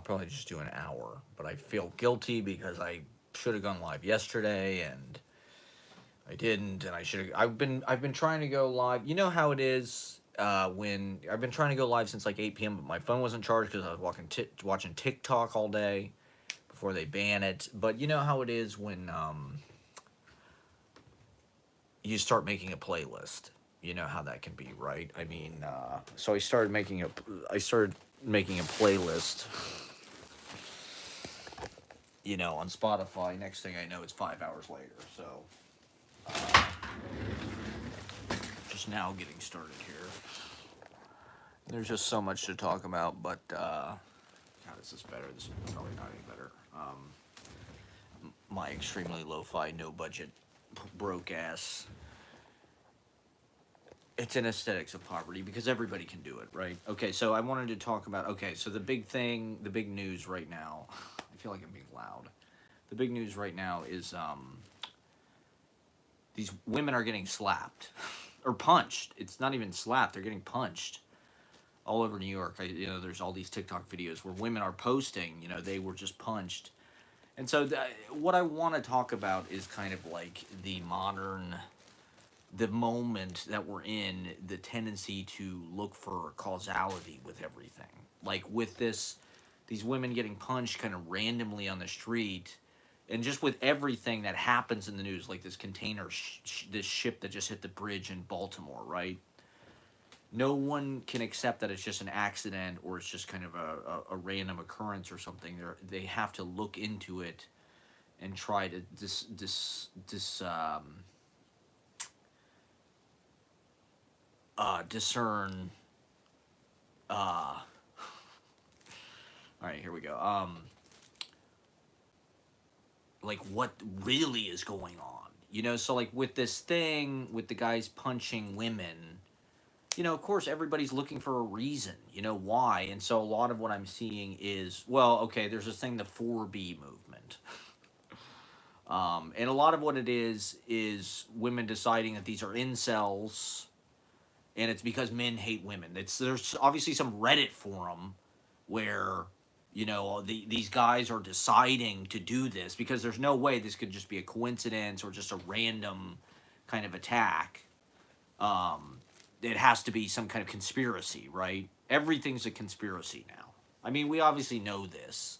probably just do an hour, but I feel guilty because I should have gone live yesterday and I didn't, and I should have. I've been trying to go live. You know how it is when I've been trying to go live since like 8 p.m. But my phone wasn't charged because I was watching TikTok all day before they ban it. But you know how it is when you start making a playlist. You know how that can be, right? I mean, so I started making a playlist. You know, on Spotify. Next thing I know, it's 5 hours later. So just now getting started here. There's just so much to talk about, but God, is this better? This is probably not any better. My extremely lo-fi, no budget, broke ass. It's an aesthetics of poverty because everybody can do it, right? Okay, so I wanted to talk about. Okay, so the big thing, the big news right now. I feel like I'm being loud. The big news right now is these women are getting slapped or punched. It's not even slapped; they're getting punched all over New York. There's all these TikTok videos where women are posting. They were just punched, and so what I want to talk about is kind of like the moment that we're in, the tendency to look for causality with everything. Like with these women getting punched kind of randomly on the street, and just with everything that happens in the news, like this this ship that just hit the bridge in Baltimore, right? No one can accept that it's just an accident or it's just kind of a random occurrence or something. They have to look into it and try to discern. All right, here we go. Like what really is going on? So like with this thing with the guys punching women, of course everybody's looking for a reason. Why? And so a lot of what I'm seeing is, well, okay, there's this thing, the 4B movement. And a lot of what it is women deciding that these are incels, and it's because men hate women. There's obviously some Reddit forum where these guys are deciding to do this because there's no way this could just be a coincidence or just a random kind of attack. It has to be some kind of conspiracy, right? Everything's a conspiracy now. I mean, we obviously know this.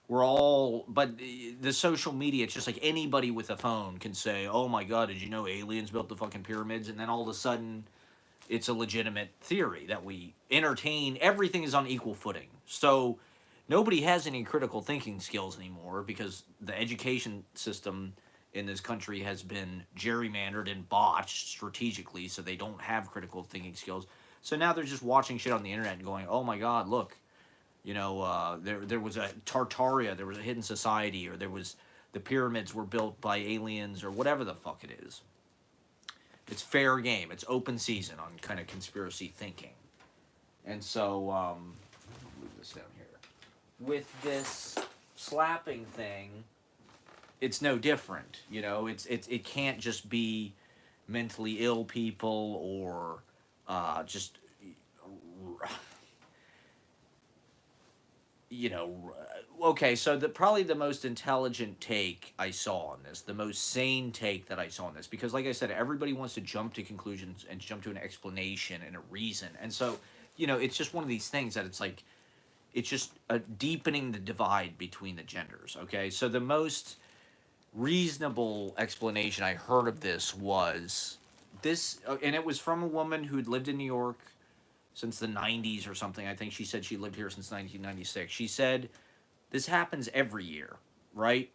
But the social media, it's just like anybody with a phone can say, oh my God, did you know aliens built the fucking pyramids? And then all of a sudden, it's a legitimate theory that we entertain. Everything is on equal footing. So nobody has any critical thinking skills anymore because the education system in this country has been gerrymandered and botched strategically, so they don't have critical thinking skills. So now they're just watching shit on the internet and going, oh my God, look, there was a Tartaria, there was a hidden society, or the pyramids were built by aliens, or whatever the fuck it is. It's fair game. It's open season on kind of conspiracy thinking. And so, move this down here. With this slapping thing, it's no different. It can't just be mentally ill people or just okay, so probably the most intelligent take I saw on this, the most sane take that I saw on this, because like I said, everybody wants to jump to conclusions and jump to an explanation and a reason. And so, it's just one of these things that it's like, it's just deepening the divide between the genders, okay? So the most reasonable explanation I heard of this was this, and it was from a woman who'd lived in New York since the 90s or something. I think she said she lived here since 1996. She said this happens every year, right?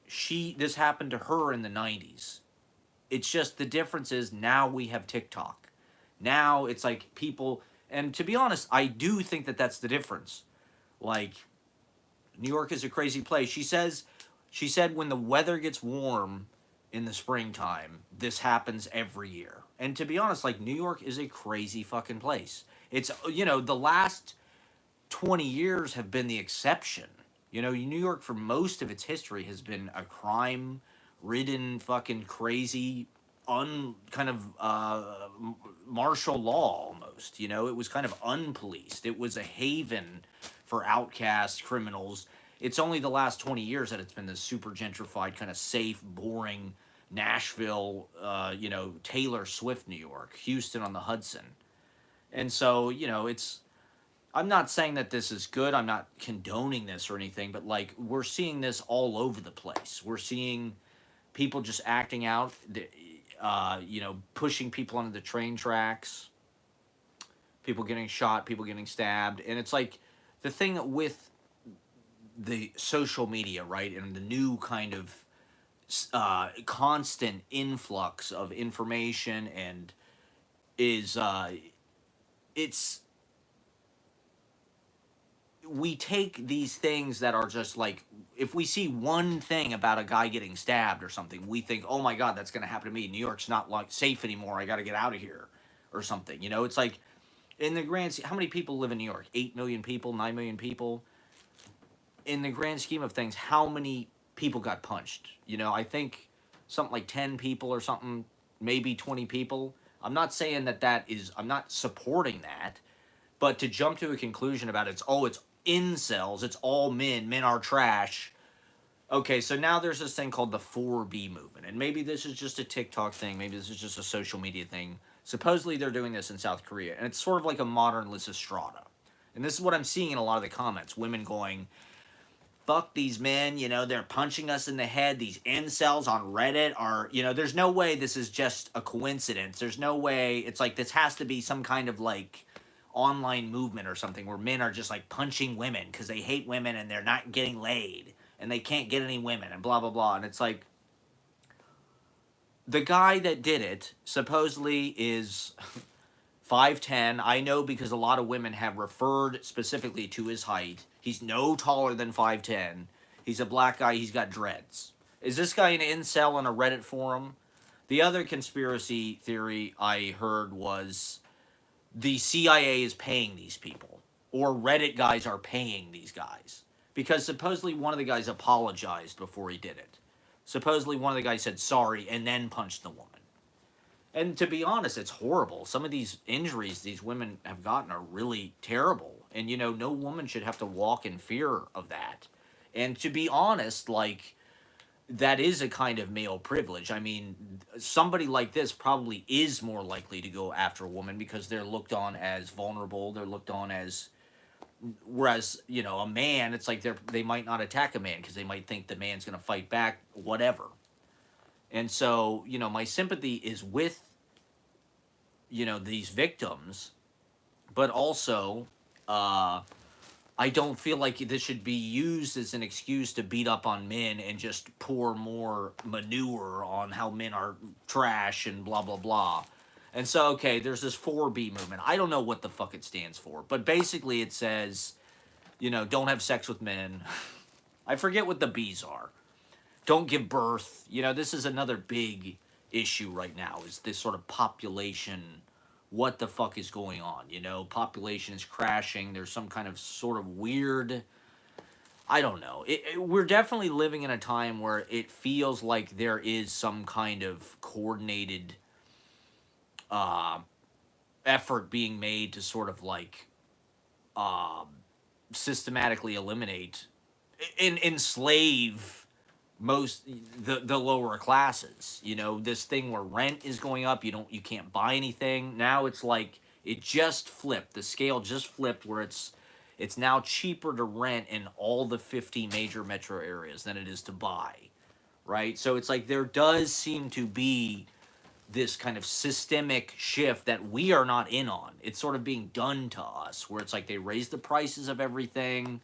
This happened to her in the 90s. It's just the difference is now we have TikTok. Now it's like people, and to be honest, I do think that that's the difference. Like, New York is a crazy place. She said when the weather gets warm in the springtime, this happens every year. And to be honest, like, New York is a crazy fucking place. It's, the last 20 years have been the exception. New York for most of its history has been a crime-ridden, fucking crazy, kind of martial law almost. It was kind of unpoliced. It was a haven for outcasts, criminals. It's only the last 20 years that it's been this super gentrified, kind of safe, boring Nashville, Taylor Swift, New York, Houston on the Hudson. And so, I'm not saying that this is good. I'm not condoning this or anything, but like we're seeing this all over the place. We're seeing people just acting out, pushing people onto the train tracks, people getting shot, people getting stabbed. And it's like the thing with the social media, right? And the new kind of constant influx of information and is it's we take these things that are just like if we see one thing about a guy getting stabbed or something, we think, oh my god, that's going to happen to me. New York's not like safe anymore. I got to get out of here or something. It's like in the how many people live in New York? 8 million people, 9 million people. In the grand scheme of things, how many people got punched? I think something like 10 people or something, maybe 20 people. I'm not saying I'm not supporting that, but to jump to a conclusion about it's incels, it's all men are trash. Okay, so now there's this thing called the 4B movement, and maybe this is just a TikTok thing, maybe this is just a social media thing. Supposedly they're doing this in South Korea, and it's sort of like a modern Lysistrata. And this is what I'm seeing in a lot of the comments, women going, fuck these men, they're punching us in the head. These incels on Reddit are, there's no way this is just a coincidence. There's no way, it's like this has to be some kind of like online movement or something where men are just like punching women because they hate women and they're not getting laid and they can't get any women and blah blah blah. And it's like the guy that did it supposedly is 5'10". I know because a lot of women have referred specifically to his height. He's no taller than 5'10". He's a black guy. He's got dreads. Is this guy an incel on a Reddit forum? The other conspiracy theory I heard was the CIA is paying these people, or Reddit guys are paying these guys. Because supposedly one of the guys apologized before he did it. Supposedly one of the guys said sorry and then punched the woman. And to be honest, it's horrible. Some of these injuries these women have gotten are really terrible. And, no woman should have to walk in fear of that. And to be honest, like, that is a kind of male privilege. I mean, somebody like this probably is more likely to go after a woman because they're looked on as vulnerable. They're looked on as, whereas, a man, it's like they might not attack a man because they might think the man's going to fight back, whatever. And so, my sympathy is with, these victims, but also, I don't feel like this should be used as an excuse to beat up on men and just pour more manure on how men are trash and blah, blah, blah. And so, okay, there's this 4B movement. I don't know what the fuck it stands for, but basically it says, don't have sex with men. I forget what the B's are. Don't give birth. This is another big issue right now, is this sort of population. What the fuck is going on? Population is crashing. There's some kind of sort of weird, I don't know. We're definitely living in a time where it feels like there is some kind of coordinated effort being made to sort of like systematically eliminate, enslave most the lower classes. This thing where rent is going up, you can't buy anything. Now it's like it just flipped. The scale just flipped where it's now cheaper to rent in all the 50 major metro areas than it is to buy, right? So it's like there does seem to be this kind of systemic shift that we are not in on. It's sort of being done to us where it's like they raise the prices of everything.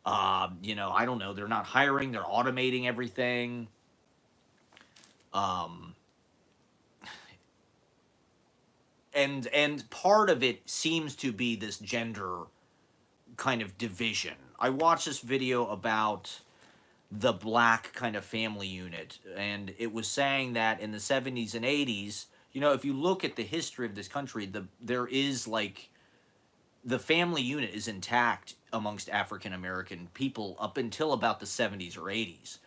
I don't know. They're not hiring. They're automating everything. And part of it seems to be this gender kind of division. I watched this video about the black kind of family unit, and it was saying that in the 70s and 80s, if you look at the history of this country, there is like the family unit is intact amongst African American people up until about the 70s or 80s.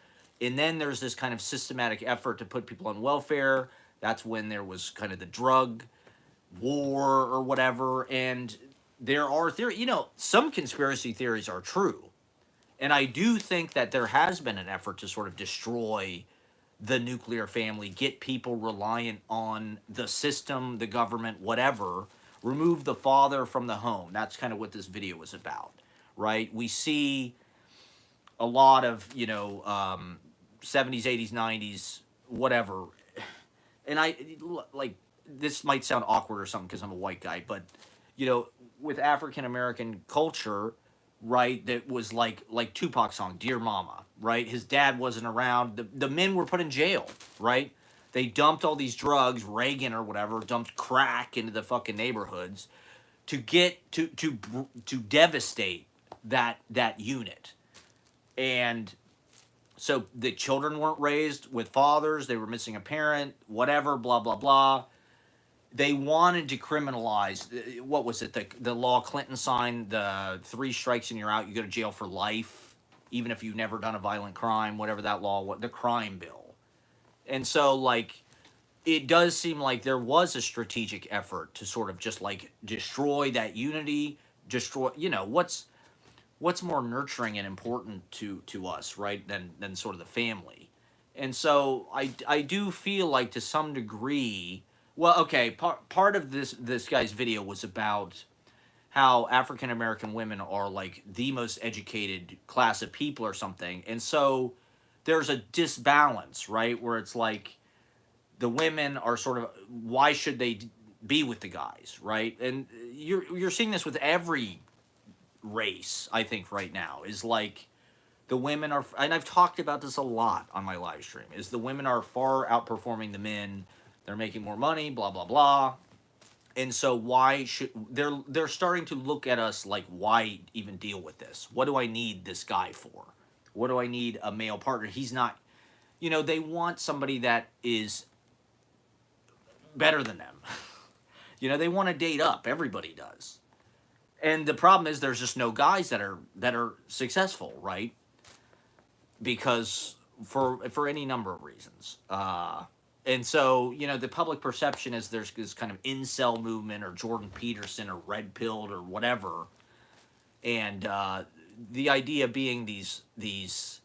And then there's this kind of systematic effort to put people on welfare. That's when there was kind of the drug war or whatever. And there are theories, some conspiracy theories are true. And I do think that there has been an effort to sort of destroy the nuclear family, get people reliant on the system, the government, whatever, remove the father from the home. That's kind of what this video was about, right? We see a lot of, 70s, 80s, 90s, whatever. And like, this might sound awkward or something because I'm a white guy, but, with African American culture, right, that was like Tupac's song "Dear Mama," right? His dad wasn't around. The men were put in jail, right? They dumped all these drugs, Reagan or whatever, dumped crack into the fucking neighborhoods to get to devastate that unit. And so the children weren't raised with fathers, they were missing a parent, whatever, blah blah blah. They wanted to criminalize, what was it, the law Clinton signed, the 3 strikes and you're out, you go to jail for life, even if you've never done a violent crime, whatever that law was, the crime bill. And so, like, it does seem like there was a strategic effort to sort of just like destroy that unity, destroy, what's more nurturing and important to us, right, than sort of the family. And so I do feel like, to some degree, well, okay, part of this guy's video was about how African American women are like the most educated class of people or something. And so there's a disbalance, right, where it's like the women are sort of, why should they be with the guys, right? And you're seeing this with every race, I think, right now, is like the women are, and I've talked about this a lot on my live stream, is the women are far outperforming the men. They're making more money, blah blah blah. And so why should they're starting to look at us like, why even deal with this? What do I need this guy for? What do I need a male partner? He's not, they want somebody that is better than them. They want to date up. Everybody does. And the problem is there's just no guys that are successful, right? Because for any number of reasons. And so, the public perception is there's this kind of incel movement, or Jordan Peterson, or red pilled, or whatever. And the idea being these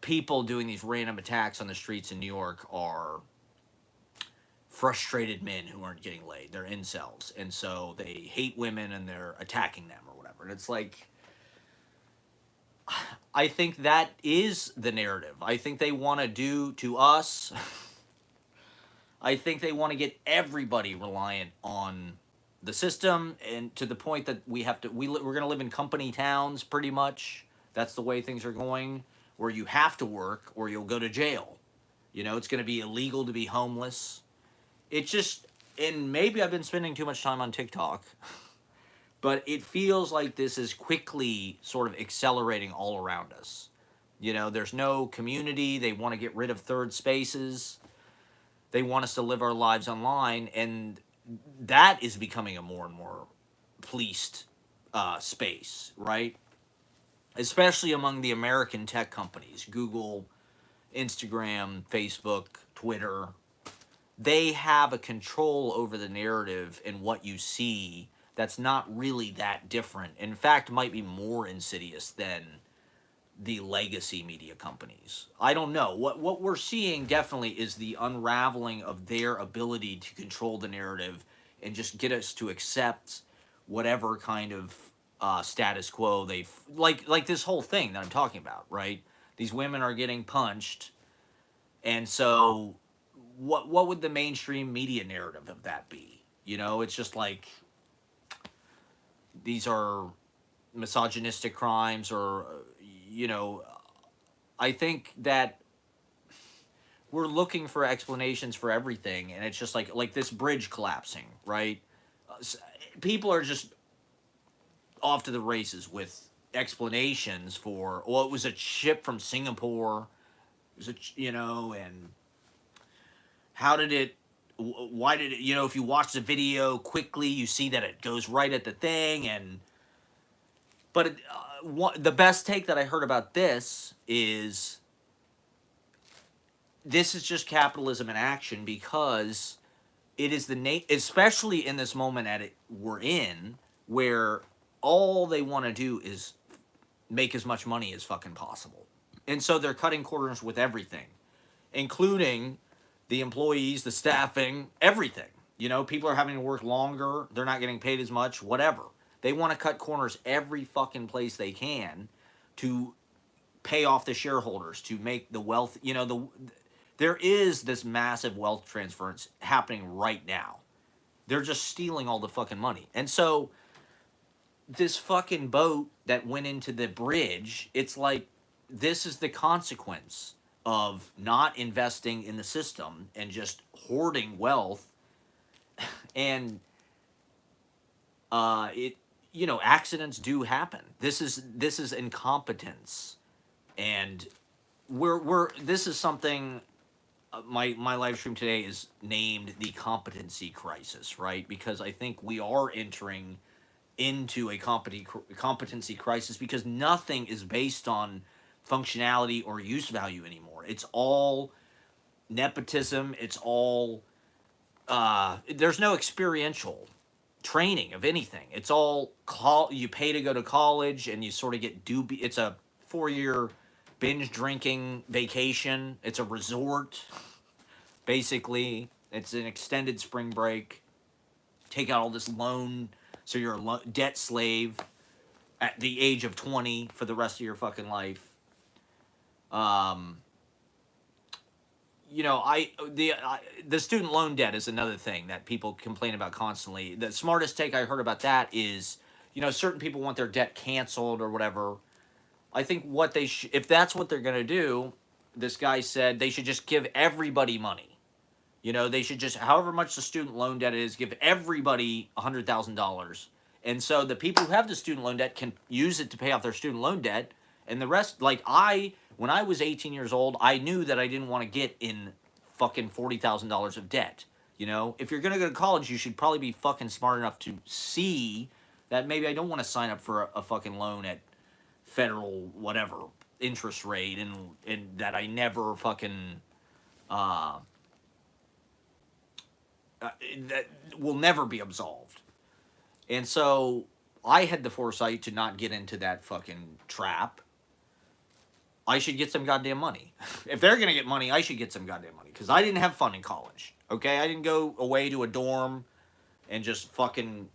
people doing these random attacks on the streets in New York are frustrated men who aren't getting laid. They're incels. And so they hate women and they're attacking them or whatever. And it's like, I think that is the narrative. I think they want to do to us. I think they want to get everybody reliant on the system, and to the point that we're going to live in company towns pretty much. That's the way things are going, where you have to work or you'll go to jail. It's going to be illegal to be homeless. It's just, and maybe I've been spending too much time on TikTok, but it feels like this is quickly sort of accelerating all around us. There's no community. They want to get rid of third spaces. They want us to live our lives online, and that is becoming a more and more policed space, right? Especially among the American tech companies, Google, Instagram, Facebook, Twitter. They have a control over the narrative and what you see that's not really that different. In fact, might be more insidious than the legacy media companies. I don't know. What we're seeing definitely is the unraveling of their ability to control the narrative and just get us to accept whatever kind of status quo they've, like this whole thing that I'm talking about, right? These women are getting punched, and so what would the mainstream media narrative of that be? It's just like these are misogynistic crimes, or I think that we're looking for explanations for everything, and it's just like this bridge collapsing, right? People are just off to the races with explanations for, well, it was a ship from Singapore, it was and how did it, why did it, if you watch the video quickly, you see that it goes right at the thing. But the best take that I heard about this is just capitalism in action, because it is especially in this moment we're in, where all they want to do is make as much money as fucking possible. And so they're cutting corners with everything, including the employees, the staffing, everything. You know, people are having to work longer, they're not getting paid as much, whatever. They want to cut corners every fucking place they can to pay off the shareholders, to make the wealth, there is this massive wealth transference happening right now. They're just stealing all the fucking money. And so this fucking boat that went into the bridge, it's like this is the consequence of not investing in the system and just hoarding wealth. And it accidents do happen. This is incompetence. And we're this is something, my live stream today is named the competency crisis, right? Because I think we are entering into a competency crisis, because nothing is based on functionality or use value anymore. It's all nepotism. It's all there's no experiential training of anything. It's all you pay to go to college, and you sort of get it's a 4-year binge drinking vacation. It's a resort, basically. It's an extended spring break. Take out all this loan, so you're a debt slave at the age of 20 for the rest of your fucking life. The student loan debt is another thing that people complain about constantly. The smartest take I heard about that is, certain people want their debt canceled or whatever. I think if that's what they're going to do, this guy said they should just give everybody money. They should just, however much the student loan debt is, give everybody $100,000. And so the people who have the student loan debt can use it to pay off their student loan debt. And the rest, when I was 18 years old, I knew that I didn't want to get in fucking $40,000 of debt. If you're going to go to college, you should probably be fucking smart enough to see that maybe I don't want to sign up for a fucking loan at federal whatever interest rate, and that I never fucking that will never be absolved. And so I had the foresight to not get into that fucking trap. I should get some goddamn money. If they're going to get money, I should get some goddamn money. Because I didn't have fun in college. Okay? I didn't go away to a dorm and just fucking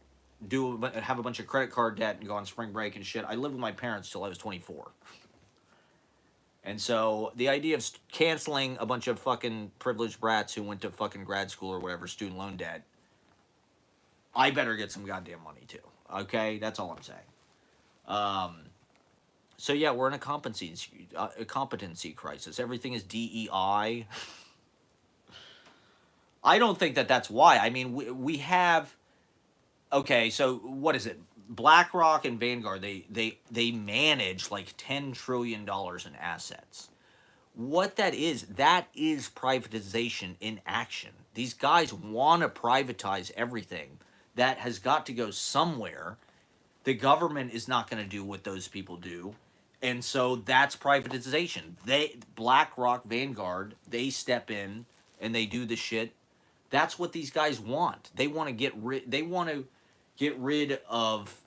have a bunch of credit card debt and go on spring break and shit. I lived with my parents till I was 24. And so the idea of canceling a bunch of fucking privileged brats who went to fucking grad school or whatever, student loan debt, I better get some goddamn money too. Okay? That's all I'm saying. So yeah, we're in a competency crisis. Everything is DEI. I don't think that's why. I mean, we have. Okay, so what is it? BlackRock and Vanguard, they manage like $10 trillion in assets. What that is privatization in action. These guys want to privatize everything. That has got to go somewhere. The government is not going to do what those people do. And so that's privatization. BlackRock, Vanguard, they step in and they do the shit. That's what these guys want. They want to get rid of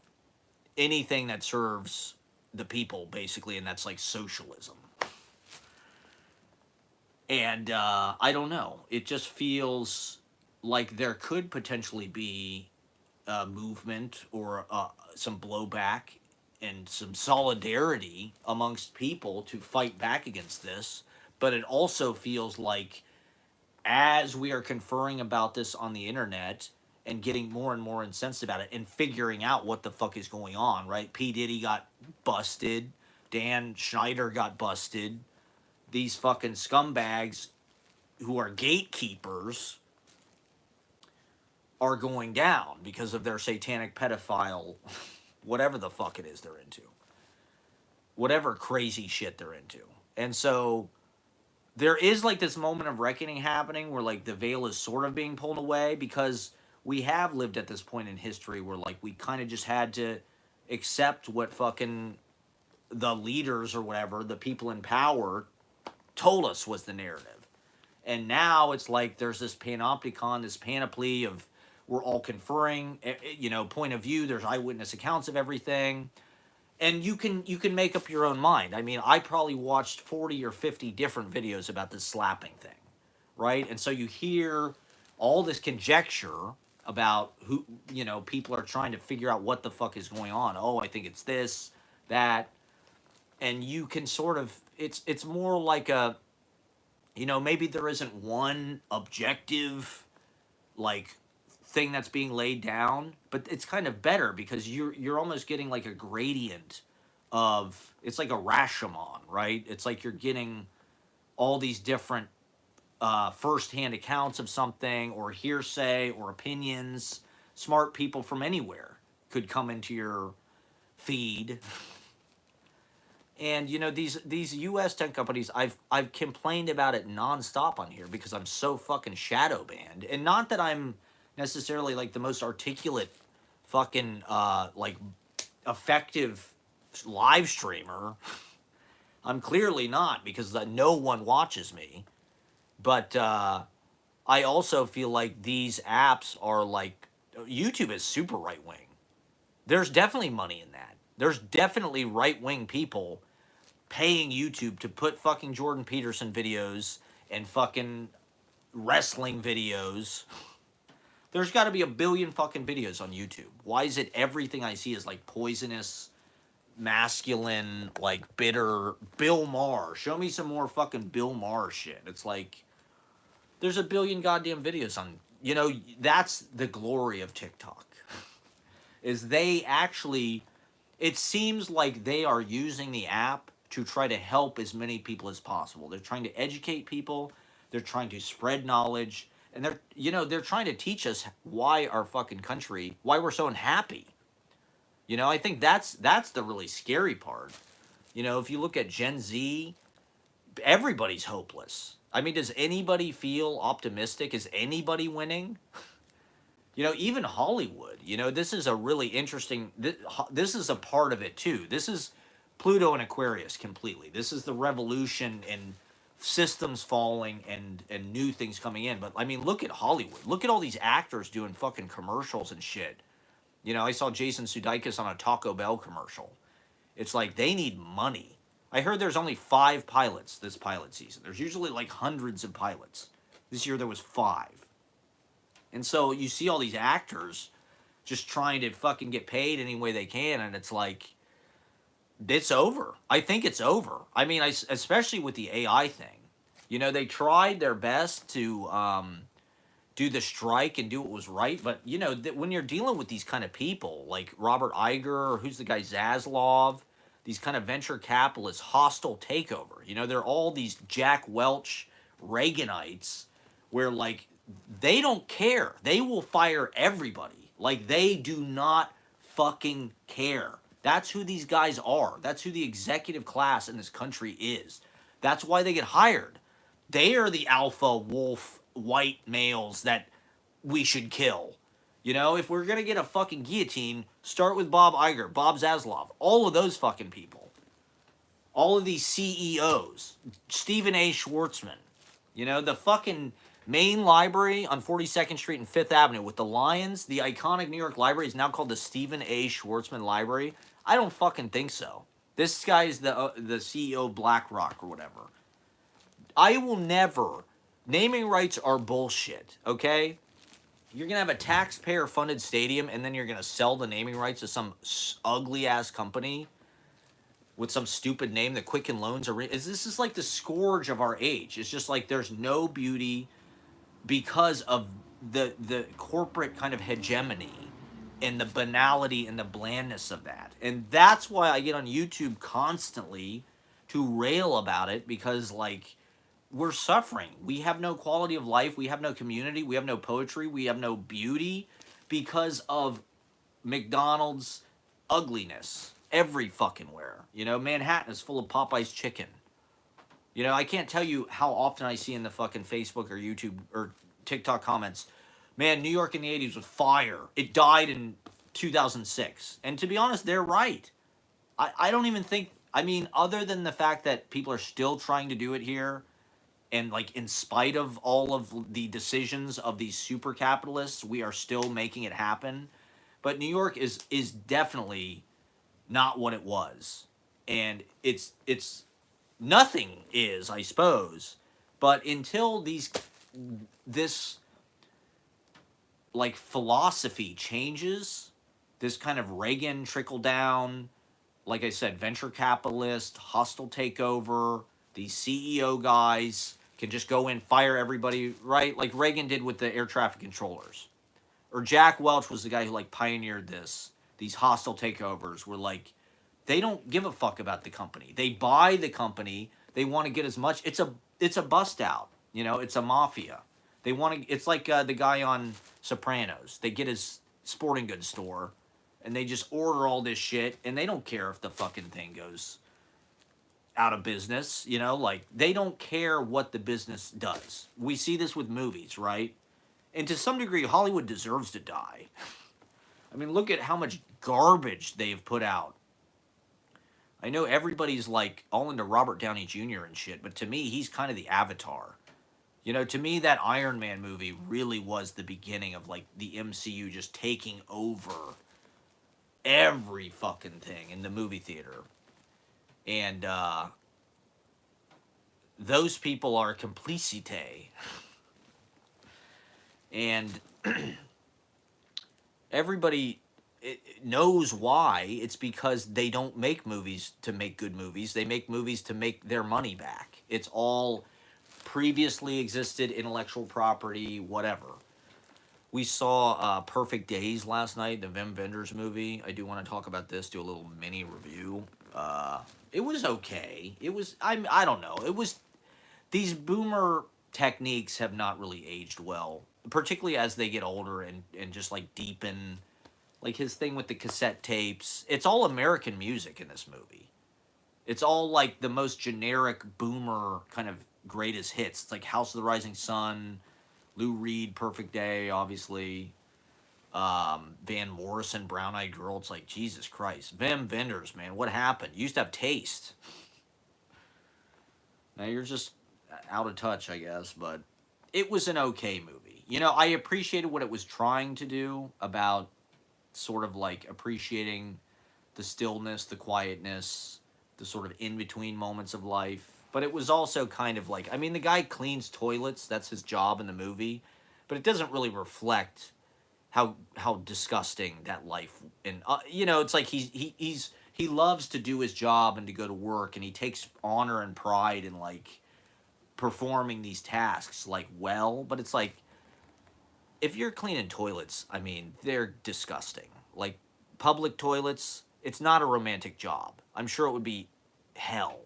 anything that serves the people, basically, and that's like socialism. And I don't know. It just feels like there could potentially be a movement or some blowback and some solidarity amongst people to fight back against this. But it also feels like as we are conferring about this on the internet and getting more and more incensed about it and figuring out what the fuck is going on, right? P. Diddy got busted. Dan Schneider got busted. These fucking scumbags who are gatekeepers are going down because of their satanic pedophile, whatever the fuck it is they're into. Whatever crazy shit they're into. And so there is like this moment of reckoning happening where like the veil is sort of being pulled away, because we have lived at this point in history where like we kind of just had to accept what fucking the leaders or whatever, the people in power, told us was the narrative. And now it's like there's this panopticon, this panoply of We're all conferring, point of view. There's eyewitness accounts of everything, and you can make up your own mind. I mean, I probably watched 40 or 50 different videos about this slapping thing, right? And so you hear all this conjecture about who, people are trying to figure out what the fuck is going on. Oh, I think it's this, that, and you can sort of, it's more like a, maybe there isn't one objective, like, thing that's being laid down, but it's kind of better because you're almost getting like a gradient of, it's like a Rashomon, right? It's like you're getting all these different firsthand accounts of something, or hearsay, or opinions. Smart people from anywhere could come into your feed, and these U.S. tech companies. I've complained about it nonstop on here because I'm so fucking shadow banned, and not that I'm necessarily like the most articulate, fucking like effective live streamer. I'm clearly not, because no one watches me. But I also feel like these apps are like, YouTube is super right wing. There's definitely money in that. There's definitely right wing people paying YouTube to put fucking Jordan Peterson videos and fucking wrestling videos. There's got to be a billion fucking videos on YouTube. Why is it everything I see is like poisonous, masculine, like bitter Bill Maher? Show me some more fucking Bill Maher shit. It's like, there's a billion goddamn videos on, that's the glory of TikTok. Is they actually, it seems like they are using the app to try to help as many people as possible. They're trying to educate people, they're trying to spread knowledge, and they're trying to teach us why our fucking country, why we're so unhappy. I think that's the really scary part. If you look at Gen Z, everybody's hopeless. I mean, does anybody feel optimistic? Is anybody winning? Even Hollywood. This is a really interesting. This is a part of it too. This is Pluto and Aquarius completely. This is the revolution and systems falling and new things coming in. But I mean, look at Hollywood. Look at all these actors doing fucking commercials and shit. I saw Jason Sudeikis on a Taco Bell commercial. It's like they need money. I heard there's only 5 pilots this pilot season. There's usually like hundreds of pilots. This year there was 5. And so you see all these actors just trying to fucking get paid any way they can, and it's like, it's over. I think it's over. I mean, especially with the AI thing. They tried their best to do the strike and do what was right, but when you're dealing with these kind of people like Robert Iger, or who's the guy, Zaslav, these kind of venture capitalists, hostile takeover. They're all these Jack Welch Reaganites, where like they don't care. They will fire everybody. Like, they do not fucking care. That's who these guys are. That's who the executive class in this country is. That's why they get hired. They are the alpha wolf white males that we should kill. If we're going to get a fucking guillotine, start with Bob Iger, Bob Zaslav, all of those fucking people. All of these CEOs. Stephen A. Schwartzman. The fucking main library on 42nd Street and 5th Avenue with the lions, the iconic New York library, is now called the Stephen A. Schwartzman Library. I don't fucking think so. This guy's the CEO of BlackRock or whatever. I will never. Naming rights are bullshit, okay? You're going to have a taxpayer-funded stadium, and then you're going to sell the naming rights to some ugly-ass company with some stupid name that Quicken Loans are... This is like the scourge of our age. It's just like there's no beauty because of the corporate kind of hegemony and the banality and the blandness of that. And that's why I get on YouTube constantly to rail about it, because, like, we're suffering. We have no quality of life. We have no community. We have no poetry. We have no beauty because of McDonald's ugliness every fucking where. Manhattan is full of Popeye's chicken. I can't tell you how often I see in the fucking Facebook or YouTube or TikTok comments, man, New York in the 80s was fire. It died in 2006. And to be honest, they're right. I don't even think, I mean, other than the fact that people are still trying to do it here, And like, in spite of all of the decisions of these super capitalists, we are still making it happen. But New York is definitely not what it was, and it's nothing is, I suppose. But until this like philosophy changes, this kind of Reagan trickle down, like I said, venture capitalist, hostile takeover, these CEO guys can just go in, fire everybody, right? Like Reagan did with the air traffic controllers. Or Jack Welch was the guy who like pioneered this. These hostile takeovers were like, they don't give a fuck about the company. They buy the company. They want to get as much. It's a bust out. You know, it's a mafia. They want to. It's like the guy on Sopranos. They get his sporting goods store, and they just order all this shit, and they don't care if the fucking thing goes out of business. You know, like they don't care what the business does. We see this with movies, right? And to some degree, Hollywood deserves to die. I mean, look at how much garbage they've put out. I know everybody's like all into Robert Downey Jr. and shit, but to me, he's kind of the avatar. You know, to me, that Iron Man movie really was the beginning of like the MCU just taking over every fucking thing in the movie theater. And those people are complicite. And everybody knows why. It's because they don't make movies to make good movies. They make movies to make their money back. It's all previously existed intellectual property, whatever. We saw Perfect Days last night, the Wim Wenders movie. I do want to talk about this, do a little mini review. It was okay. I don't know. It was, these boomer techniques have not really aged well, particularly as they get older and just like deepen. Like his thing with the cassette tapes. It's all American music in this movie. It's all like the most generic boomer kind of greatest hits. It's like House of the Rising Sun, Lou Reed, Perfect Day, obviously. Van Morrison, Brown Eyed Girl. It's like, Jesus Christ. Wim Wenders, man, what happened? You used to have taste. Now you're just out of touch, I guess, but it was an okay movie. You know, I appreciated what it was trying to do about sort of like appreciating the stillness, the quietness, the sort of in between moments of life. But it was also kind of like, I mean, the guy cleans toilets. That's his job in the movie, but it doesn't really reflect how disgusting that life. And you know, it's like he loves to do his job and to go to work, and he takes honor and pride in like performing these tasks like well. But it's like, if you're cleaning toilets, I mean, they're disgusting. Like public toilets, it's not a romantic job. I'm sure it would be hell.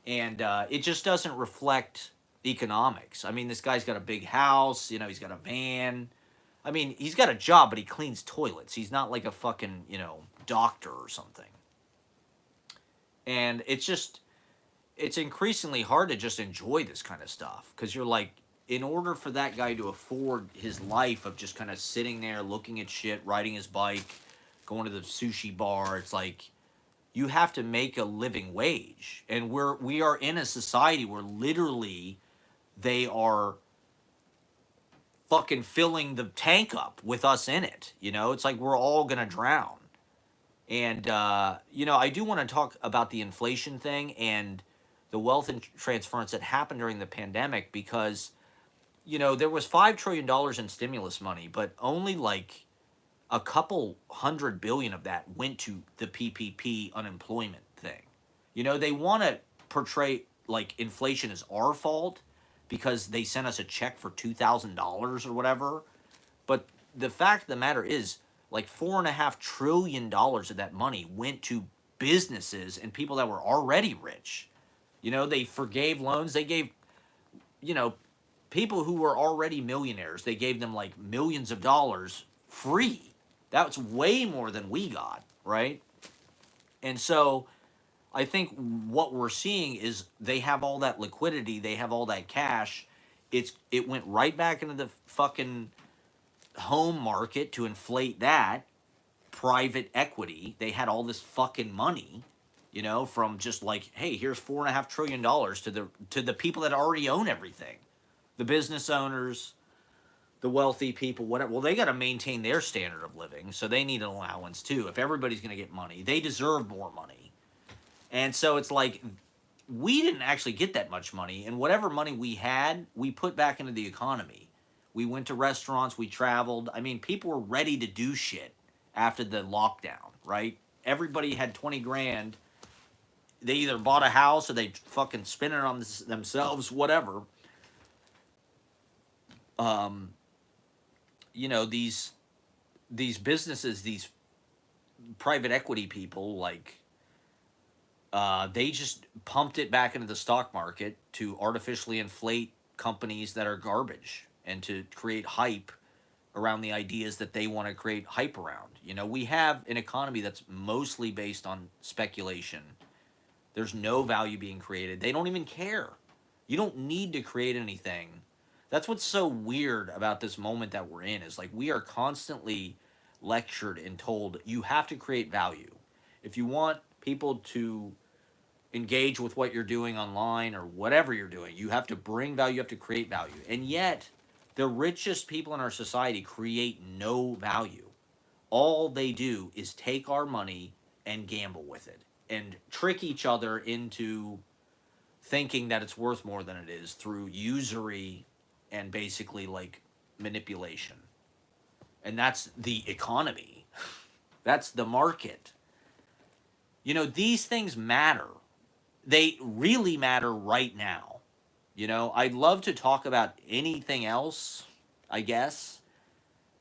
And it just doesn't reflect economics. I mean, this guy's got a big house, you know, he's got a van. I mean, he's got a job, but he cleans toilets. He's not like a fucking, you know, doctor or something. And it's increasingly hard to just enjoy this kind of stuff because you're like, in order for that guy to afford his life of just kind of sitting there looking at shit, riding his bike, going to the sushi bar, it's like you have to make a living wage. And we are in a society where literally they are fucking filling the tank up with us in it. You know, it's like we're all gonna drown. And you know, I do want to talk about the inflation thing and the wealth and transference that happened during the pandemic because, you know, there was $5 trillion in stimulus money, but only like a couple hundred billion of that went to the PPP unemployment thing. You know, they want to portray like inflation is our fault because they sent us a check for $2,000 or whatever. But the fact of the matter is, like $4.5 trillion of that money went to businesses and people that were already rich. You know, they forgave loans. They gave, you know, people who were already millionaires, they gave them like millions of dollars free. That's way more than we got, right? And so I think what we're seeing is they have all that liquidity, they have all that cash. It went right back into the fucking home market to inflate that private equity. They had all this fucking money, from just like, hey, here's $4.5 trillion to the people that already own everything, the business owners, the wealthy people, whatever. Well, they got to maintain their standard of living, so they need an allowance too. If everybody's going to get money, they deserve more money. And so it's like we didn't actually get that much money, and whatever money we had, we put back into the economy. We went to restaurants, we traveled. I mean, people were ready to do shit after the lockdown, right? Everybody had 20 grand. They either bought a house or they fucking spent it on themselves, whatever. Um, these businesses, these private equity people, like they just pumped it back into the stock market to artificially inflate companies that are garbage and to create hype around the ideas that they want to create hype around. We have an economy that's mostly based on speculation. There's no value being created. They don't even care. You don't need to create anything. That's what's so weird about this moment that we're in, is like we are constantly lectured and told you have to create value. If you want people to engage with what you're doing online or whatever you're doing, you have to bring value, you have to create value. And yet, the richest people in our society create no value. All they do is take our money and gamble with it and trick each other into thinking that it's worth more than it is through usury and basically like manipulation. And that's the economy. That's the market. These things matter. They really matter right now. I'd love to talk about anything else, I guess,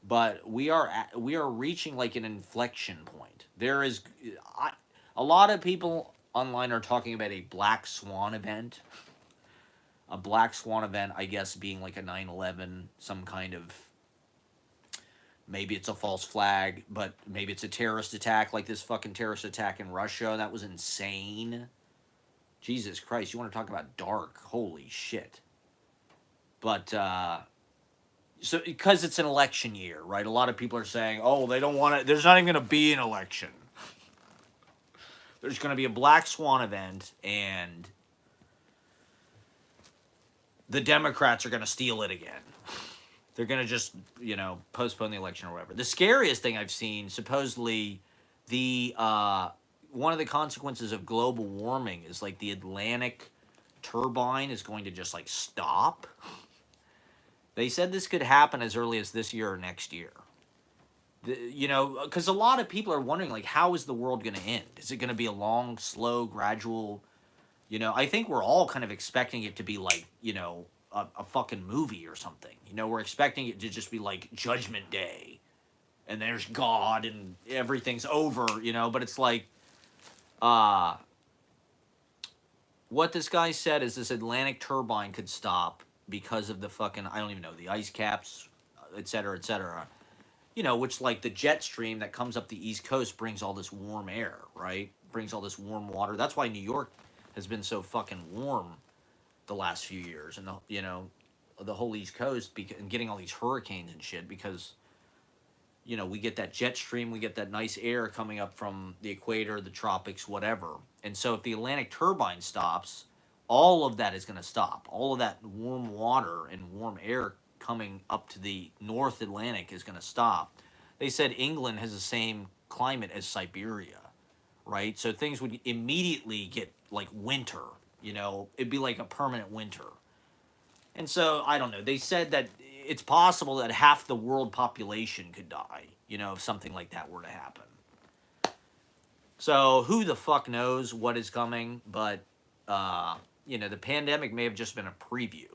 but we are reaching like an inflection point. There is a lot of people online are talking about a black swan event. A black swan event, I guess, being like a 9/11, some kind of, maybe it's a false flag, but maybe it's a terrorist attack, like this fucking terrorist attack in Russia. That was insane. Jesus Christ, you want to talk about dark? Holy shit. But so because it's an election year, right? A lot of people are saying, "Oh, they don't want it. There's not even going to be an election. There's going to be a black swan event, and the Democrats are going to steal it again. They're going to just, postpone the election or whatever." The scariest thing I've seen, supposedly, the one of the consequences of global warming is like the Atlantic turbine is going to just like stop. They said this could happen as early as this year or next year. Because a lot of people are wondering, like, how is the world going to end? Is it going to be a long, slow, gradual? I think we're all kind of expecting it to be like, a fucking movie or something. We're expecting it to just be like Judgment Day, and there's God and everything's over. But it's like, what this guy said is this Atlantic turbine could stop because of the fucking, I don't even know, the ice caps, et cetera, et cetera. Which like the jet stream that comes up the East Coast brings all this warm air, right? Brings all this warm water. That's why New York has been so fucking warm the last few years, and the whole East Coast, and getting all these hurricanes and shit, because we get that jet stream, we get that nice air coming up from the equator, the tropics, whatever. And so if the Atlantic turbine stops, all of that is going to stop. All of that warm water and warm air coming up to the North Atlantic is going to stop. They said England has the same climate as Siberia, right? So things would immediately get like winter, it'd be like a permanent winter. And so, I don't know, they said that it's possible that half the world population could die, if something like that were to happen. So who the fuck knows what is coming, but, the pandemic may have just been a preview.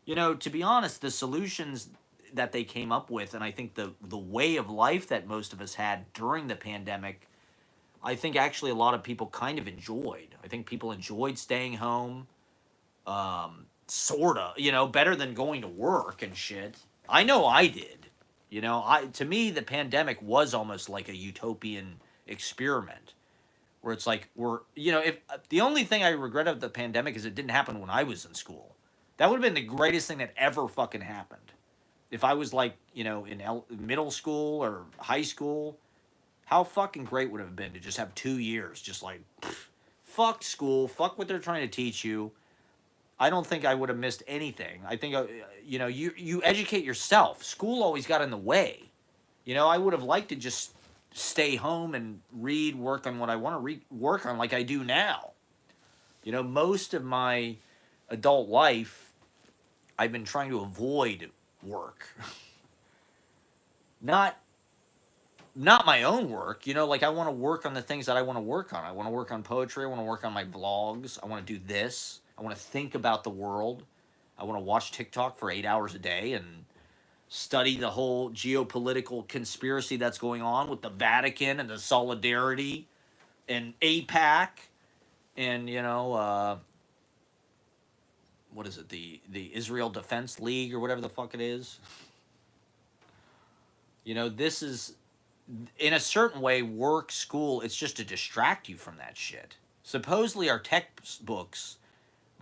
To be honest, the solutions that they came up with, and I think the way of life that most of us had during the pandemic, I think actually a lot of people kind of enjoyed. I think people enjoyed staying home, sorta, better than going to work and shit. I know I did. To me, the pandemic was almost like a utopian experiment, where it's like if the only thing I regret of the pandemic is it didn't happen when I was in school. That would have been the greatest thing that ever fucking happened. If I was like, in middle school or high school, How fucking great would it have been to just have 2 years, just like, pff, fuck school, fuck what they're trying to teach you. I don't think I would have missed anything. I think, you educate yourself. School always got in the way. I would have liked to just stay home and read, work on what I want to work on like I do now. Most of my adult life, I've been trying to avoid work. not not my own work, like I want to work on the things that I want to work on. I want to work on poetry, I want to work on my vlogs, I want to do this. I want to think about the world. I want to watch TikTok for 8 hours a day and study the whole geopolitical conspiracy that's going on with the Vatican and the solidarity and APAC and what is it, the Israel Defense League or whatever the fuck it is. This is, in a certain way, work, school, it's just to distract you from that shit. Supposedly our textbooks,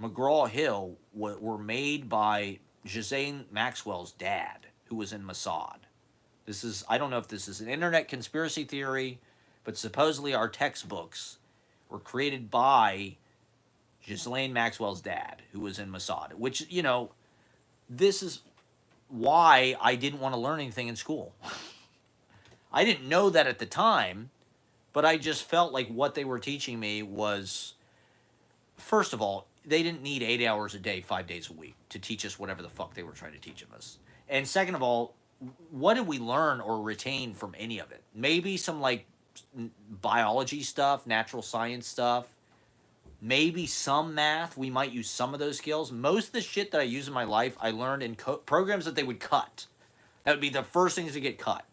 McGraw-Hill, were made by Ghislaine Maxwell's dad, who was in Mossad. I don't know if this is an internet conspiracy theory, but supposedly our textbooks were created by Ghislaine Maxwell's dad, who was in Mossad, which, this is why I didn't want to learn anything in school. I didn't know that at the time, but I just felt like what they were teaching me was, first of all, they didn't need 8 hours a day, 5 days a week to teach us whatever the fuck they were trying to teach us. And second of all, what did we learn or retain from any of it? Maybe some like biology stuff, natural science stuff, maybe some math. We might use some of those skills. Most of the shit that I use in my life, I learned in programs that they would cut. That would be the first things to get cut.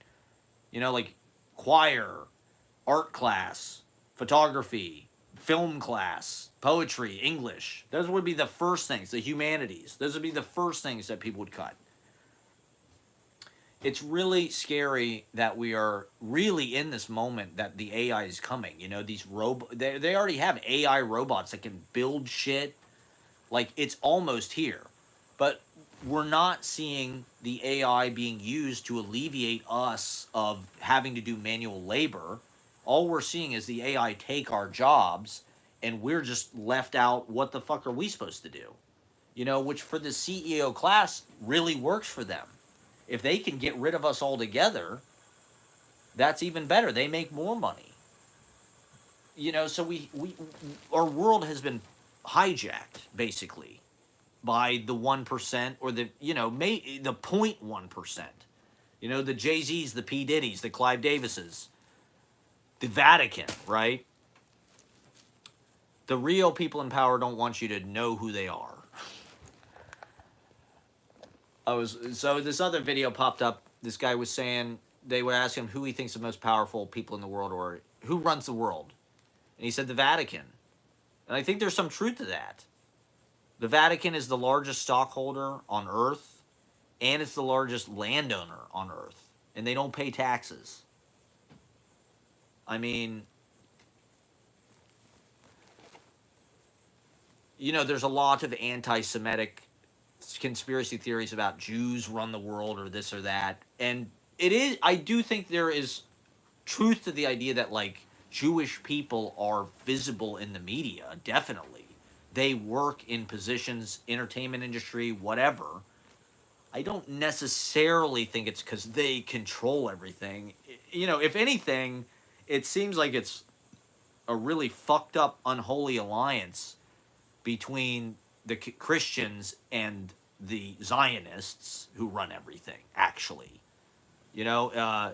Like choir, art class, photography, film class, poetry, English. Those would be the first things. The humanities. Those would be the first things that people would cut. It's really scary that we are really in this moment that the AI is coming. These they already have AI robots that can build shit. Like, it's almost here. But we're not seeing the AI being used to alleviate us of having to do manual labor. All we're seeing is the AI take our jobs, and we're just left out. What the fuck are we supposed to do? Which for the CEO class really works for them. If they can get rid of us altogether, that's even better. They make more money. So our world has been hijacked, basically, by the 1% or the 0.1%. The Jay-Z's, the P. Diddy's, the Clive Davises, the Vatican, right? The real people in power don't want you to know who they are. So this other video popped up. This guy was saying, they would ask him who he thinks the most powerful people in the world, or who runs the world. And he said the Vatican. And I think there's some truth to that. The Vatican is the largest stockholder on Earth, and it's the largest landowner on Earth. And they don't pay taxes. I mean, there's a lot of anti-Semitic conspiracy theories about Jews run the world or this or that. And I do think there is truth to the idea that, like, Jewish people are visible in the media, definitely. They work in positions, entertainment industry, whatever. I don't necessarily think it's because they control everything. If anything, it seems like it's a really fucked up, unholy alliance between the Christians and the Zionists who run everything, actually. The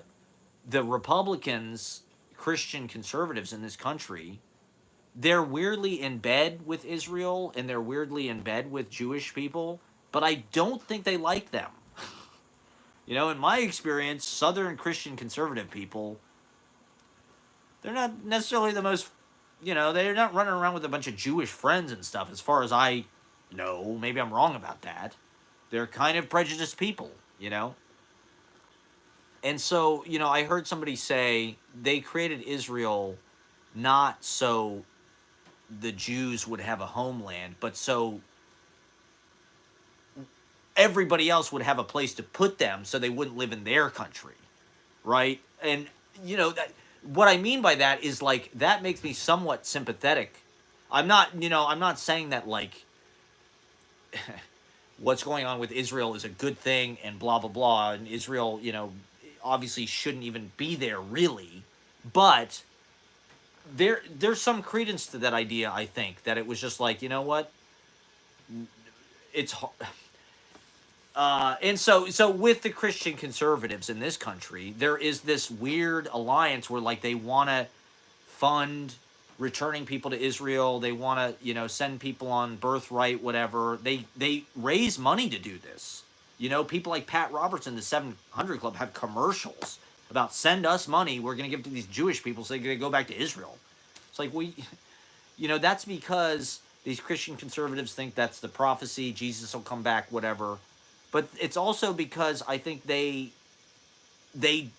Republicans, Christian conservatives in this country, they're weirdly in bed with Israel and they're weirdly in bed with Jewish people, but I don't think they like them. In my experience, Southern Christian conservative people, they're not necessarily the most, they're not running around with a bunch of Jewish friends and stuff, as far as I know. Maybe I'm wrong about that. They're kind of prejudiced people, And so, I heard somebody say they created Israel not so the Jews would have a homeland, but so everybody else would have a place to put them so they wouldn't live in their country, right? And, that what I mean by that is like that makes me somewhat sympathetic. I'm not saying that like what's going on with Israel is a good thing and blah blah blah, and Israel, obviously shouldn't even be there really, but there's some credence to that idea. I think that it was just like, you know what, it's and so with the Christian conservatives in this country, there is this weird alliance where like they want to fund returning people to Israel. They want to, send people on birthright, whatever. They raise money to do this. People like Pat Robertson, the 700 Club, have commercials about send us money. We're going to give it to these Jewish people so they can go back to Israel. It's like that's because these Christian conservatives think that's the prophecy. Jesus will come back, whatever. But it's also because I think they they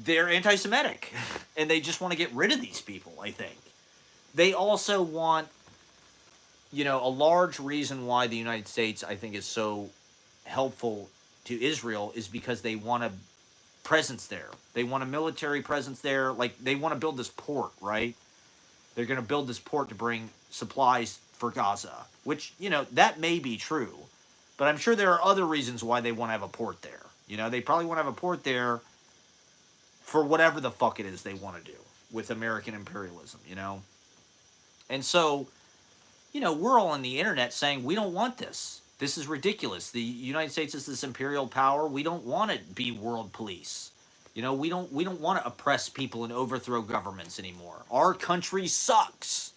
they're anti-Semitic, and they just want to get rid of these people. I think they also want, a large reason why the United States I think is so helpful to Israel is because they want a presence there. They want a military presence there. Like they want to build this port, right? They're going to build this port to bring supplies for Gaza, which that may be true, but I'm sure there are other reasons why they want to have a port there. They probably want to have a port there for whatever the fuck it is they want to do with American imperialism. And so, we're all on the internet saying we don't want this. This is ridiculous. The United States is this imperial power. We don't want to be world police. We don't want to oppress people and overthrow governments anymore. Our country sucks.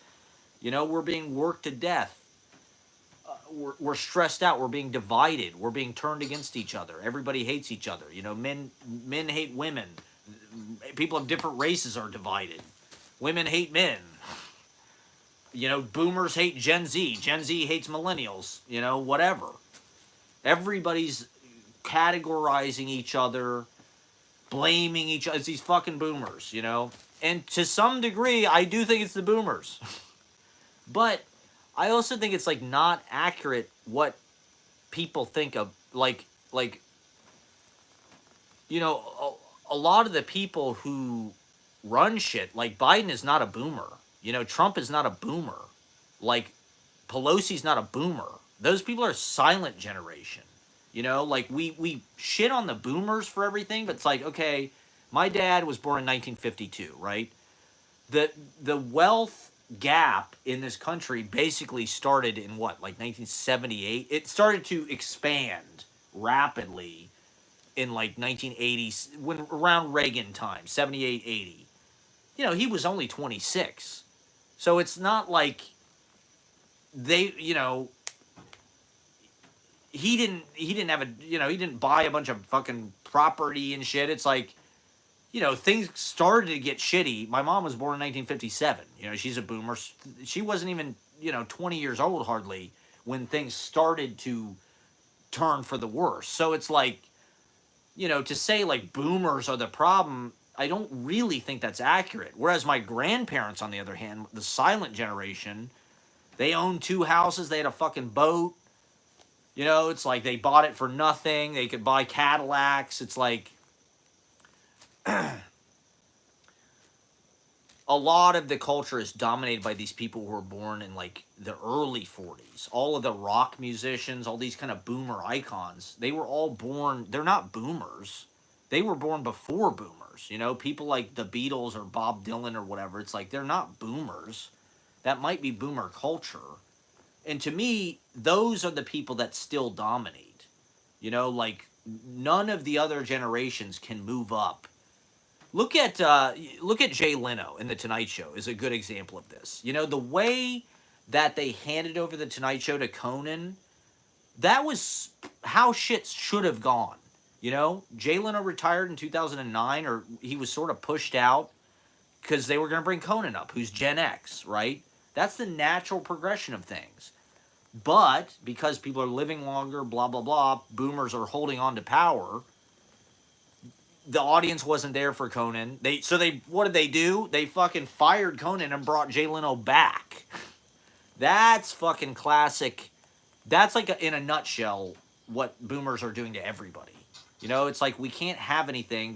We're being worked to death. We're stressed out. We're being divided. We're being turned against each other. Everybody hates each other. Men hate women. People of different races are divided. Women hate men. Boomers hate Gen Z. Gen Z hates millennials. Whatever. Everybody's categorizing each other, blaming each other. It's these fucking boomers. And to some degree, I do think it's the boomers. But I also think it's like not accurate what people think of a lot of the people who run shit, like Biden is not a boomer. Trump is not a boomer. Like Pelosi's not a boomer. Those people are silent generation. Like we shit on the boomers for everything, but it's like, okay, my dad was born in 1952, right? The wealth gap in this country basically started in what, like 1978? It started to expand rapidly in like 1980s, when around Reagan time, 78, 80. He was only 26. So it's not like they, he didn't have he didn't buy a bunch of fucking property and shit. It's like, things started to get shitty. My mom was born in 1957. She's a boomer. She wasn't even, 20 years old hardly when things started to turn for the worse. So it's like, to say like boomers are the problem, I don't really think that's accurate. Whereas my grandparents, on the other hand, the silent generation, they owned 2 houses, they had a fucking boat. It's like they bought it for nothing. They could buy Cadillacs. It's like a lot of the culture is dominated by these people who were born in like the early 40s. All of the rock musicians, all these kind of boomer icons, they were all born, they're not boomers. They were born before boomers. People like the Beatles or Bob Dylan or whatever. It's like they're not boomers. That might be boomer culture. And to me, those are the people that still dominate. Like none of the other generations can move up. Look at Jay Leno in the Tonight Show is a good example of this. The way that they handed over the Tonight Show to Conan, that was how shit should have gone. Jay Leno retired in 2009, or he was sort of pushed out because they were going to bring Conan up, who's Gen X, right? That's the natural progression of things. But because people are living longer, blah, blah, blah, boomers are holding on to power, the audience wasn't there for Conan. What did they do? They fucking fired Conan and brought Jay Leno back. That's fucking classic. That's like in a nutshell what boomers are doing to everybody. It's like we can't have anything.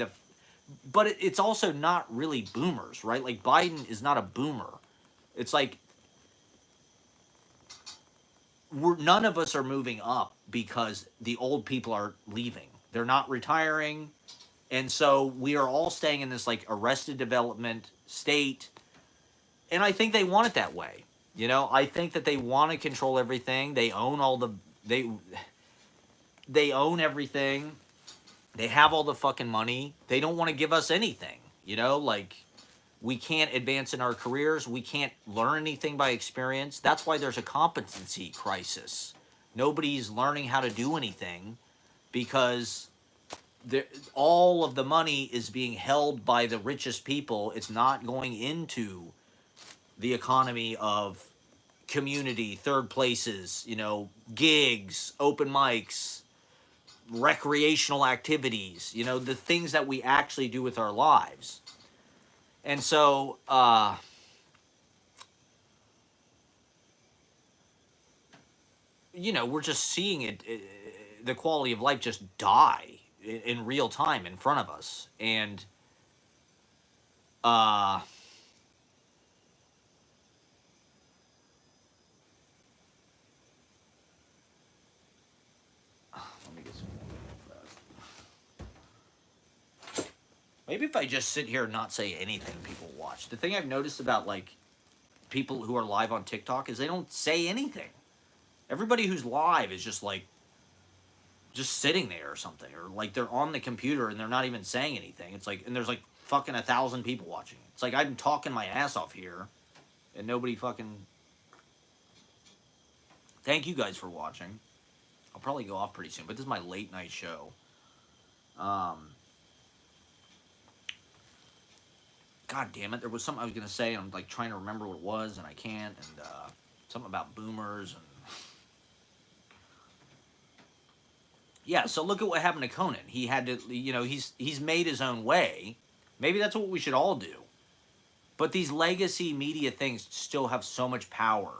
but it's also not really boomers, right? Like Biden is not a boomer. It's like none of us are moving up because the old people are leaving. They're not retiring, and so we are all staying in this like arrested development state. And I think they want it that way. I think that they want to control everything. They own all the they they own everything. They have all the fucking money. They don't want to give us anything. Like we can't advance in our careers. We can't learn anything by experience. That's why there's a competency crisis. Nobody's learning how to do anything because all of the money is being held by the richest people. It's not going into the economy of community, third places, gigs, open mics, recreational activities, the things that we actually do with our lives. And so, we're just seeing the quality of life just die in real time in front of us. And, uh, let me get some more fast. Maybe if I just sit here and not say anything, people watch. The thing I've noticed about like people who are live on TikTok is they don't say anything. Everybody who's live is just like just sitting there or something, or like they're on the computer and they're not even saying anything. It's like, and there's like fucking 1,000 people watching. It's like I'm talking my ass off here, and nobody fucking. Thank you guys for watching. I'll probably go off pretty soon, but this is my late night show. God damn it, there was something I was gonna say, and I'm like trying to remember what it was, and I can't. And something about boomers and. Yeah, so look at what happened to Conan. He had to, he's made his own way. Maybe that's what we should all do. But these legacy media things still have so much power.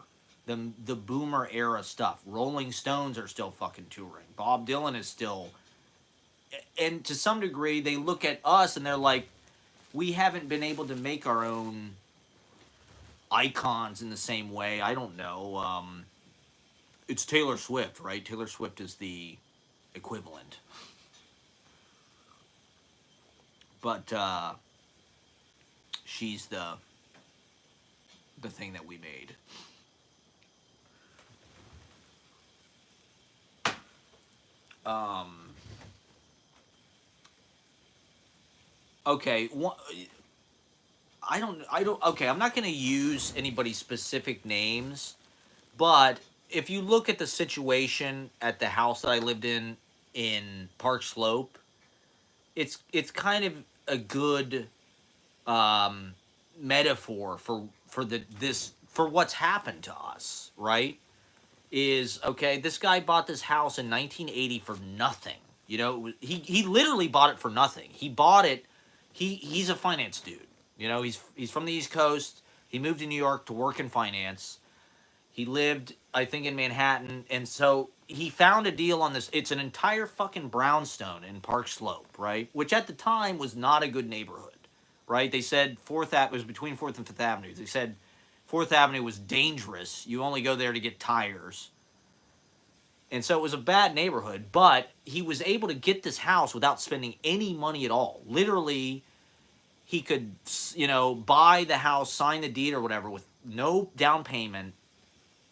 The boomer era stuff. Rolling Stones are still fucking touring. Bob Dylan is still, and to some degree they look at us and they're like, we haven't been able to make our own icons in the same way. I don't know. It's Taylor Swift, right? Taylor Swift is the equivalent. But she's the thing that we made. Okay, I don't. Okay, I'm not going to use anybody's specific names, but if you look at the situation at the house that I lived in Park Slope, it's kind of a good metaphor for this for what's happened to us, right? Is okay. This guy bought this house in 1980 for nothing. He literally bought it for nothing. He bought it. He's a finance dude. He's from the East Coast. He moved to New York to work in finance. He lived, I think, in Manhattan, and so he found a deal on this. It's an entire fucking brownstone in Park Slope, right? Which at the time was not a good neighborhood, right? They said it was between Fourth and Fifth Avenue. They said Fourth Avenue was dangerous. You only go there to get tires. And so it was a bad neighborhood, but he was able to get this house without spending any money at all. Literally, he could, buy the house, sign the deed or whatever with no down payment.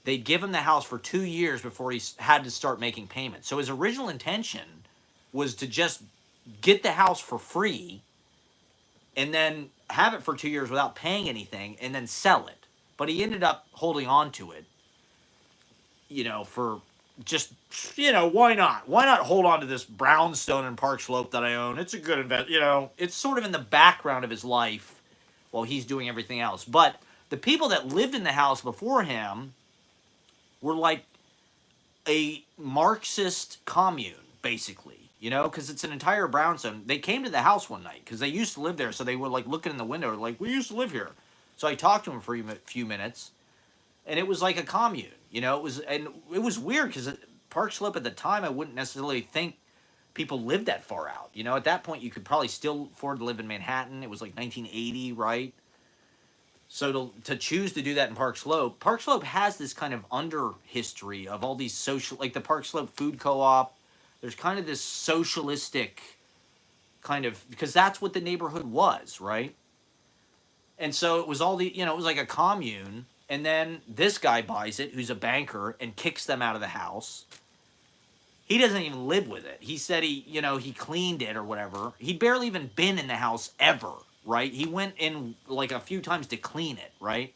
They'd give him the house for 2 years before he had to start making payments. So his original intention was to just get the house for free and then have it for 2 years without paying anything and then sell it. But he ended up holding on to it, for just, why not? Why not hold on to this brownstone in Park Slope that I own? It's a good investment, it's sort of in the background of his life while he's doing everything else. But the people that lived in the house before him were like a Marxist commune, basically, because it's an entire brownstone. They came to the house one night because they used to live there, so they were like looking in the window, like, we used to live here. So I talked to him for a few minutes, and it was like a commune, it was weird because Park Slope at the time, I wouldn't necessarily think people lived that far out. You know, at that point, you could probably still afford to live in Manhattan. It was like 1980, right? So to choose to do that in Park Slope has this kind of under history of all these social, like the Park Slope Food Co-op. There's kind of this socialistic kind of, because that's what the neighborhood was, right? And so it was all the, it was like a commune. And then this guy buys it, who's a banker, and kicks them out of the house. He doesn't even live with it. He said he cleaned it or whatever. He'd barely even been in the house ever, right? He went in like a few times to clean it, right?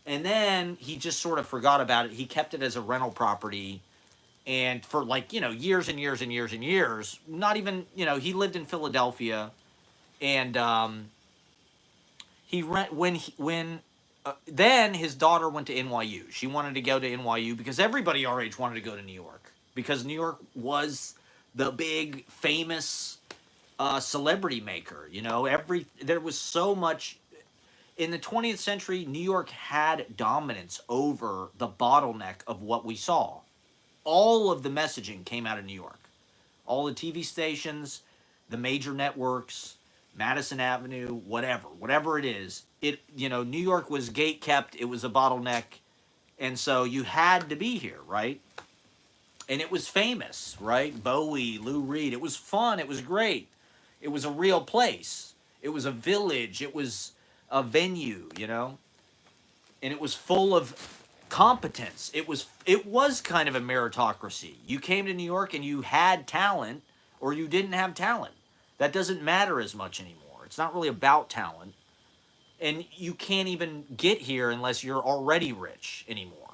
And then he just sort of forgot about it. He kept it as a rental property. And for like, years and years and years and years, not even, he lived in Philadelphia. And then his daughter went to NYU. She wanted to go to NYU because everybody our age wanted to go to New York. Because New York was the big famous celebrity maker. There was so much in the 20th century. New York had dominance over the bottleneck of what we saw. All of the messaging came out of New York. All the TV stations, the major networks, Madison Avenue, whatever it is. New York was gate kept. It was a bottleneck, and so you had to be here, right? And it was famous, right? Bowie, Lou Reed. It was fun. It was great. It was a real place. It was a village. It was a venue, and it was full of competence. It was kind of a meritocracy. You came to New York and you had talent, or you didn't have talent. That doesn't matter as much anymore. It's not really about talent, and you can't even get here unless you're already rich anymore.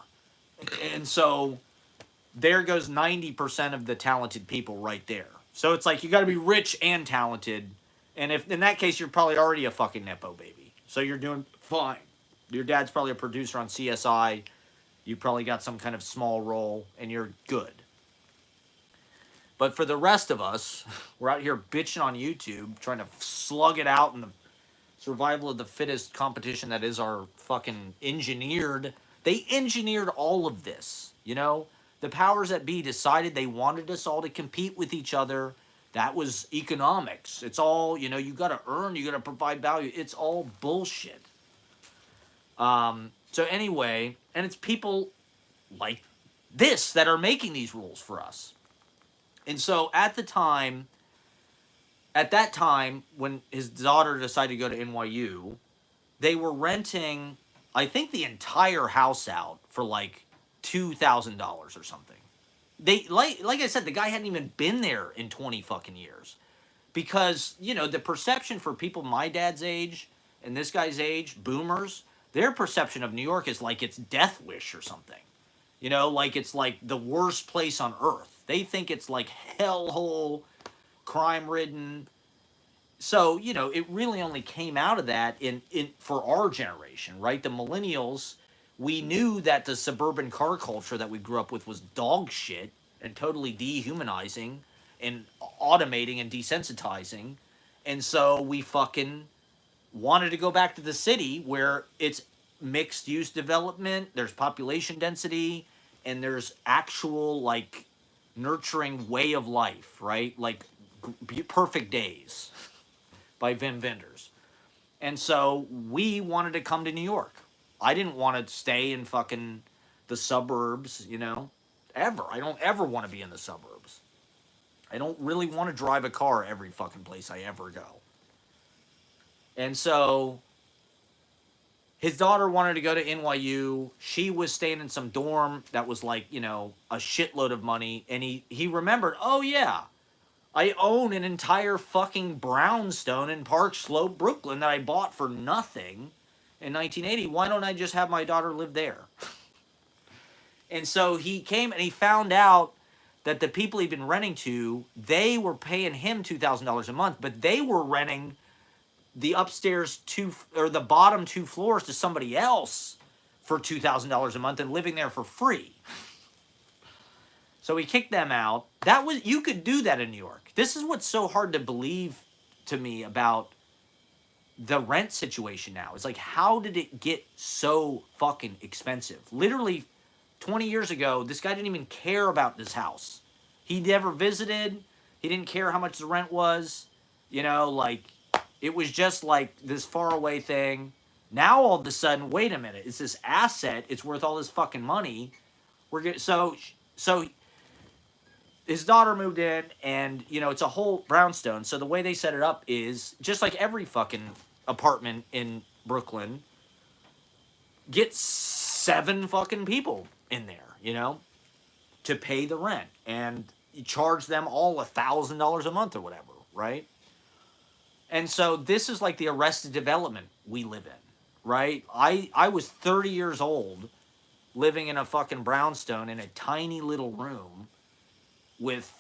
And so there goes 90% of the talented people right there. So it's like you got to be rich and talented. And if in that case, you're probably already a fucking Nepo baby. So you're doing fine. Your dad's probably a producer on CSI. You probably got some kind of small role and you're good. But for the rest of us, we're out here bitching on YouTube, trying to slug it out in the survival of the fittest competition that is our fucking engineered. They engineered all of this, The powers that be decided they wanted us all to compete with each other. That was economics. It's all, you got to earn, you got to provide value. It's all bullshit. So anyway, and it's people like this that are making these rules for us. And so at that time, when his daughter decided to go to NYU, they were renting, I think, the entire house out for like $2,000 or something. They like I said, the guy hadn't even been there in 20 fucking years, because the perception for people my dad's age and this guy's age, boomers, their perception of New York is like it's Death Wish or something. Like it's like the worst place on earth. They think it's like hellhole, crime-ridden. So, it really only came out of that in for our generation, right? The millennials, we knew that the suburban car culture that we grew up with was dog shit and totally dehumanizing and automating and desensitizing. And so we fucking wanted to go back to the city where it's mixed use development, there's population density, and there's actual like nurturing way of life, right? Like Perfect Days by Wim Wenders. And so we wanted to come to New York. I didn't want to stay in fucking the suburbs, ever. I don't ever want to be in the suburbs. I don't really want to drive a car every fucking place I ever go. And so his daughter wanted to go to NYU. She was staying in some dorm that was like, a shitload of money. And he remembered, oh yeah, I own an entire fucking brownstone in Park Slope, Brooklyn that I bought for nothing in 1980. Why don't I just have my daughter live there? And so he came and he found out that the people he'd been renting to, they were paying him $2,000 a month, but they were renting the upstairs the bottom two floors to somebody else for $2,000 a month and living there for free. So he kicked them out. You could do that in New York. This is what's so hard to believe to me about the rent situation now. It's like, how did it get so fucking expensive? Literally 20 years ago, this guy didn't even care about this house. He never visited. He didn't care how much the rent was. You know, like, it was just like this far away thing. Now all of a sudden, wait a minute, it's this asset. It's worth all this fucking money. We're get, so his daughter moved in, and you know it's a whole brownstone. So the way they set it up is just like every fucking apartment in Brooklyn. Get 7 fucking people in there, you know, to pay the rent, and you charge them all $1,000 a month or whatever, right? And so this is like the Arrested Development we live in, right? I was 30 years old living in a fucking brownstone in a tiny little room with,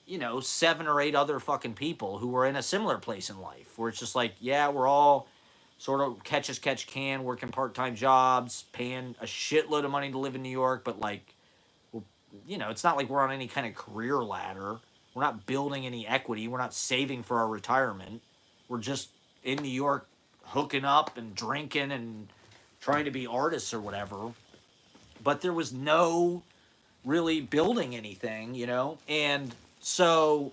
you know, 7 or 8 other fucking people who were in a similar place in life where it's just like, yeah, we're all sort of catch as catch can, working part-time jobs, paying a shitload of money to live in New York, but like, well, you know, it's not like we're on any kind of career ladder. We're not building any equity. We're not saving for our retirement. We're just in New York hooking up and drinking and trying to be artists or whatever. But there was no really building anything, you know? And so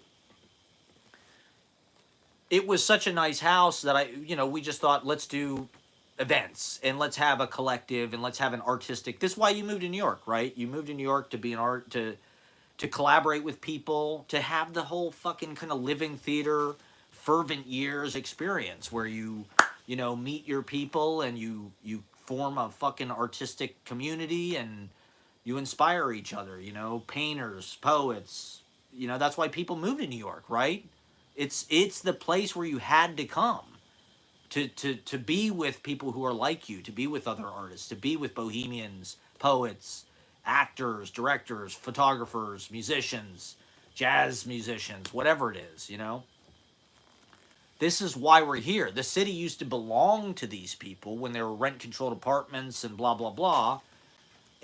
it was such a nice house that we just thought, let's do events and let's have a collective and let's have an artistic. This is why you moved to New York, right? You moved to New York to be an art, to collaborate with people, to have the whole fucking kind of living theater, fervent years experience where you know, meet your people and you form a fucking artistic community and you inspire each other, you know, painters, poets. You know, that's why people move to New York, right? It's the place where you had to come to be with people who are like you, to be with other artists, to be with bohemians, poets, actors, directors, photographers, musicians, jazz musicians, whatever it is, you know. This is why we're here. The city used to belong to these people when there were rent controlled apartments and blah blah blah.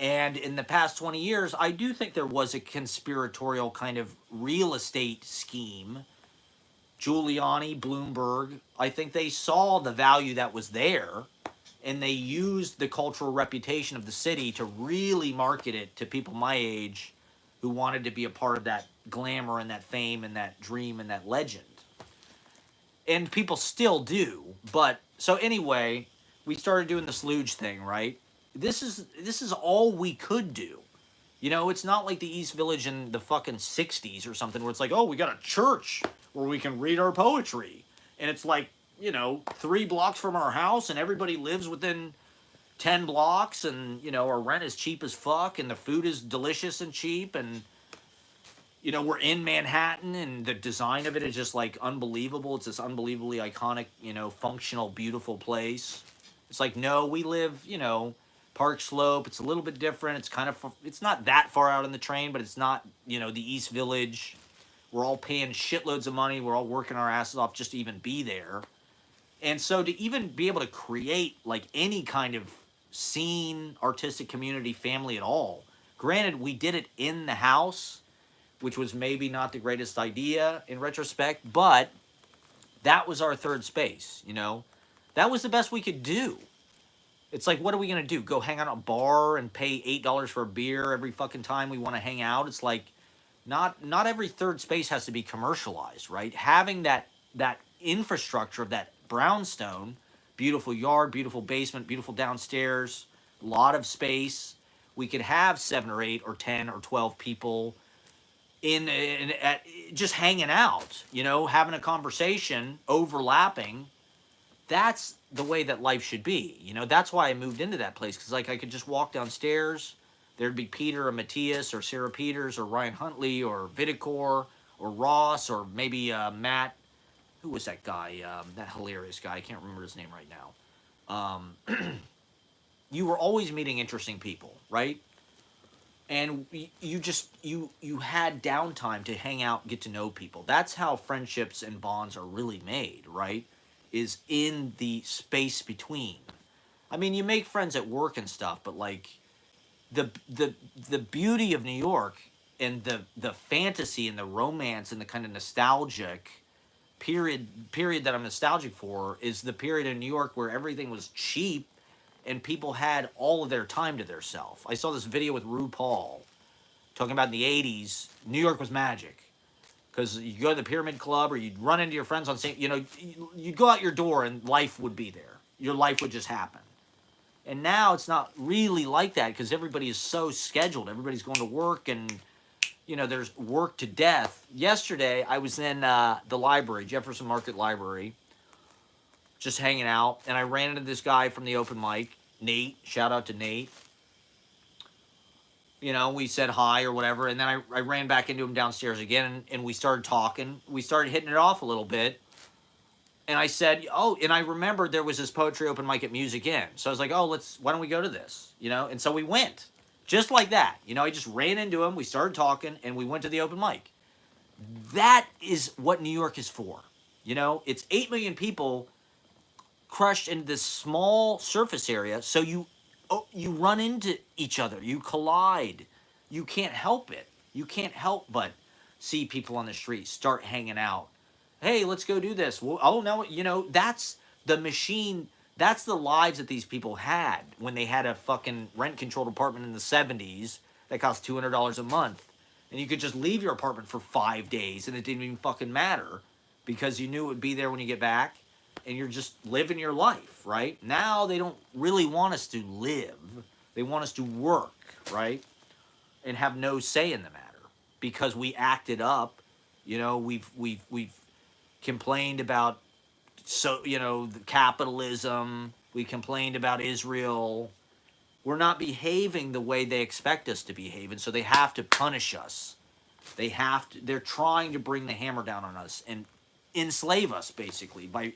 And in the past 20 years, I do think there was a conspiratorial kind of real estate scheme. Giuliani, Bloomberg, I think they saw the value that was there and they used the cultural reputation of the city to really market it to people my age who wanted to be a part of that glamour and that fame and that dream and that legend. And people still do, but so anyway, we started doing the slooge thing, right? This is all we could do. You know, it's not like the East Village in the fucking 60s or something where it's like, oh, we got a church where we can read our poetry. And it's like, you know, 3 blocks from our house and everybody lives within 10 blocks and, you know, our rent is cheap as fuck and the food is delicious and cheap and, you know, we're in Manhattan and the design of it is just like unbelievable. It's this unbelievably iconic, you know, functional, beautiful place. It's like, no, we live, you know, Park Slope. It's a little bit different. It's kind of, it's not that far out on the train, but it's not, you know, the East Village. We're all paying shitloads of money. We're all working our asses off just to even be there. And so to even be able to create like any kind of scene, artistic community, family at all, granted, we did it in the house, which was maybe not the greatest idea in retrospect, but that was our third space, you know? That was the best we could do. It's like, what are we going to do? Go hang out at a bar and pay $8 for a beer every fucking time we want to hang out? It's like, not every third space has to be commercialized, right? Having that infrastructure of that brownstone, beautiful yard, beautiful basement, beautiful downstairs, a lot of space. We could have 7 or 8 or 10 or 12 people in at just hanging out, you know, having a conversation, overlapping. That's the way that life should be. You know, that's why I moved into that place because like I could just walk downstairs. There'd be Peter or Matthias or Sarah Peters or Ryan Huntley or Vidicor or Ross or maybe Matt. Who was that guy? That hilarious guy. I can't remember his name right now. You were always meeting interesting people, right? And you had downtime to hang out, get to know people. That's how friendships and bonds are really made, right? Is in the space between. I mean, you make friends at work and stuff, but like the beauty of New York and the fantasy and the romance and the kind of nostalgic period that I'm nostalgic for is the period in New York where everything was cheap and people had all of their time to theirself. I saw this video with RuPaul talking about in the 80s, New York was magic. because you go to the Pyramid Club or you'd run into your friends on St. You'd go out your door and life would be there. Your life would just happen. And now it's not really like that because everybody is so scheduled. Everybody's going to work and, there's work to death. Yesterday, I was in the library, Jefferson Market Library, just hanging out, and I ran into this guy from the open mic, Nate. Shout out to Nate. We said hi or whatever, and then I ran back into him downstairs again, and we started talking. We started hitting it off a little bit, and I said, oh, and I remembered there was this poetry open mic at Music Inn. So I was like, oh, why don't we go to this, and so we went. Just like that. I just ran into him, we started talking, and we went to the open mic. That is what New York is for. It's 8 million people crushed into this small surface area, so you run into each other, you collide, you can't help it. You can't help but see people on the street start hanging out. Hey, let's go do this. Well, oh no, that's the machine. That's the lives that these people had when they had a fucking rent-controlled apartment in the 70s that cost $200 a month, and you could just leave your apartment for 5 days and it didn't even fucking matter because you knew it would be there when you get back. And you're just living your life, right? Now they don't really want us to live. They want us to work, right? And have no say in the matter because we acted up. We've complained about the capitalism. We complained about Israel. We're not behaving the way they expect us to behave, and so they have to punish us. They're trying to bring the hammer down on us and enslave us basically by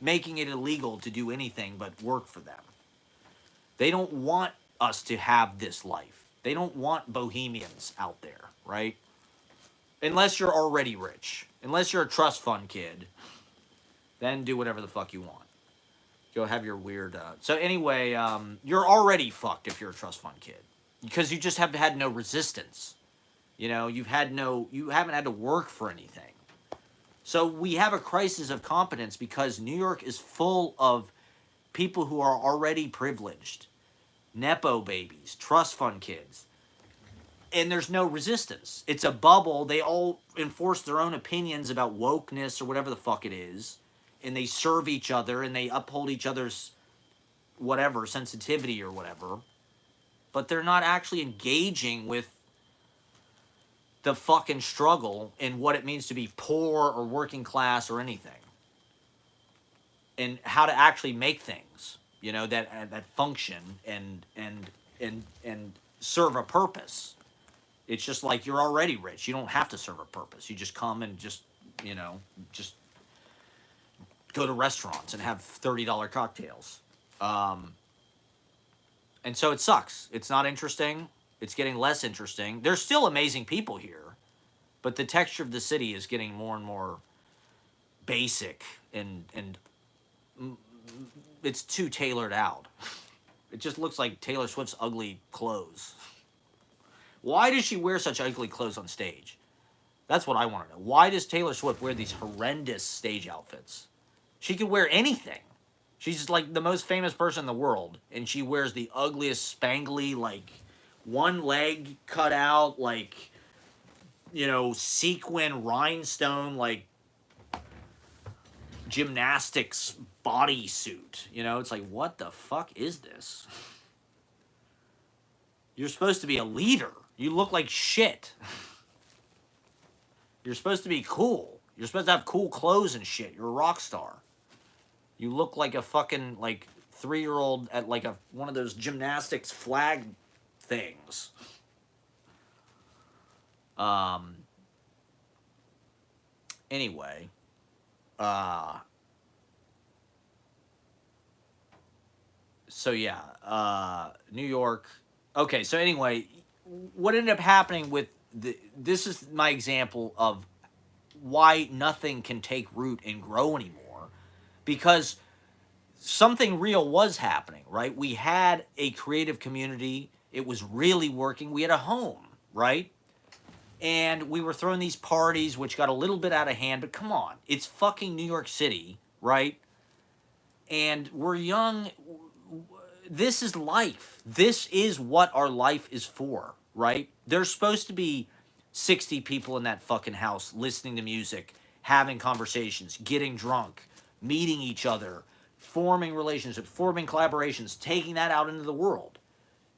making it illegal to do anything but work for them. They don't want us to have this life. They don't want bohemians out there, right? Unless you're already rich. Unless you're a trust fund kid, then do whatever the fuck you want. Go have your weird... So anyway, you're already fucked if you're a trust fund kid. Because you just have had no resistance. You haven't had to work for anything. So we have a crisis of competence because New York is full of people who are already privileged. Nepo babies, trust fund kids. And there's no resistance. It's a bubble. They all enforce their own opinions about wokeness or whatever the fuck it is. And they serve each other and they uphold each other's whatever, sensitivity or whatever. But they're not actually engaging with the fucking struggle and what it means to be poor or working class or anything, and how to actually make things, that function and serve a purpose. It's just like you're already rich. You don't have to serve a purpose. You just come and just go to restaurants and have $30 cocktails. And so it sucks. It's not interesting. It's getting less interesting. There's still amazing people here, but the texture of the city is getting more and more basic and it's too tailored out. It just looks like Taylor Swift's ugly clothes. Why does she wear such ugly clothes on stage? That's what I want to know. Why does Taylor Swift wear these horrendous stage outfits? She could wear anything. She's just like the most famous person in the world, and she wears the ugliest spangly, like, one leg cut out, like, sequin rhinestone, like, gymnastics bodysuit. It's like, what the fuck is this? You're supposed to be a leader. You look like shit. You're supposed to be cool. You're supposed to have cool clothes and shit. You're a rock star. You look like a fucking, like, 3-year-old at, like, one of those gymnastics flag things. Anyway. So, yeah. New York. Okay, so anyway, what ended up happening with this is my example of why nothing can take root and grow anymore. Because something real was happening, right? We had a creative community. It was really working. We had a home, right? And we were throwing these parties, which got a little bit out of hand. But come on, it's fucking New York City, right? And we're young. This is life. This is what our life is for, right? There's supposed to be 60 people in that fucking house listening to music, having conversations, getting drunk, meeting each other, forming relationships, forming collaborations, taking that out into the world.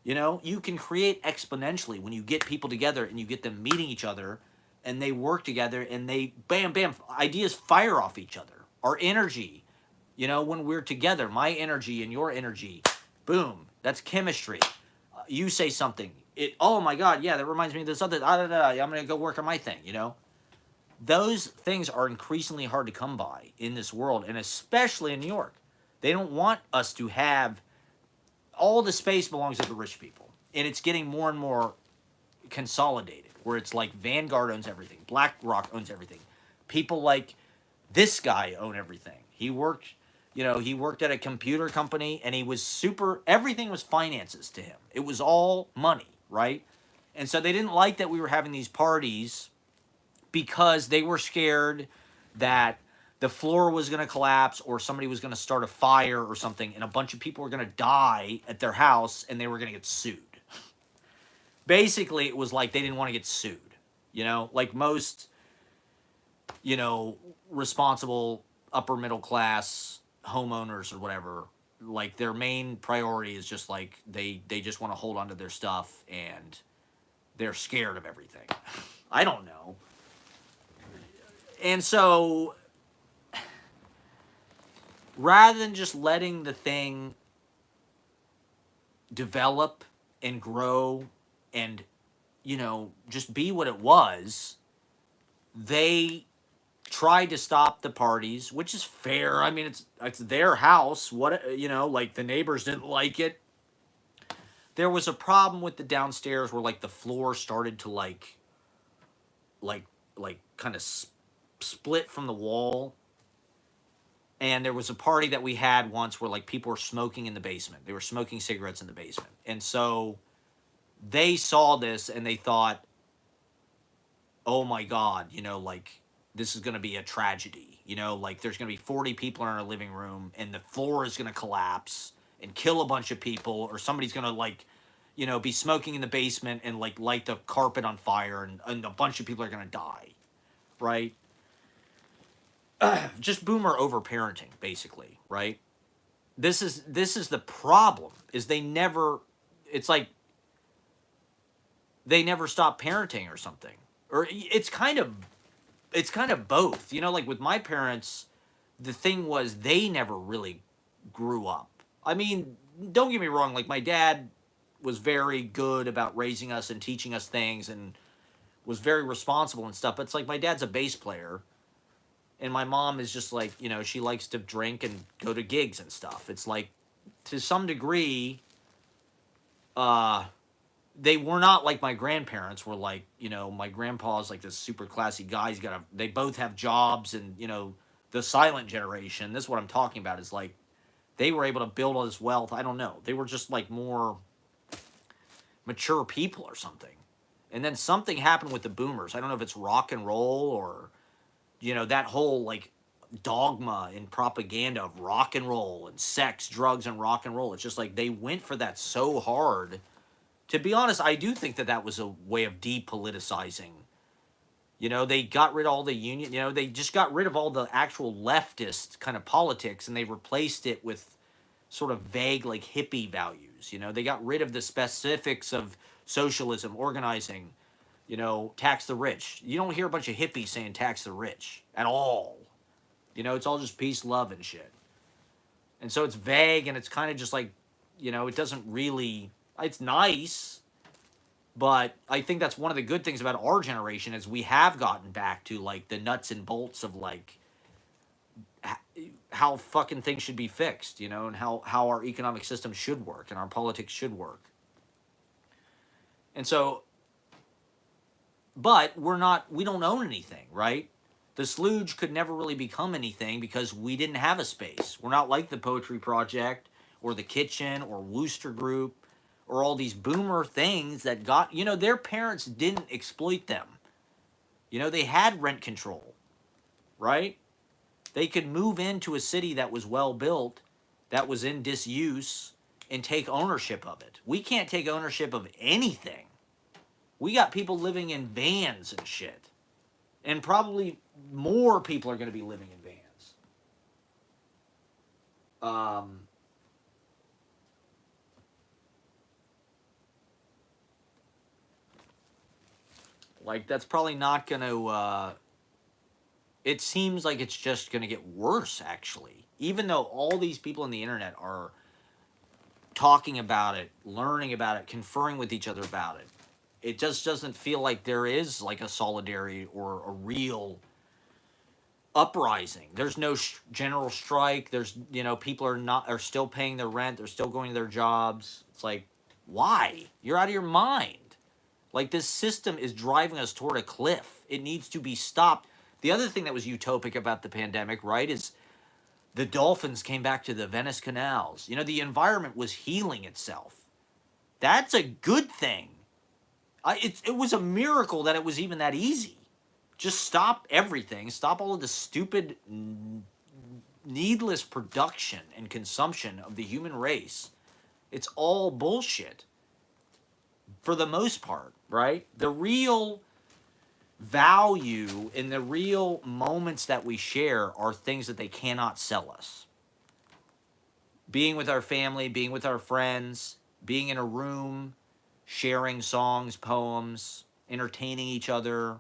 You know, you can create exponentially when you get people together and you get them meeting each other and they work together and they, bam, bam, ideas fire off each other. Our energy, you know, when we're together, my energy and your energy, boom, that's chemistry. You say something, oh my God, yeah, that reminds me of this other, I'm going to go work on my thing, you know? Those things are increasingly hard to come by in this world, and especially in New York. They don't want us to have all the space belongs to the rich people, and it's getting more and more consolidated, where it's like Vanguard owns everything, BlackRock owns everything, people like this guy own everything. He worked, you know, he worked at a computer company, and he was super, everything was finances to him. It was all money, right? And so they didn't like that we were having these parties because they were scared that the floor was going to collapse or somebody was going to start a fire or something, and a bunch of people were going to die at their house and they were going to get sued. Basically, it was like they didn't want to get sued. You know, like most, you know, responsible upper middle class homeowners or whatever, like their main priority is just like they just want to hold on to their stuff and they're scared of everything. I don't know. And so rather than just letting the thing develop and grow and, you know, just be what it was, they tried to stop the parties, which is fair. I mean, it's their house. What, you know, like the neighbors didn't like it. There was a problem with the downstairs where like the floor started to like kind of split from the wall. And there was a party that we had once where like people were smoking in the basement. They were smoking cigarettes in the basement. And so they saw this and they thought, oh my God, you know, like this is going to be a tragedy. You know, like there's going to be 40 people in our living room and the floor is going to collapse and kill a bunch of people, or somebody's going to like, you know, be smoking in the basement and like light the carpet on fire, and a bunch of people are going to die. Right? Just boomer overparenting, basically, right? This is the problem, is they never, it's like they never stop parenting or something. Or it's kind of both. You know, like with my parents, the thing was they never really grew up. I mean, don't get me wrong, like my dad was very good about raising us and teaching us things and was very responsible and stuff, but it's like my dad's a bass player and my mom is just like, you know, she likes to drink and go to gigs and stuff. It's like, to some degree, they were not like my grandparents were. Like, you know, my grandpa's like this super classy guy. They both have jobs, and, you know, the silent generation, this is what I'm talking about, is like, they were able to build all this wealth. I don't know. They were just like more mature people or something. And then something happened with the boomers. I don't know if it's rock and roll or, you know, that whole like dogma and propaganda of rock and roll and sex, drugs, and rock and roll. It's just like they went for that so hard. To be honest, I do think that that was a way of depoliticizing. You know, they got rid of all the union, you know, they just got rid of all the actual leftist kind of politics and they replaced it with sort of vague like hippie values. You know, they got rid of the specifics of socialism, organizing, you know, tax the rich. You don't hear a bunch of hippies saying tax the rich at all. You know, it's all just peace, love, and shit. And so it's vague, and it's kind of just like, you know, it doesn't really, it's nice, but I think that's one of the good things about our generation is we have gotten back to like the nuts and bolts of like how fucking things should be fixed, you know, and how our economic system should work and our politics should work. And so, but we don't own anything, right? The Slooge could never really become anything because we didn't have a space. We're not like the Poetry Project or the Kitchen or Wooster Group or all these boomer things that got, you know, their parents didn't exploit them. You know, they had rent control, right? They could move into a city that was well built, that was in disuse, and take ownership of it. We can't take ownership of anything. We got people living in vans and shit. And probably more people are going to be living in vans. Um, like, that's probably not going to. It seems like it's just going to get worse, actually. Even though all these people on the internet are talking about it, learning about it, conferring with each other about it, it just doesn't feel like there is like a solidarity or a real uprising. There's no general strike. There's, people are still paying their rent. They're still going to their jobs. It's like, why? You're out of your mind. Like, this system is driving us toward a cliff. It needs to be stopped. The other thing that was utopic about the pandemic, right, is the dolphins came back to the Venice canals. The environment was healing itself. That's a good thing. It was a miracle that it was even that easy. Just stop everything. Stop all of the stupid, needless production and consumption of the human race. It's all bullshit for the most part, right? The real value in the real moments that we share are things that they cannot sell us. Being with our family, being with our friends, being in a room, sharing songs, poems, entertaining each other.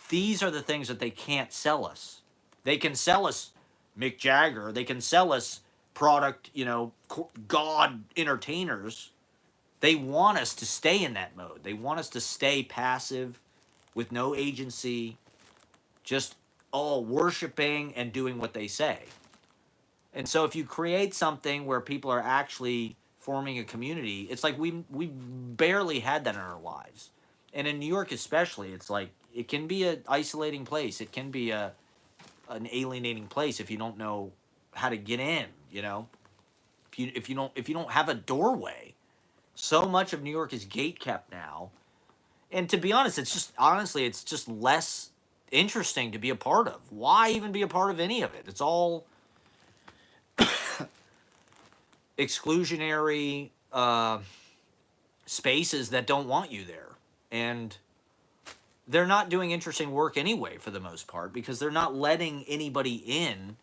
These are the things that they can't sell us. They can sell us Mick Jagger. They can sell us product, God entertainers. They want us to stay in that mode. They want us to stay passive with no agency, just all worshiping and doing what they say. And so if you create something where people are actually forming a community, it's like we barely had that in our lives. And in New York especially, it's like it can be an isolating place. It can be an alienating place if you don't know how to get in, If you don't have a doorway. So much of New York is gate kept now. And to be honest, it's just less interesting to be a part of. Why even be a part of any of it? It's all exclusionary spaces that don't want you there. And they're not doing interesting work anyway for the most part because they're not letting anybody in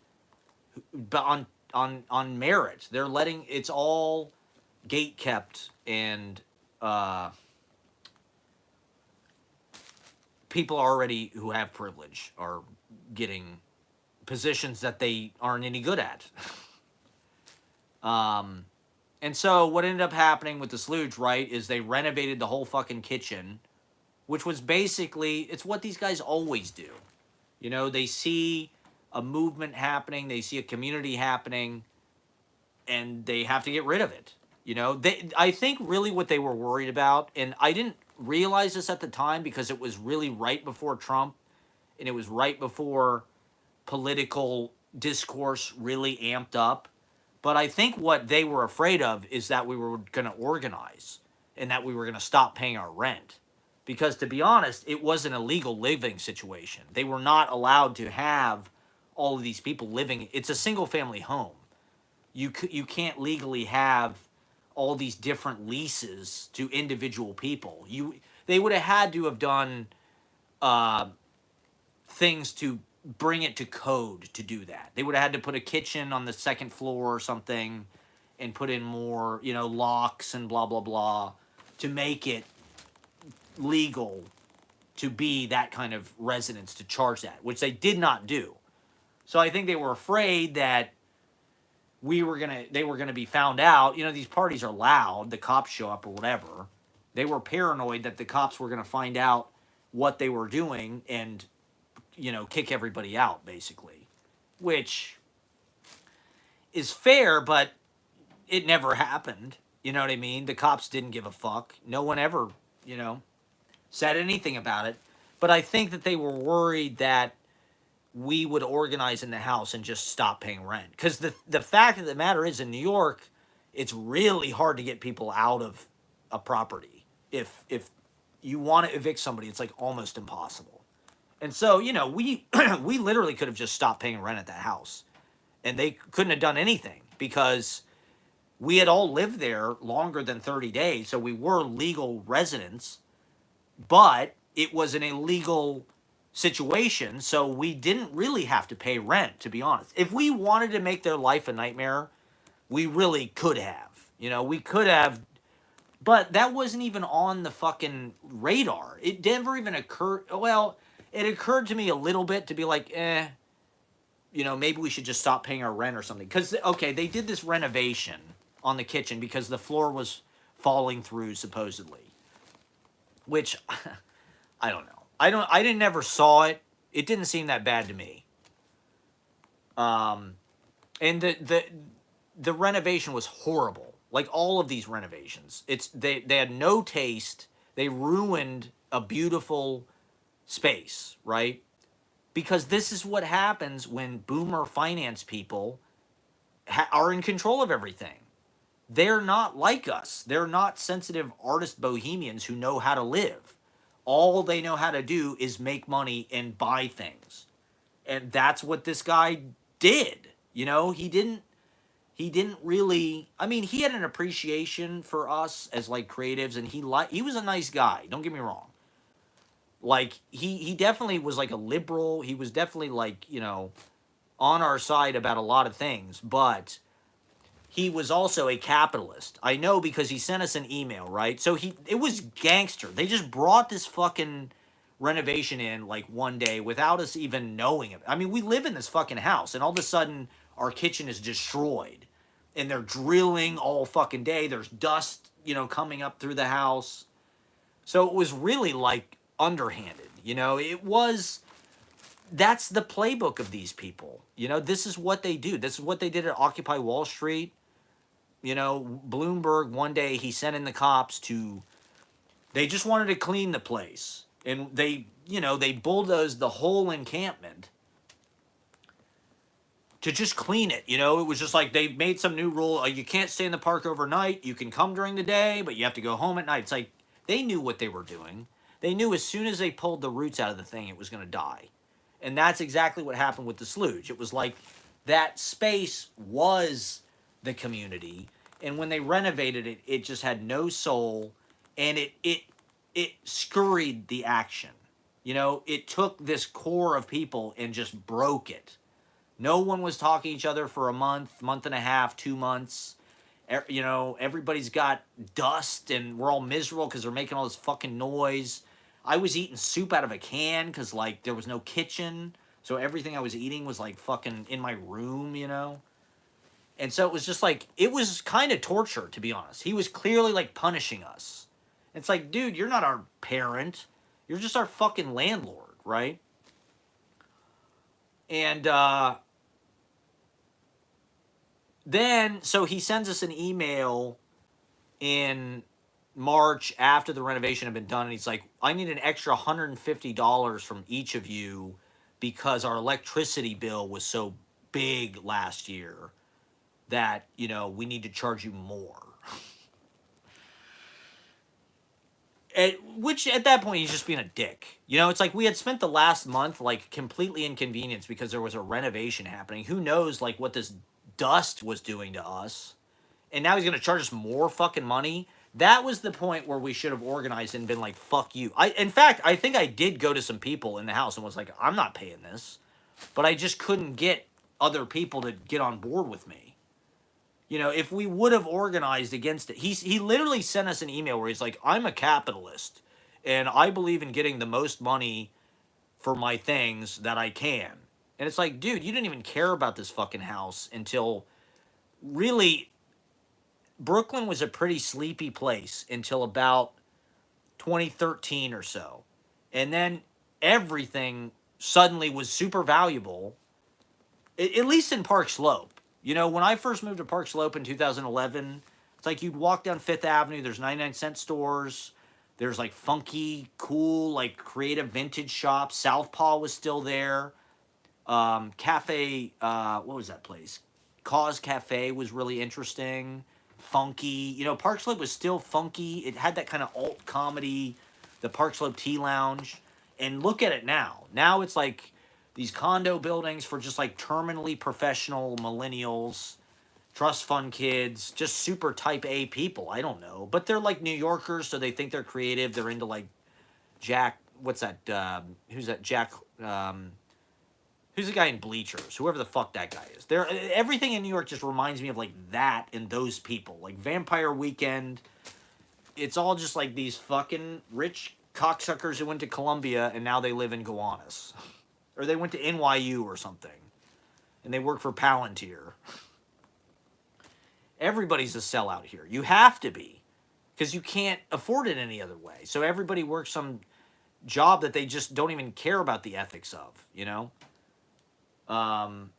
but on merit. They're letting it's all gate kept and people already who have privilege are getting positions that they aren't any good at. And so what ended up happening with the Slooge, right, is they renovated the whole fucking kitchen, which was basically, it's what these guys always do. They see a movement happening, they see a community happening, and they have to get rid of it. I think really what they were worried about, and I didn't realize this at the time because it was really right before Trump, and it was right before political discourse really amped up. But I think what they were afraid of is that we were going to organize and that we were going to stop paying our rent. Because to be honest, it was an illegal living situation. They were not allowed to have all of these people living. It's a single family home. You can't legally have all these different leases to individual people. They would have had to have done things to bring it to code to do that. They would have had to put a kitchen on the second floor or something and put in more, locks and blah, blah, blah to make it legal to be that kind of residence, to charge that, which they did not do. So I think they were afraid that they were gonna be found out. These parties are loud, the cops show up or whatever. They were paranoid that the cops were gonna find out what they were doing and kick everybody out, basically, which is fair, but it never happened. You know what I mean? The cops didn't give a fuck. No one ever, said anything about it. But I think that they were worried that we would organize in the house and just stop paying rent. Because the fact of the matter is, in New York, it's really hard to get people out of a property. If you want to evict somebody, it's like almost impossible. And so, we we literally could have just stopped paying rent at that house. And they couldn't have done anything because We had all lived there longer than 30 days, so we were legal residents, but it was an illegal situation, so we didn't really have to pay rent, to be honest. If we wanted to make their life a nightmare, we really could have. You know, we could have, but that wasn't even on the fucking radar. It never even occurred. Well, it occurred to me a little bit to be like, you know, maybe we should just stop paying our rent or something. Because, okay, they did this renovation on the kitchen because the floor was falling through, supposedly. Which, I don't know. I didn't never saw it. It didn't seem that bad to me. And the renovation was horrible. Like all of these renovations, they had no taste. They ruined a beautiful space, right? Because this is what happens when boomer finance people are in control of everything. They're not like us. They're not sensitive artist bohemians who know how to live. All they know how to do is make money and buy things. And that's what this guy did. You know, he didn't really, I mean, he had an appreciation for us as like creatives, and he was a nice guy, don't get me wrong. Like he definitely was like a liberal. He was definitely like, you know, on our side about a lot of things, but he was also a capitalist. I know because he sent us an email, right? So it was gangster. They just brought this fucking renovation in like one day without us even knowing it. I mean, we live in this fucking house, and all of a sudden our kitchen is destroyed, and they're drilling all fucking day. There's dust, you know, coming up through the house. So it was really like underhanded, you know. It was, that's the playbook of these people. You know, this is what they do. This is what they did at Occupy Wall Street. You know, Bloomberg, one day he sent in the cops to, they just wanted to clean the place. And they, you know, they bulldozed the whole encampment to just clean it. You know, it was just like they made some new rule. You can't stay in the park overnight. You can come during the day, but you have to go home at night. It's like they knew what they were doing. They knew as soon as they pulled the roots out of the thing, it was going to die. And that's exactly what happened with the sludge. It was like that space was the community, and when they renovated it, it just had no soul, and it scurried the action. You know, it took this core of people and just broke it. No one was talking to each other for a month and a half, 2 months. You know, everybody's got dust, and we're all miserable because they're making all this fucking noise. I was eating soup out of a can because, like, there was no kitchen. So everything I was eating was, like, fucking in my room, you know? And so it was just, like, it was kind of torture, to be honest. He was clearly, like, punishing us. It's like, dude, you're not our parent. You're just our fucking landlord, right? And, then, so he sends us an email in March after the renovation had been done, and he's like, I need an extra $150 from each of you because our electricity bill was so big last year that, you know, we need to charge you more. Which, at that point, he's just being a dick. You know, it's like we had spent the last month, like, completely inconvenienced because there was a renovation happening. Who knows, like, what this dust was doing to us. And now he's going to charge us more fucking money. That was the point where we should have organized and been like, fuck you. In fact, I think I did go to some people in the house and was like, I'm not paying this. But I just couldn't get other people to get on board with me. You know, if we would have organized against it, he literally sent us an email where he's like, I'm a capitalist, and I believe in getting the most money for my things that I can. And it's like, dude, you didn't even care about this fucking house until really Brooklyn was a pretty sleepy place until about 2013 or so. And then everything suddenly was super valuable, at least in Park Slope. You know, when I first moved to Park Slope in 2011, it's like you'd walk down Fifth Avenue, there's 99-cent stores, there's like funky, cool, like creative vintage shops. Southpaw was still there. Cafe, what was that place? Cause Cafe was really interesting. Funky. You know, Park Slope was still funky. It had that kind of alt comedy, the Park Slope Tea Lounge. And look at it now. Now it's like these condo buildings for just like terminally professional millennials. trust fund kids, just super type A people. I don't know, but they're like New Yorkers, so they think they're creative. They're into like Jack. What's that? Who's that? Jack. Um, who's the guy in Bleachers? Whoever the fuck that guy is. There, everything in New York just reminds me of like that and those people, like Vampire Weekend. It's all just like these fucking rich cocksuckers who went to Columbia and now they live in Gowanus, or they went to NYU or something, and they work for Palantir. Everybody's a sellout here. You have to be, because you can't afford it any other way. So everybody works some job that they just don't even care about the ethics of, you know? Um,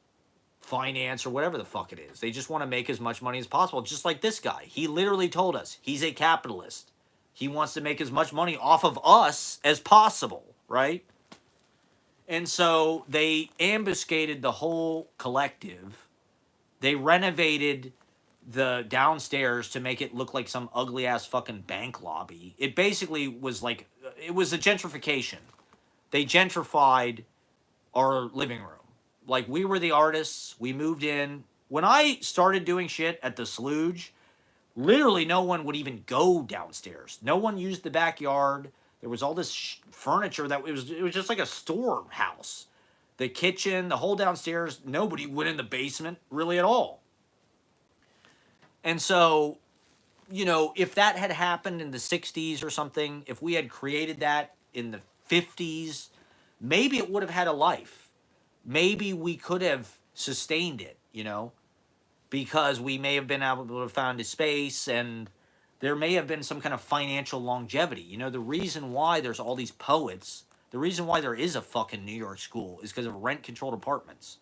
Finance or whatever the fuck it is. They just want to make as much money as possible. Just like this guy. He literally told us he's a capitalist. He wants to make as much money off of us as possible, right? And so they ambuscaded the whole collective. They renovated the downstairs to make it look like some ugly ass fucking bank lobby. It basically was like, it was a gentrification. They gentrified our living room. Like, we were the artists. We moved in. When I started doing shit at the Slooge, literally no one would even go downstairs. No one used the backyard. There was all this furniture that it was just like a storehouse. The kitchen, the whole downstairs, nobody went in the basement really at all. And so, you know, if that had happened in the 60s or something, if we had created that in the 50s, maybe it would have had a life. Maybe we could have sustained it, you know, because we may have been able to find a space and there may have been some kind of financial longevity. You know, the reason why there's all these poets, the reason why there is a fucking New York school is because of rent controlled apartments.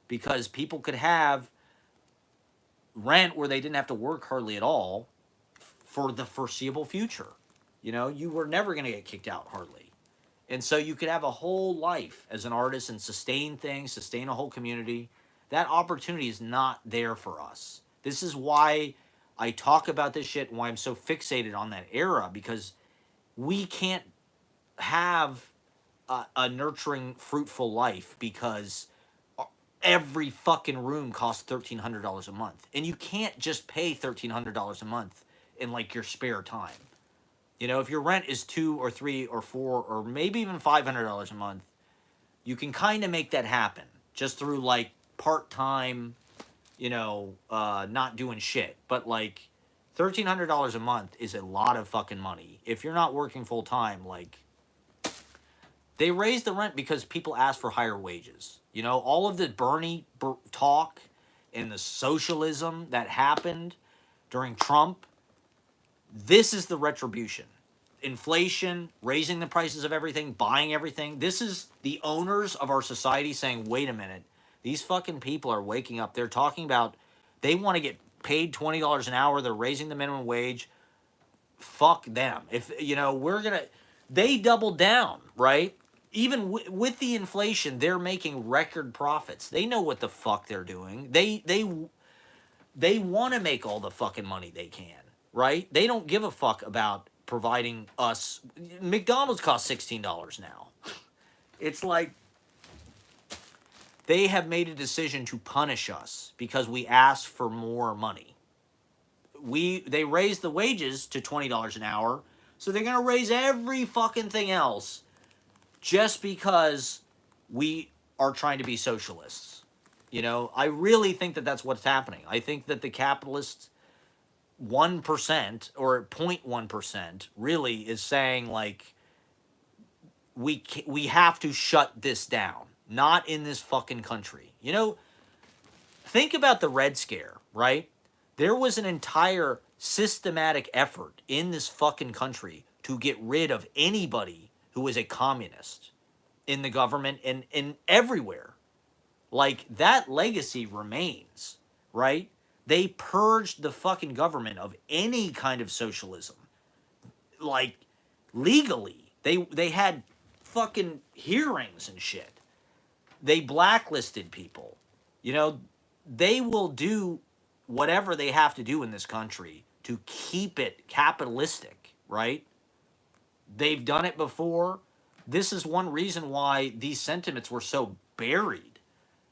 Because people could have rent where they didn't have to work hardly at all for the foreseeable future. You know, you were never going to get kicked out hardly. And so you could have a whole life as an artist and sustain things, sustain a whole community. That opportunity is not there for us. This is why I talk about this shit and why I'm so fixated on that era, because we can't have a nurturing, fruitful life because every fucking room costs $1,300 a month. And you can't just pay $1,300 a month in like your spare time. You know, if your rent is $2 or $3 or $4 or maybe even $500 a month, you can kind of make that happen just through like part-time, you know, not doing shit. But like $1,300 a month is a lot of fucking money. If you're not working full-time, like, they raised the rent because people asked for higher wages. You know, all of the Bernie talk and the socialism that happened during Trump, this is the retribution. Inflation, raising the prices of everything, buying everything. This is the owners of our society saying, wait a minute, these fucking people are waking up. They're talking about they want to get paid $20 an hour. They're raising the minimum wage. Fuck them. If, you know, they doubled down, right? Even with the inflation, they're making record profits. They know what the fuck they're doing. They want to make all the fucking money they can, right? They don't give a fuck about providing us. McDonald's costs $16 now. It's like they have made a decision to punish us because we asked for more money. They raised the wages to $20 an hour, so they're going to raise every fucking thing else just because we are trying to be socialists. You know, I really think that that's what's happening. I think that the capitalists 1% or 0.1% really is saying like we have to shut this down. Not in this fucking country. You know, think about the Red Scare, right? There was an entire systematic effort in this fucking country to get rid of anybody who was a communist in the government and everywhere. Like, that legacy remains, right? They purged the fucking government of any kind of socialism. Like, legally. They had fucking hearings and shit. They blacklisted people. You know, they will do whatever they have to do in this country to keep it capitalistic, right? They've done it before. This is one reason why these sentiments were so buried,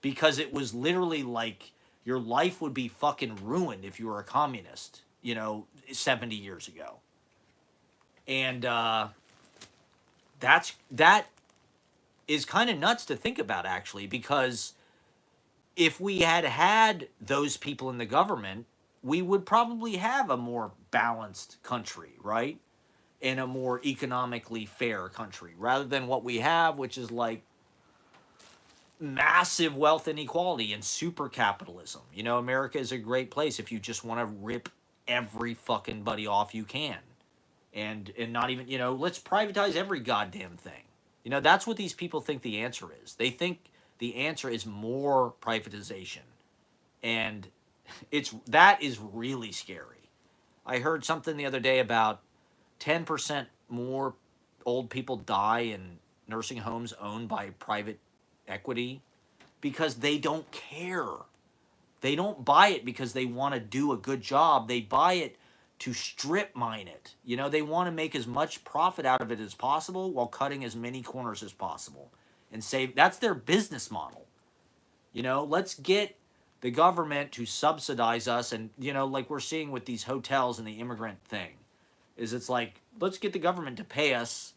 because it was literally like your life would be fucking ruined if you were a communist, 70 years ago. And that is kind of nuts to think about, actually, because if we had had those people in the government, we would probably have a more balanced country, right? In a more economically fair country, rather than what we have, which is like massive wealth inequality and super capitalism. America is a great place if you just want to rip every fucking buddy off you can. And not even, let's privatize every goddamn thing. That's what these people think the answer is. They think the answer is more privatization. And that is really scary. I heard something the other day about 10% more old people die in nursing homes owned by private equity because they don't care. They don't buy it because they want to do a good job. They buy it to strip mine it. They want to make as much profit out of it as possible while cutting as many corners as possible and save. That's their business model. Let's get the government to subsidize us. And, like we're seeing with these hotels and the immigrant thing, is it's like, let's get the government to pay us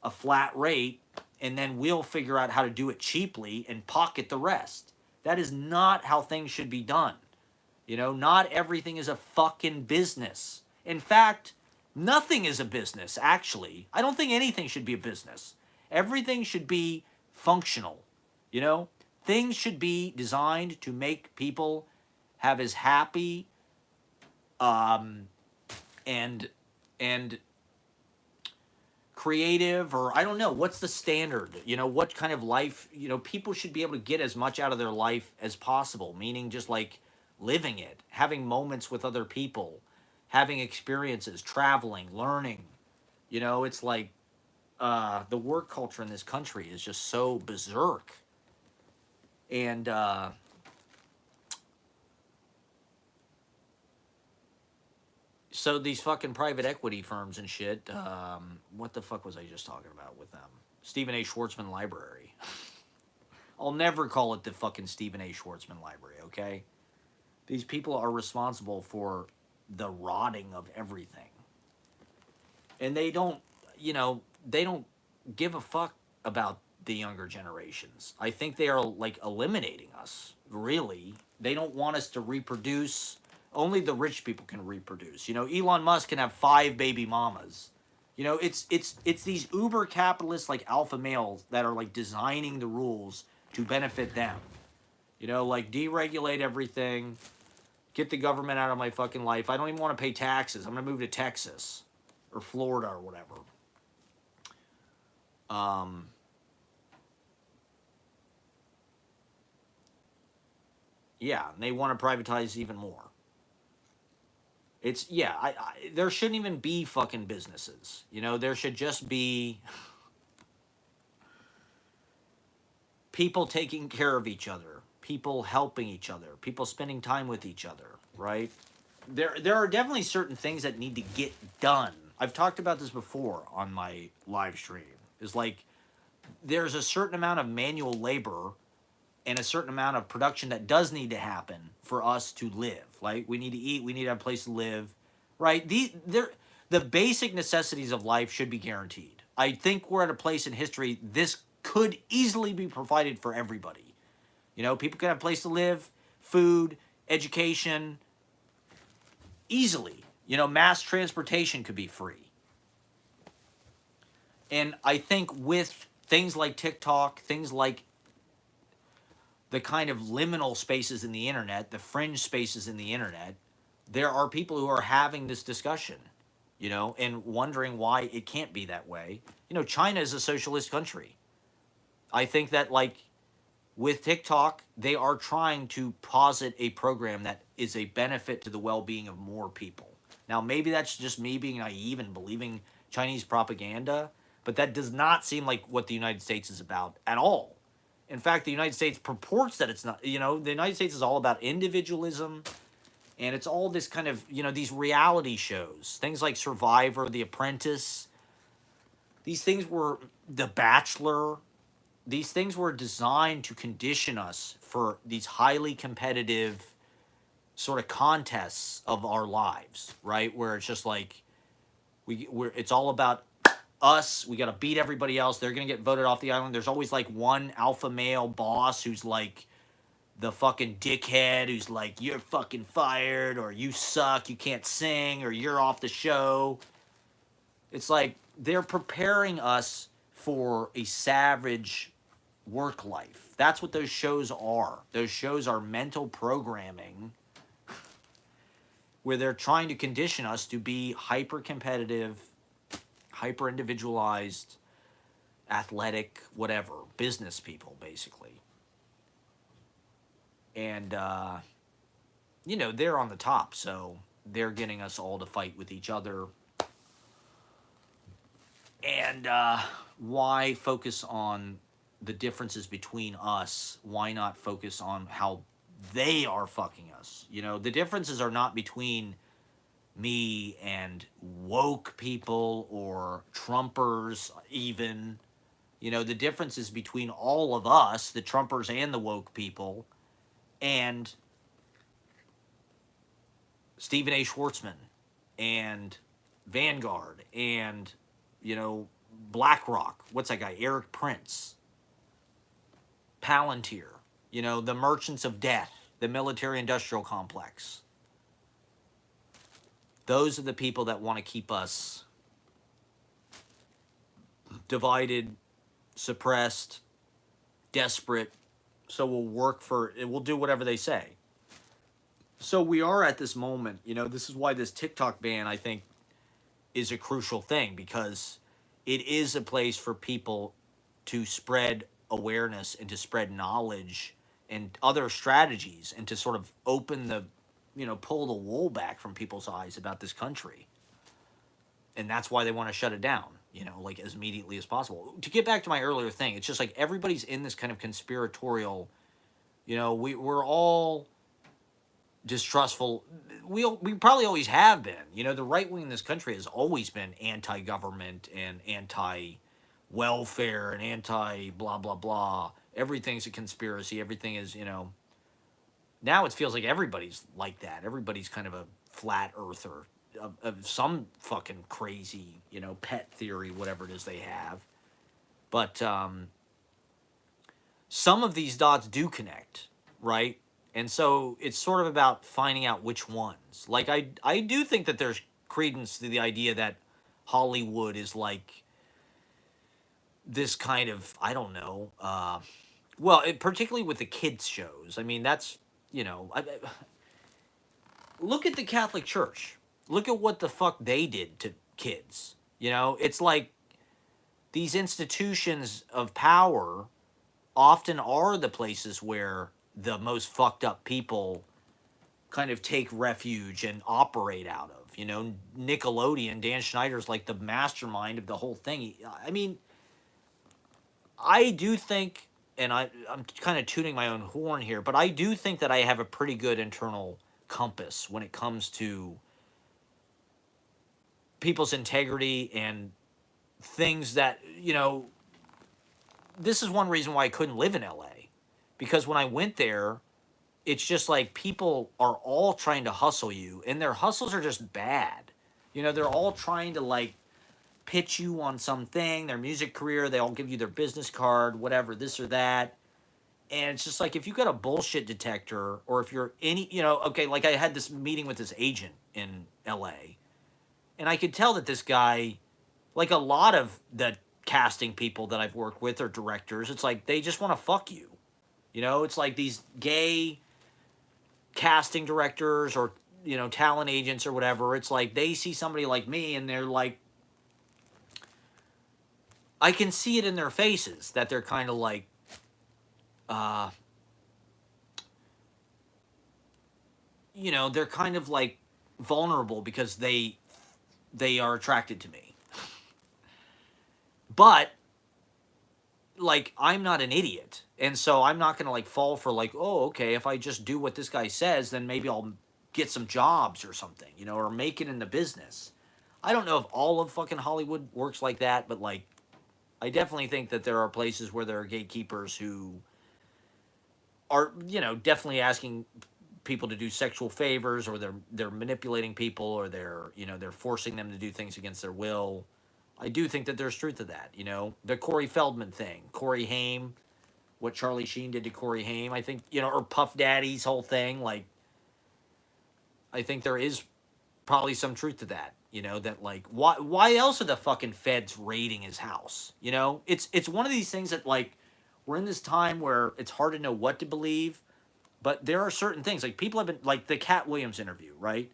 a flat rate and then we'll figure out how to do it cheaply and pocket the rest. That is not how things should be done. Not everything is a fucking business. In fact, nothing is a business, actually. I don't think anything should be a business. Everything should be functional. Things should be designed to make people have as happy and creative, or I don't know, what's the standard? What kind of life, people should be able to get as much out of their life as possible, meaning just like living it, having moments with other people, having experiences, traveling, learning. It's like the work culture in this country is just so berserk. And so these fucking private equity firms and shit, what the fuck was I just talking about with them? Stephen A. Schwartzman Library. I'll never call it the fucking Stephen A. Schwartzman Library, okay? These people are responsible for the rotting of everything. And they don't give a fuck about the younger generations. I think they are like eliminating us, really. They don't want us to reproduce. Only the rich people can reproduce. Elon Musk can have 5 baby mamas. It's these uber capitalists like alpha males that are like designing the rules to benefit them. Like deregulate everything, get the government out of my fucking life. I don't even want to pay taxes. I'm going to move to Texas or Florida or whatever. Yeah, and they want to privatize even more. It's, yeah, there shouldn't even be fucking businesses. There should just be people taking care of each other, people helping each other, people spending time with each other, right? There are definitely certain things that need to get done. I've talked about this before on my live stream. It's like there's a certain amount of manual labor and a certain amount of production that does need to happen for us to live. Like we need to eat, we need to have a place to live, right? The basic necessities of life should be guaranteed. I think we're at a place in history this could easily be provided for everybody. People can have a place to live, food, education, easily. Mass transportation could be free. And I think with things like TikTok, things like the kind of liminal spaces in the internet, the fringe spaces in the internet, there are people who are having this discussion, and wondering why it can't be that way. China is a socialist country. I think that, like, with TikTok, they are trying to posit a program that is a benefit to the well-being of more people. Now, maybe that's just me being naive and believing Chinese propaganda, but that does not seem like what the United States is about at all. In fact, the United States purports that it's not. The United States is all about individualism, and it's all this kind of, these reality shows, things like Survivor, The Apprentice. These things were The Bachelor. These things were designed to condition us for these highly competitive, sort of contests of our lives, right? Where it's just like it's all about us. We got to beat everybody else. They're gonna get voted off the island. There's always like one alpha male boss who's like the fucking dickhead who's like, you're fucking fired, or you suck, you can't sing, or you're off the show. It's like they're preparing us for a savage work life. That's what those shows are. Those shows are mental programming where they're trying to condition us to be hyper competitive, hyper individualized, athletic, whatever, business people, basically. And, they're on the top, so they're getting us all to fight with each other. And why focus on the differences between us? Why not focus on how they are fucking us? The differences are not between me and woke people or Trumpers, even. The difference is between all of us, the Trumpers and the woke people, and Stephen A. Schwartzman and Vanguard and, BlackRock. What's that guy? Eric Prince. Palantir. The Merchants of Death, the military industrial complex. Those are the people that want to keep us divided, suppressed, desperate. So we'll do whatever they say. So we are at this moment, this is why this TikTok ban, I think, is a crucial thing, because it is a place for people to spread awareness and to spread knowledge and other strategies and to sort of open pull the wool back from people's eyes about this country. And that's why they want to shut it down, like as immediately as possible. To get back to my earlier thing, it's just like everybody's in this kind of conspiratorial, we're all distrustful. We probably always have been. The right wing in this country has always been anti-government and anti-welfare and anti-blah, blah, blah. Everything's a conspiracy. Everything is, now it feels like everybody's like that. Everybody's kind of a flat earther of some fucking crazy, pet theory, whatever it is they have. But some of these dots do connect, right? And so it's sort of about finding out which ones. Like, I do think that there's credence to the idea that Hollywood is like this kind of, I don't know, particularly with the kids shows. I mean, that's, look at the Catholic Church. Look at what the fuck they did to kids. It's like these institutions of power often are the places where the most fucked up people kind of take refuge and operate out of. Nickelodeon, Dan Schneider's like the mastermind of the whole thing. I mean, I do think, and I'm kind of tooting my own horn here, but I do think that I have a pretty good internal compass when it comes to people's integrity and things that, this is one reason why I couldn't live in LA. Because when I went there, it's just like people are all trying to hustle you, and their hustles are just bad. They're all trying to like pitch you on something, their music career, they all give you their business card, whatever, this or that. And it's just like if you got a bullshit detector, or if you're okay, like I had this meeting with this agent in LA, and I could tell that this guy, like a lot of the casting people that I've worked with or directors, it's like they just want to fuck you. It's like these gay casting directors or, talent agents or whatever. It's like they see somebody like me and they're like, I can see it in their faces that they're kind of like, they're kind of like vulnerable because they are attracted to me. But like, I'm not an idiot. And so I'm not going to like fall for like, oh, okay, if I just do what this guy says, then maybe I'll get some jobs or something, or make it in the business. I don't know if all of fucking Hollywood works like that, but like, I definitely think that there are places where there are gatekeepers who are, definitely asking people to do sexual favors, or they're manipulating people, or they're forcing them to do things against their will. I do think that there's truth to that. The Corey Feldman thing, Corey Haim, what Charlie Sheen did to Corey Haim. I think or Puff Daddy's whole thing. Like, I think there is probably some truth to that. That like why else are the fucking feds raiding his house? It's one of these things that like we're in this time where it's hard to know what to believe, but there are certain things like people have been like the Cat Williams interview, right?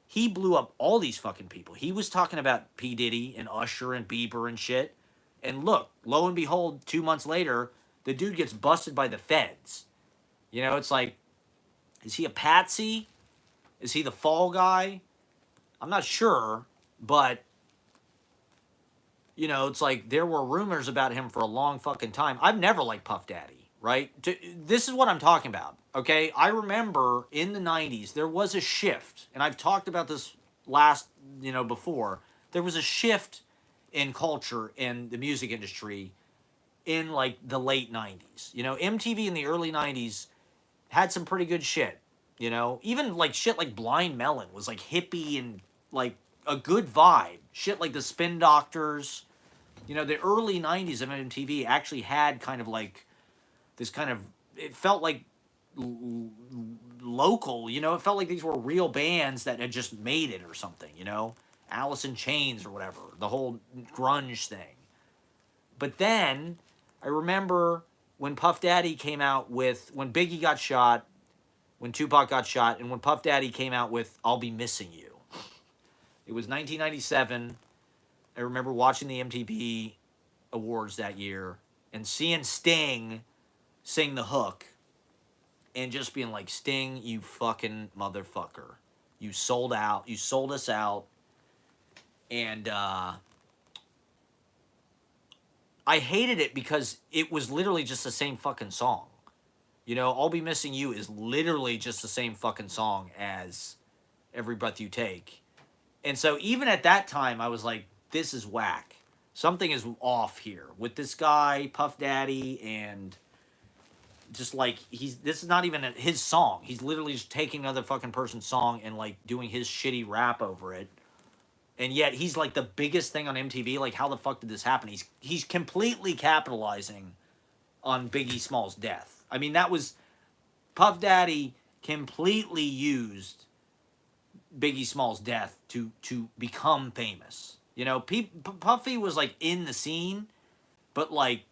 He blew up all these fucking people. He was talking about P. Diddy and Usher and Bieber and shit. And look, lo and behold, 2 months later, the dude gets busted by the feds. It's like, is he a patsy? Is he the fall guy? I'm not sure, but it's like there were rumors about him for a long fucking time. I've never liked Puff Daddy, right? This is what I'm talking about, okay? I remember in the 90s, there was a shift, and I've talked about this before. There was a shift in culture in the music industry in like the late 90s. MTV in the early 90s had some pretty good shit. Even like shit like Blind Melon was like hippie and like a good vibe. Shit like the Spin Doctors. The early 90s of MTV actually had kind of like this kind of, it felt like local, it felt like these were real bands that had just made it or something, Alice in Chains or whatever, the whole grunge thing. But then I remember when Puff Daddy came out with, when Biggie got shot, when Tupac got shot, and when Puff Daddy came out with I'll Be Missing You. It was 1997. I remember watching the MTV Awards that year and seeing Sting sing the hook and just being like, Sting, you fucking motherfucker. You sold out. You sold us out. And I hated it because it was literally just the same fucking song. I'll Be Missing You is literally just the same fucking song as Every Breath You Take. And so even at that time, I was like, this is whack. Something is off here with this guy, Puff Daddy, and just like, this is not even his song. He's literally just taking another fucking person's song and like doing his shitty rap over it. And yet he's like the biggest thing on MTV. Like, how the fuck did this happen? He's completely capitalizing on Biggie Small's death. I mean, that was, Puff Daddy completely used Biggie Small's death to become famous. Puffy was like in the scene, but like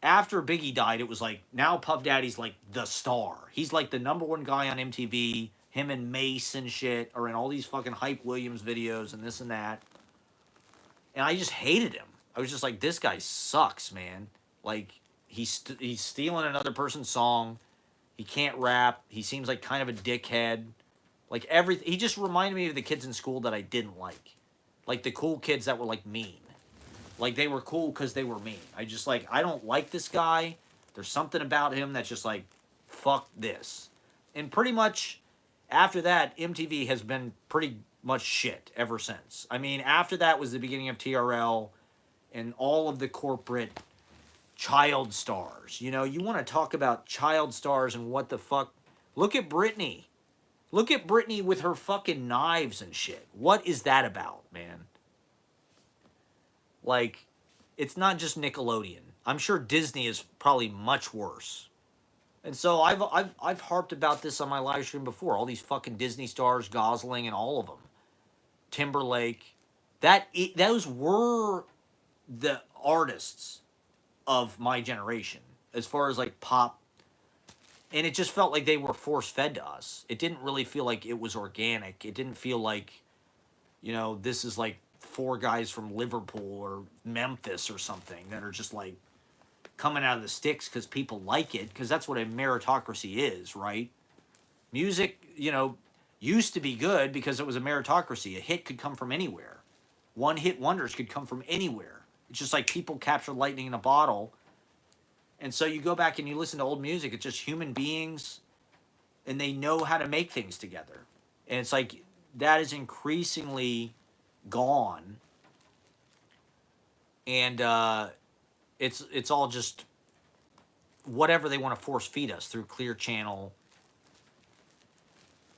after Biggie died, it was like now Puff Daddy's like the star. He's like the number one guy on MTV. Him and Mace and shit are in all these fucking Hype Williams videos and this and that. And I just hated him. I was just like, this guy sucks, man. Like, he's stealing another person's song. He can't rap. He seems like kind of a dickhead. Like, he just reminded me of the kids in school that I didn't like. Like, the cool kids that were, like, mean. Like, they were cool because they were mean. I don't like this guy. There's something about him that's just like, fuck this. And pretty much after that, MTV has been pretty much shit ever since. I mean, after that was the beginning of TRL and all of the corporate child stars. You want to talk about child stars and what the fuck. Look at Britney. Look at Britney with her fucking knives and shit. What is that about, man? Like, it's not just Nickelodeon. I'm sure Disney is probably much worse. And so I've harped about this on my live stream before. All these fucking Disney stars, Gosling and all of them, Timberlake. Those were the artists of my generation as far as like pop. And it just felt like they were force fed to us. It didn't really feel like it was organic. It didn't feel like, this is like 4 guys from Liverpool or Memphis or something that are just like coming out of the sticks because people like it, because that's what a meritocracy is, right? Music, used to be good because it was a meritocracy. A hit could come from anywhere. One hit wonders could come from anywhere. It's just like people capture lightning in a bottle. And so you go back and you listen to old music, it's just human beings, and they know how to make things together. And it's like that is increasingly gone. And it's all just whatever they want to force feed us through Clear Channel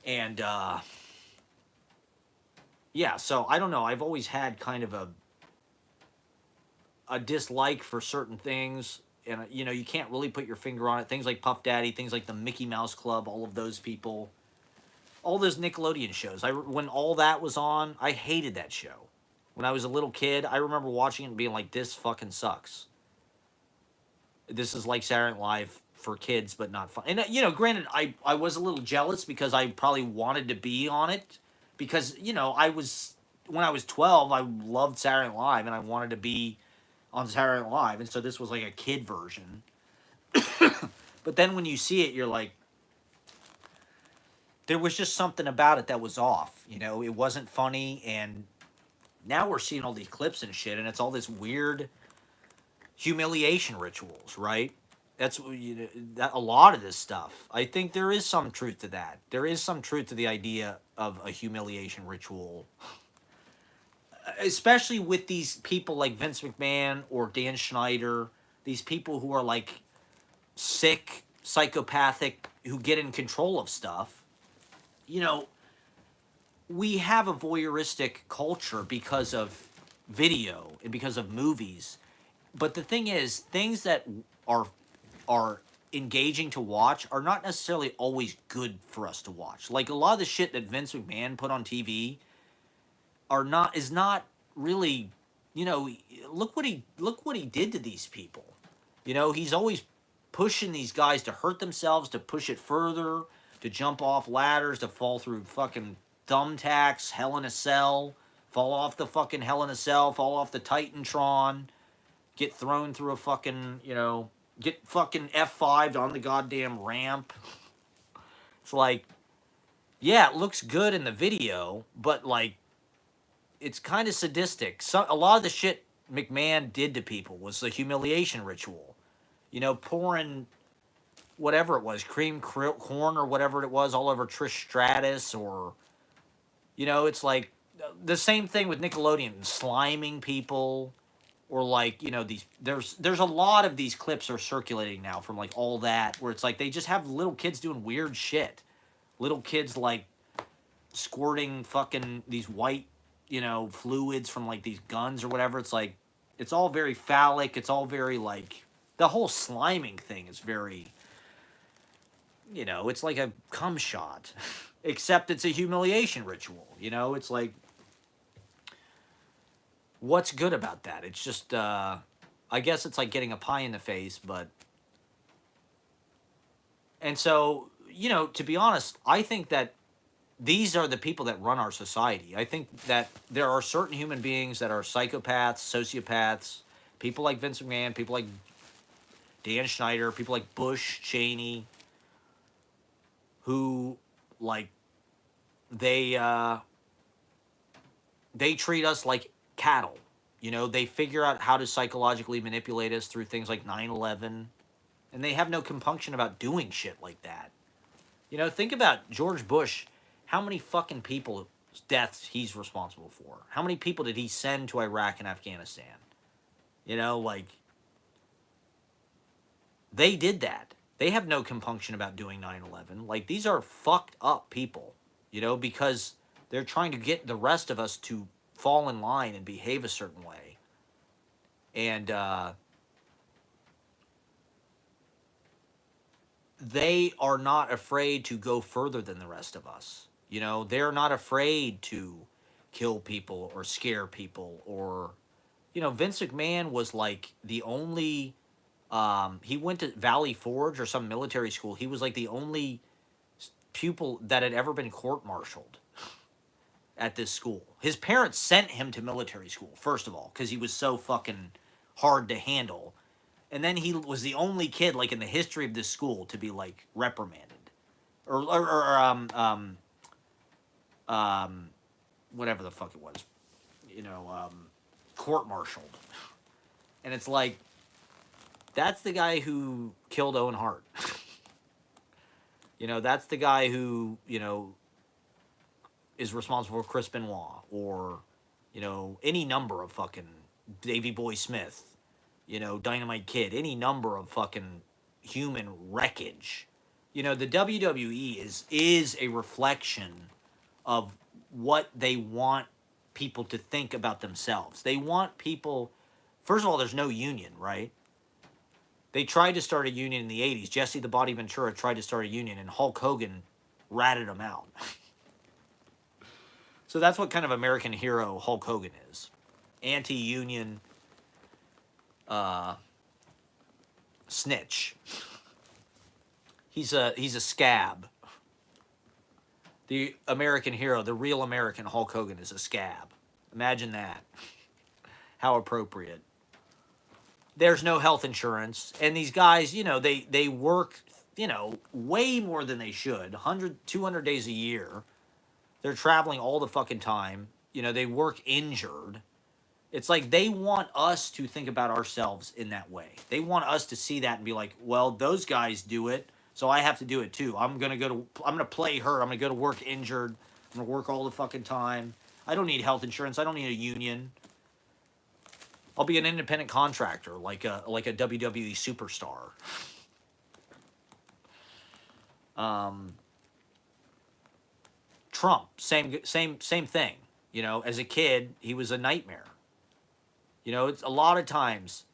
And yeah, so I don't know. I've always had kind of a dislike for certain things, and you can't really put your finger on it. Things like Puff Daddy, things like the Mickey Mouse Club, all of those people, all those Nickelodeon shows. When all that was on, I hated that show. When I was a little kid, I remember watching it and being like, "This fucking sucks. This is like Saturday Night Live for kids, but not fun." And granted, I was a little jealous because I probably wanted to be on it because I was when I was 12, I loved Saturday Night Live and I wanted to be on Saturday Night Live, and so this was like a kid version. But then when you see it, you're like, there was just something about it that was off. It wasn't funny, and now we're seeing all these clips and shit, and it's all this weird humiliation rituals, right? That's that a lot of this stuff. I think there is some truth to that. There is some truth to the idea of a humiliation ritual, especially with these people like Vince McMahon or Dan Schneider. These people who are like sick, psychopathic, who get in control of stuff. You know, we have a voyeuristic culture because of video and because of movies. But the thing is, things that are are engaging to watch are not necessarily always good for us to watch. Like a lot of the shit that Vince McMahon put on TV is not really, you know, look what he did to these people. He's always pushing these guys to hurt themselves, to push it further, to jump off ladders, to fall through fucking thumbtacks, Hell in a Cell, fall off the fucking Hell in a Cell, fall off the Titantron, get thrown through a fucking, get fucking F5'd on the goddamn ramp. It's like, yeah, it looks good in the video, but like, it's kind of sadistic. A lot of the shit McMahon did to people was the humiliation ritual. Pouring whatever it was, cream corn or whatever it was, all over Trish Stratus, or it's like the same thing with Nickelodeon, sliming people, or like these. There's a lot of these clips are circulating now from like all that, where it's like they just have little kids doing weird shit, little kids like squirting fucking these white fluids from like these guns or whatever. It's like it's all very phallic. It's all very like the whole sliming thing is very it's like a cum shot, except it's a humiliation ritual. It's like, what's good about that? It's just, I guess it's like getting a pie in the face, but. And so, to be honest, I think that these are the people that run our society. I think that there are certain human beings that are psychopaths, sociopaths, people like Vince McMahon, people like Dan Schneider, people like Bush, Cheney, who like they treat us like cattle. They figure out how to psychologically manipulate us through things like 9/11, and they have no compunction about doing shit like that. Think about George Bush. How many fucking people deaths he's responsible for? How many people did he send to Iraq and Afghanistan? Like they did that. They have no compunction about doing 9/11. Like, these are fucked up people, because they're trying to get the rest of us to fall in line and behave a certain way. And they are not afraid to go further than the rest of us. They're not afraid to kill people or scare people or, Vince McMahon was like the only he went to Valley Forge or some military school. He was like the only pupil that had ever been court-martialed at this school. His parents sent him to military school, first of all, because he was so fucking hard to handle. And then he was the only kid, like, in the history of this school to be, like, reprimanded. Or whatever the fuck it was. Court-martialed. And it's like, that's the guy who killed Owen Hart. That's the guy who, is responsible for Chris Benoit or, any number of fucking Davy Boy Smith, Dynamite Kid, any number of fucking human wreckage, The WWE is a reflection of what they want people to think about themselves. They want people. First of all, there's no union, right? They tried to start a union in the 80s. Jesse the Body Ventura tried to start a union, and Hulk Hogan ratted him out. So that's what kind of American hero Hulk Hogan is. Anti-union snitch. He's a scab. The American hero, the real American Hulk Hogan, is a scab. Imagine that. How appropriate. There's no health insurance, and these guys, they work, way more than they should. 100, 200 days a year. They're traveling all the fucking time. They work injured. It's like they want us to think about ourselves in that way. They want us to see that and be like, well, those guys do it, so I have to do it too. I'm gonna play hurt. I'm gonna go to work injured. I'm gonna work all the fucking time. I don't need health insurance. I don't need a union. I'll be an independent contractor, like a WWE superstar. Trump, same thing. As a kid, he was a nightmare. It's a lot of times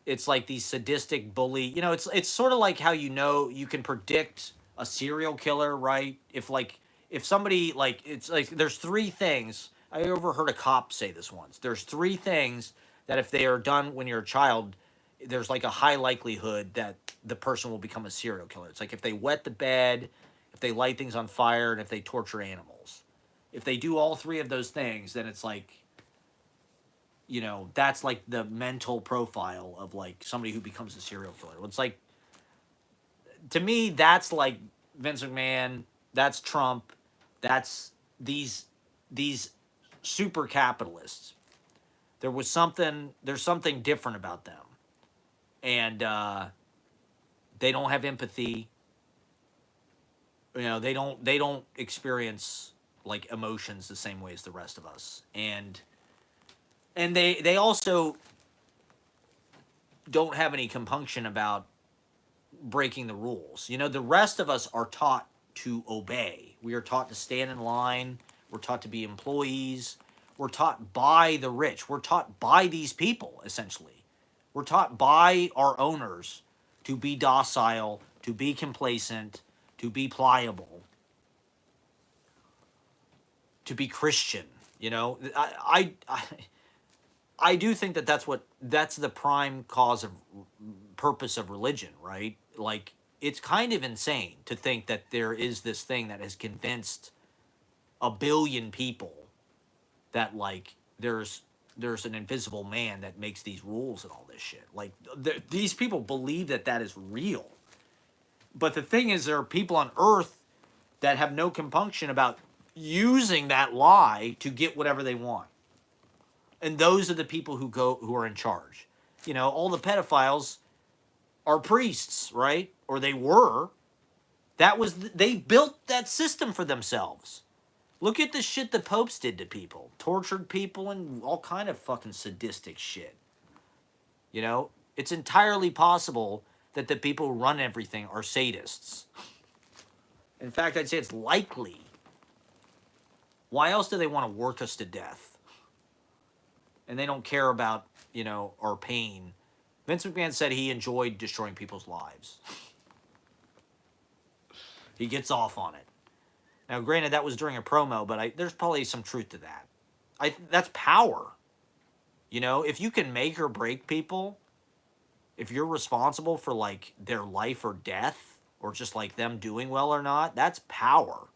it's like these sadistic bully. It's sort of like how you can predict a serial killer, right? If somebody it's like there's three things. I overheard a cop say this once. There's three things that if they are done when you're a child, there's like a high likelihood that the person will become a serial killer. It's like if they wet the bed, if they light things on fire, and if they torture animals. If they do all three of those things, then it's like, that's like the mental profile of like somebody who becomes a serial killer. It's like, to me, that's like Vince McMahon, that's Trump, that's these super capitalists. There's something different about them. And they don't have empathy. They don't experience like emotions the same way as the rest of us. And they also don't have any compunction about breaking the rules. The rest of us are taught to obey. We are taught to stand in line. We're taught to be employees. We're taught by the rich. We're taught by these people, essentially. We're taught by our owners to be docile, to be complacent, to be pliable, to be Christian. I do think that's the prime purpose of religion, right? Like, it's kind of insane to think that there is this thing that has convinced a billion people that like there's an invisible man that makes these rules and all this shit. Like, these people believe that is real. But the thing is, there are people on Earth that have no compunction about using that lie to get whatever they want. And those are the people who are in charge. All the pedophiles are priests, right? Or they were. They built that system for themselves. Look at the shit the popes did to people. Tortured people and all kind of fucking sadistic shit. It's entirely possible that the people who run everything are sadists. In fact, I'd say it's likely. Why else do they want to work us to death? And they don't care about, our pain. Vince McMahon said he enjoyed destroying people's lives. He gets off on it. Now, granted, that was during a promo, but there's probably some truth to that. That's power. If you can make or break people, if you're responsible for, like, their life or death, or just, like, them doing well or not, that's power.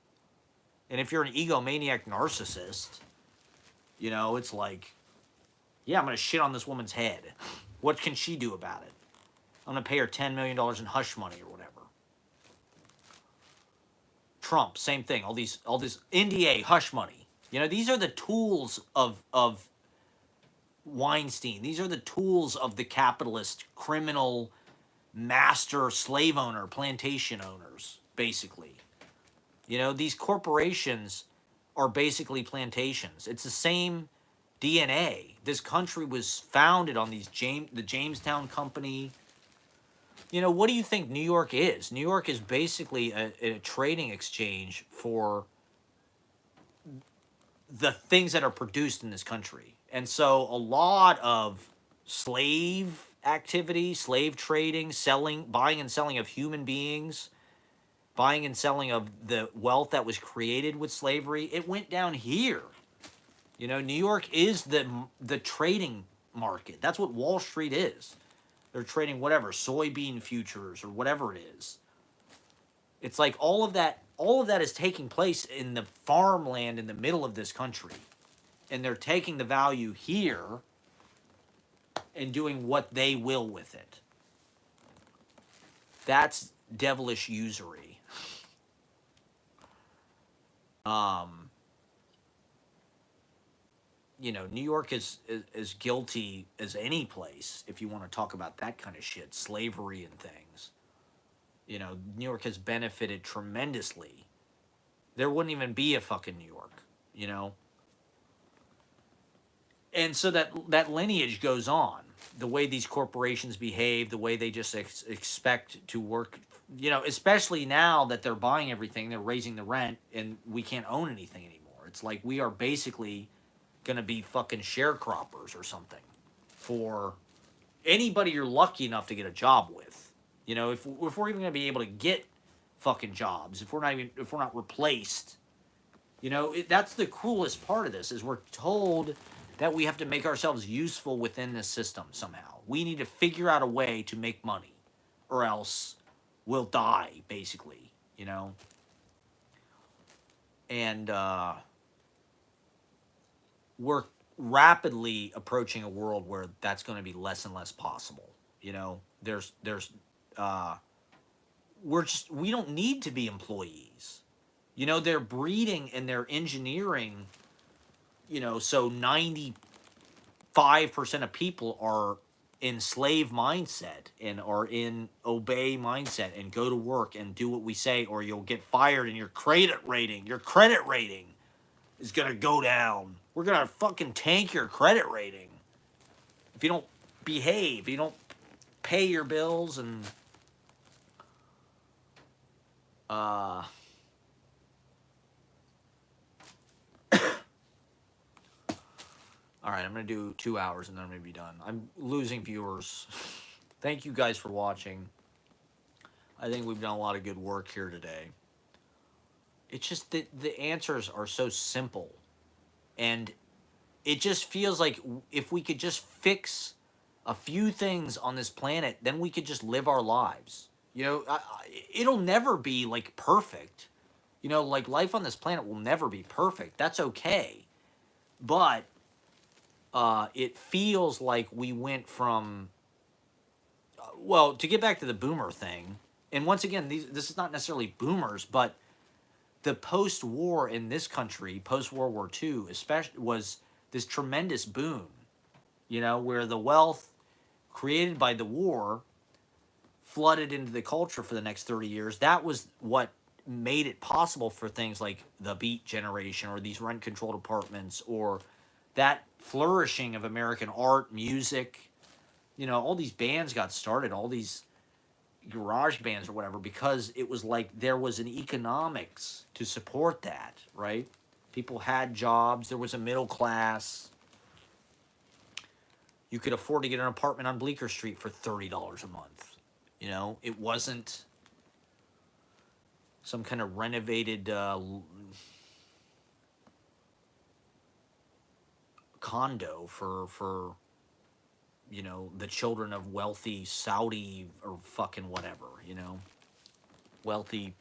And if you're an egomaniac narcissist, it's like, yeah, I'm going to shit on this woman's head. What can she do about it? I'm going to pay her $10 million in hush money or whatever. Trump, same thing. All this NDA, hush money. These are the tools of Weinstein. These are the tools of the capitalist, criminal, master, slave owner, plantation owners, basically. These corporations are basically plantations. It's the same DNA. This country was founded on the Jamestown Company, You know, what do you think New York is? New York is basically a trading exchange for the things that are produced in this country. And so a lot of slave activity, slave trading, selling, buying and selling of human beings, buying and selling of the wealth that was created with slavery, it went down here. You know, New York is the trading market. That's what Wall Street is. They're trading whatever, soybean futures or whatever it is. It's like all of that is taking place in the farmland in the middle of this country. And they're taking the value here and doing what they will with it. That's devilish usury. Um, you know, New York is as guilty as any place if you want to talk about that kind of shit, slavery and things. You know, New York has benefited tremendously. There wouldn't even be a fucking New York, you know? And so that lineage goes on. The way these corporations behave, the way they just expect to work, you know, especially now that they're buying everything, they're raising the rent, and we can't own anything anymore. It's like we are basically going to be fucking sharecroppers or something for anybody you're lucky enough to get a job with. You know, if we're even going to be able to get fucking jobs, if we're not replaced, you know, that's the coolest part of this is we're told that we have to make ourselves useful within this system somehow. We need to figure out a way to make money or else we'll die, basically, you know? And we're rapidly approaching a world where that's going to be less and less possible. You know, uh, we don't need to be employees. You know, they're breeding and they're engineering, you know, so 95% of people are in slave mindset and are in obey mindset and go to work and do what we say or you'll get fired and your credit rating is going to go down. We're going to fucking tank your credit rating if you don't behave, if you don't pay your bills and uh all right, I'm going to do 2 hours and then I'm going to be done. I'm losing viewers. Thank you guys for watching. I think we've done a lot of good work here today. It's just that the answers are so simple. And it just feels like if we could just fix a few things on this planet, then we could just live our lives. You know, it'll never be like perfect. You know, like life on this planet will never be perfect. That's okay. But it feels like we went from, well, to get back to the boomer thing, and once again, this is not necessarily boomers, but the post-war in this country, post-World War II, especially, was this tremendous boom, you know, where the wealth created by the war flooded into the culture for the next 30 years. That was what made it possible for things like the Beat Generation or these rent-controlled apartments or that flourishing of American art, music. You know, all these bands got started, all these garage bands or whatever, because it was like there was an economics to support that, right? People had jobs, there was a middle class. You could afford to get an apartment on Bleecker Street for $30 a month. You know, it wasn't some kind of renovated condo for you know, the children of wealthy Saudi or fucking whatever, you know, wealthy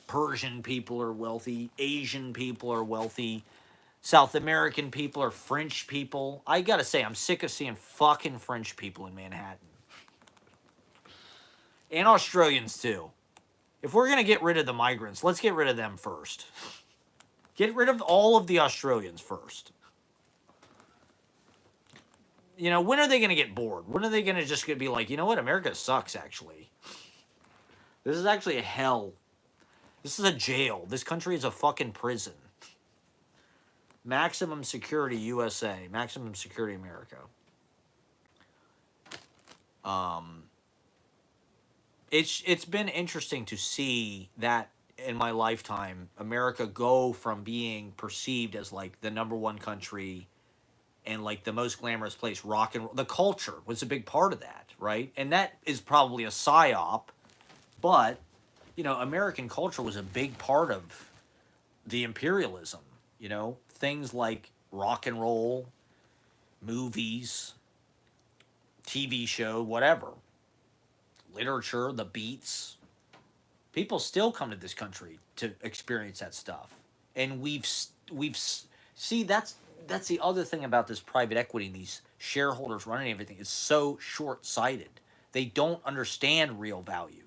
Persian people or wealthy Asian people or wealthy South American people or French people. I gotta say, I'm sick of seeing fucking French people in Manhattan. And Australians too. If we're gonna get rid of the migrants, let's get rid of them first. Get rid of all of the Australians first. You know, when are they going to get bored? When are they going to just be like, you know what, America sucks, actually. This is actually a hell. This is a jail. This country is a fucking prison. Maximum security USA. Maximum security America. it's been interesting to see that in my lifetime, America go from being perceived as like the number one country and like the most glamorous place. Rock and roll, the culture was a big part of that, right? And that is probably a psyop, but American culture was a big part of the imperialism. Things like rock and roll, movies, TV show, whatever, literature, the beats. People still come to this country to experience that stuff, and we've see that's the other thing about this private equity and these shareholders running everything is so short-sighted. They don't understand real value.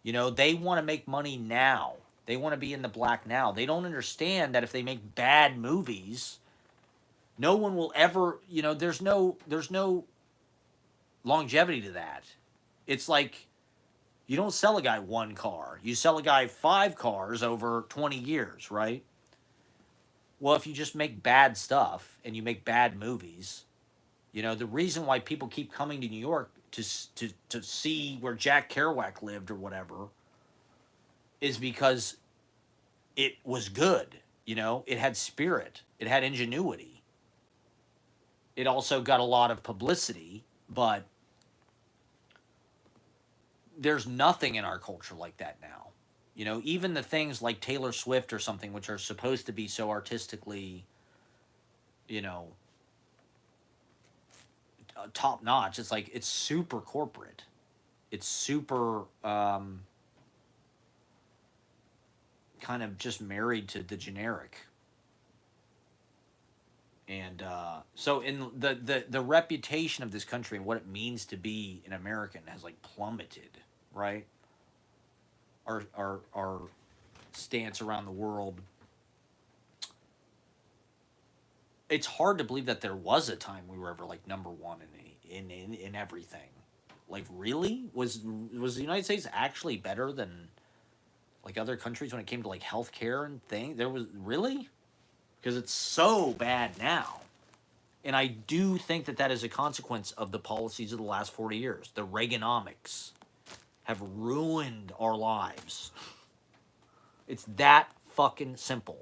They want to make money now. They want to be in the black now. They don't understand that if they make bad movies, no one will ever, there's no longevity to that. It's like you don't sell a guy one car. You sell a guy 5 cars over 20 years, right? Well, if you just make bad stuff and you make bad movies, the reason why people keep coming to New York to see where Jack Kerouac lived or whatever is because it was good. It had spirit. It had ingenuity. It also got a lot of publicity, but there's nothing in our culture like that now. Even the things like Taylor Swift or something, which are supposed to be so artistically, you know, top notch. It's like it's super corporate. It's super kind of just married to the generic. And so in the reputation of this country and what it means to be an American has like plummeted, right? Our stance around the world. It's hard to believe that there was a time we were ever like number one in everything. Like really, was the United States actually better than like other countries when it came to like healthcare and things? There was really, because it's so bad now. And I do think that that is a consequence of the policies of the last 40 years. The Reaganomics have ruined our lives. It's that fucking simple.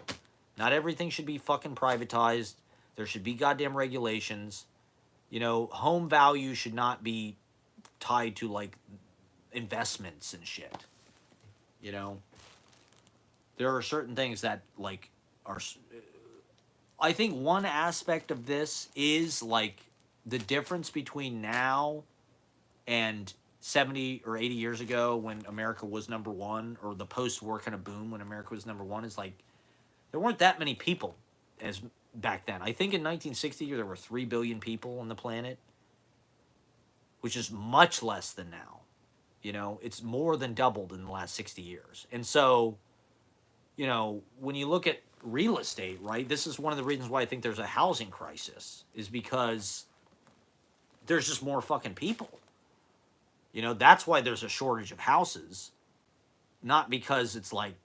Not everything should be fucking privatized. There should be goddamn regulations. Home value should not be tied to like investments and shit. You know, there are certain things that like are. I think one aspect of this is like the difference between now and 70 or 80 years ago when America was number one, or the post-war kind of boom when America was number one, is like there weren't that many people as back then. I think in 1960 there were 3 billion people on the planet, which is much less than now. It's more than doubled in the last 60 years. And so, when you look at real estate, right, this is one of the reasons why I think there's a housing crisis, is because there's just more fucking people. That's why there's a shortage of houses. Not because it's like,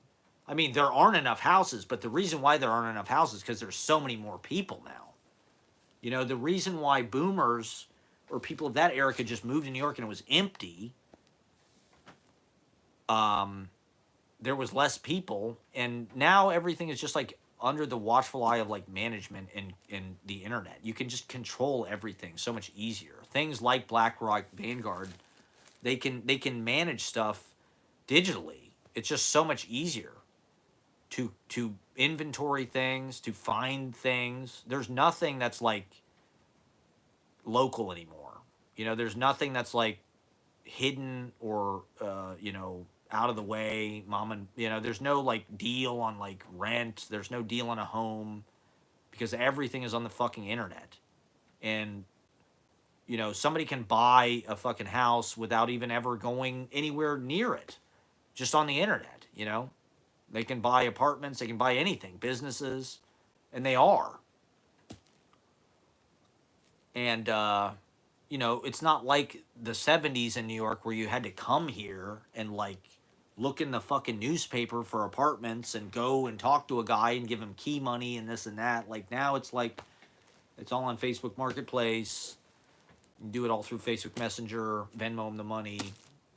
I mean, there aren't enough houses, but the reason why there aren't enough houses is because there's so many more people now. The reason why boomers or people of that era could just move to New York and it was empty, there was less people, and now everything is just like under the watchful eye of like management and the internet. You can just control everything so much easier. Things like BlackRock, Vanguard, they can manage stuff digitally. It's just so much easier to inventory things, to find things. There's nothing that's like local anymore. There's nothing that's like hidden or out of the way, mom, and there's no like deal on like rent. There's no deal on a home because everything is on the fucking internet. And somebody can buy a fucking house without even ever going anywhere near it, just on the internet. They can buy apartments, they can buy anything, businesses, and they are. And it's not like the 70s in New York where you had to come here and like look in the fucking newspaper for apartments and go and talk to a guy and give him key money and this and that. Like now it's like it's all on Facebook Marketplace. You do it all through Facebook Messenger, Venmo him the money,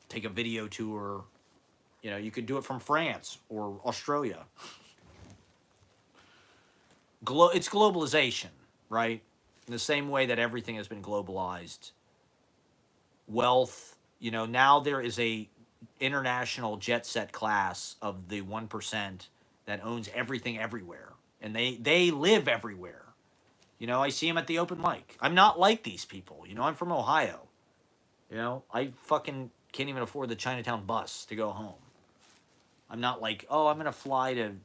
take a video tour. You know, you could do it from France or Australia. It's globalization, right? In the same way that everything has been globalized. Wealth, you know, now there is a international jet set class of the 1% that owns everything everywhere. And they live everywhere. You know, I see them at the open mic. I'm not like these people. You know, I'm from Ohio. You know, I fucking can't even afford the Chinatown bus to go home. I'm not like, oh, I'm going to fly to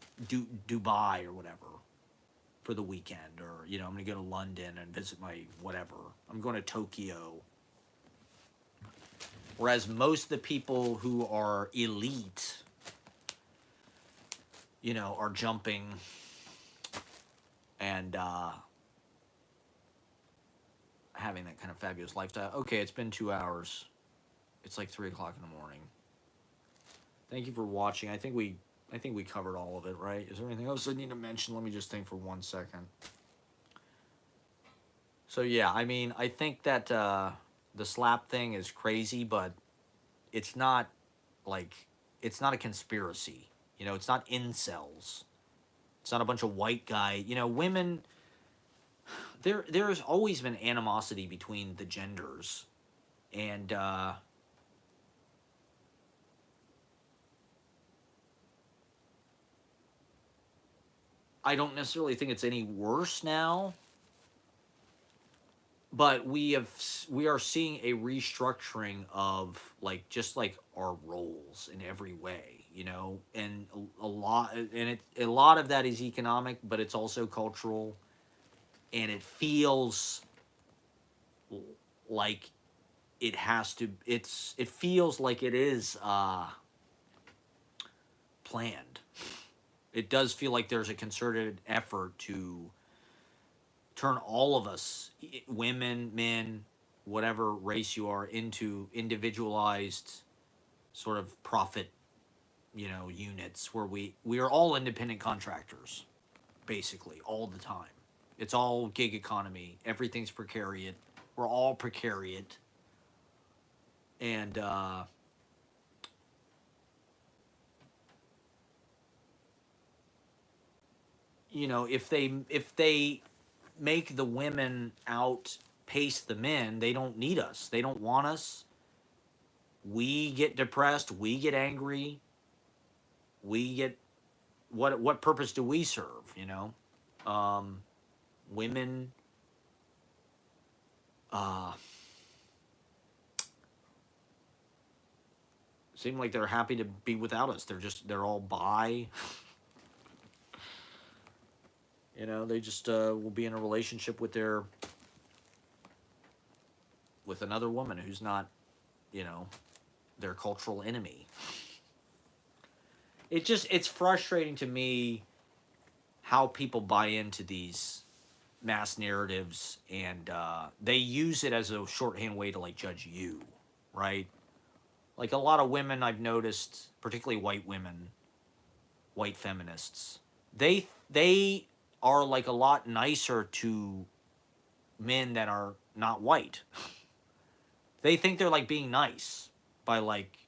Dubai or whatever for the weekend. Or, you know, I'm going to go to London and visit my whatever. I'm going to Tokyo. Whereas most of the people who are elite, you know, are jumping and having that kind of fabulous lifestyle. Okay, it's been 2 hours. It's like 3 o'clock in the morning. Thank you for watching. I think we covered all of it, right? Is there anything else I need to mention? Let me just think for 1 second. So yeah, I mean, I think that the slap thing is crazy, but it's not like, it's not a conspiracy. You know, it's not incels. It's not a bunch of white guy. You know, women. There's always been animosity between the genders, and I don't necessarily think it's any worse now. But we are seeing a restructuring of like just like our roles in every way, you know, and a lot, and a lot of that is economic, but it's also cultural, and it feels like it has to. It feels like it is planned. It does feel like there's a concerted effort to turn all of us, women, men, whatever race you are, into individualized sort of profit, you know, units where we are all independent contractors, basically, all the time. It's all gig economy. Everything's precariat. We're all precariat. And you know, if they make the women outpace the men, they don't need us. They don't want us. We get depressed. We get angry. We get what purpose do we serve? You know, women. Seem like they're happy to be without us. They're all bi. You know, they just will be in a relationship with another woman who's not, you know, their cultural enemy. It's frustrating to me how people buy into these mass narratives, and they use it as a shorthand way to like judge you, right? Like a lot of women I've noticed, particularly white women, white feminists, they are like a lot nicer to men that are not white. They think they're like being nice by like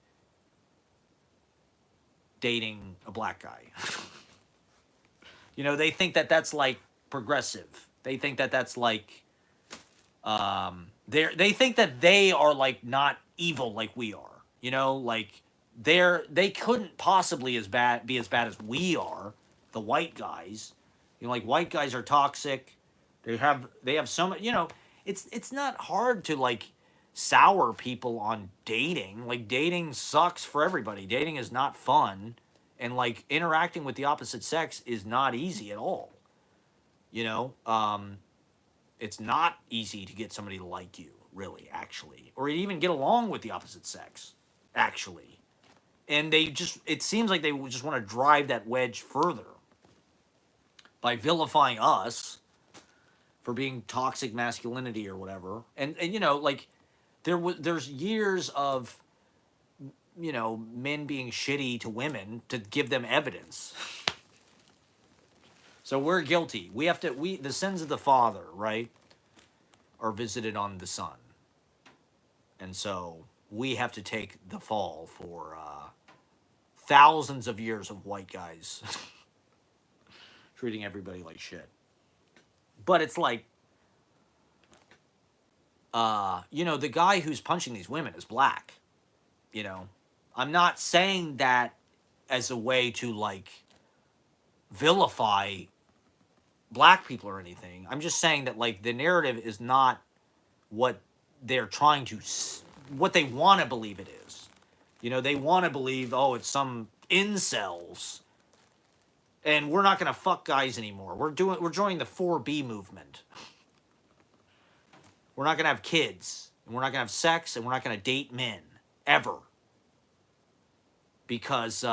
dating a black guy. You know, they think that that's like progressive. They think that that's like they think that they are like not evil like we are. You know, like they couldn't possibly be as bad as we are, the white guys. You know, like white guys are toxic. They have so much, you know, it's not hard to like sour people on dating. Like dating sucks for everybody. Dating is not fun, and like interacting with the opposite sex is not easy at all. You know, it's not easy to get somebody to like you, really, actually, or even get along with the opposite sex, actually. And it seems like they just want to drive that wedge further by vilifying us for being toxic masculinity or whatever. And you know, like there's years of, you know, men being shitty to women to give them evidence. So we're guilty. The sins of the father, right, are visited on the son. And so we have to take the fall for thousands of years of white guys treating everybody like shit. But it's like, the guy who's punching these women is black. You know, I'm not saying that as a way to like vilify black people or anything. I'm just saying that like the narrative is not what they're trying to, what they want to believe it is. They want to believe, oh, it's some incels, and we're not gonna fuck guys anymore. We're joining the 4B movement. We're not gonna have kids, and we're not gonna have sex, and we're not gonna date men ever, because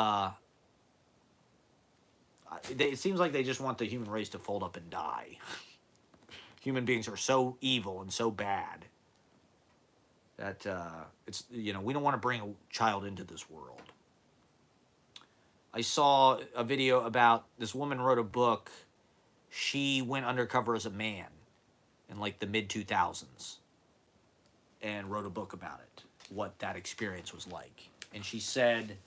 it seems like they just want the human race to fold up and die. Human beings are so evil and so bad that we don't want to bring a child into this world. I saw a video about this woman wrote a book. She went undercover as a man in like the mid 2000s and wrote a book about it, what that experience was like. And she said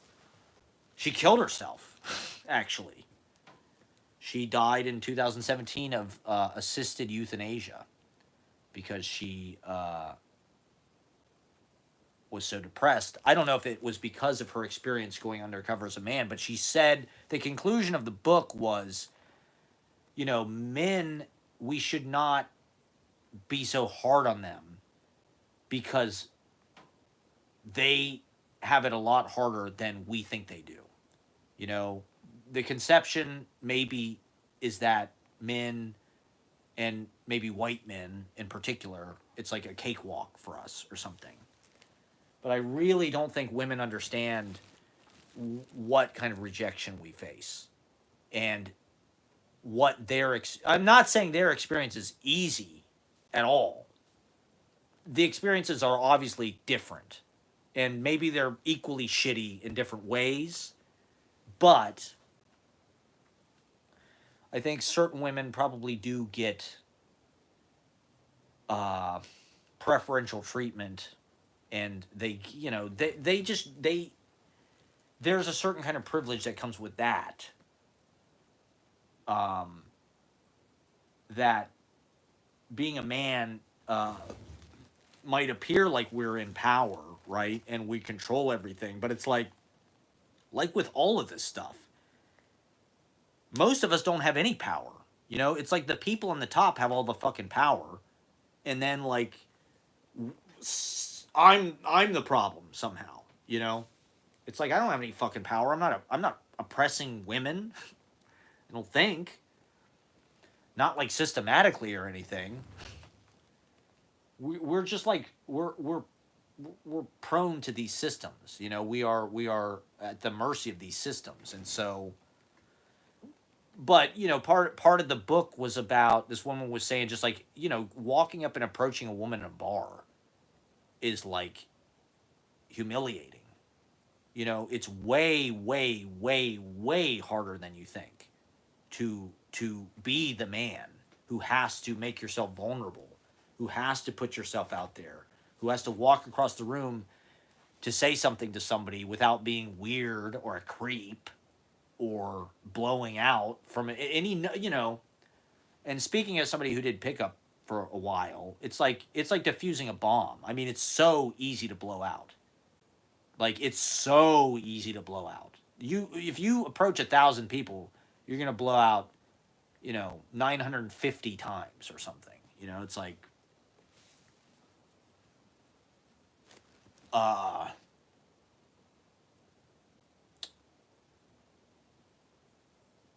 she killed herself, actually. She died in 2017 of assisted euthanasia because she was so depressed. I don't know if it was because of her experience going undercover as a man, but she said the conclusion of the book was, men, we should not be so hard on them because they have it a lot harder than we think they do. The conception maybe is that men, and maybe white men in particular, it's like a cakewalk for us or something. But I really don't think women understand what kind of rejection we face and what I'm not saying their experience is easy at all. The experiences are obviously different, and maybe they're equally shitty in different ways, but I think certain women probably do get preferential treatment, and there's a certain kind of privilege that comes with that. That being a man might appear like we're in power, right? And we control everything, but it's like with all of this stuff, most of us don't have any power. It's like the people on the top have all the fucking power, and then like I'm the problem somehow. It's like I don't have any fucking power. I'm not oppressing women. I don't think. Not like systematically or anything. We're just like we're prone to these systems. We are at the mercy of these systems, and so. But part of the book was about, this woman was saying, just like walking up and approaching a woman in a bar is like humiliating. It's way, way, way, way harder than you think to be the man who has to make yourself vulnerable, who has to put yourself out there, who has to walk across the room to say something to somebody without being weird or a creep or blowing out from any. And speaking as somebody who did pickup for a while, it's like diffusing a bomb. I mean, it's so easy to blow out. Like, it's so easy to blow out. If you approach 1,000 people, you're gonna blow out 950 times or something. It's like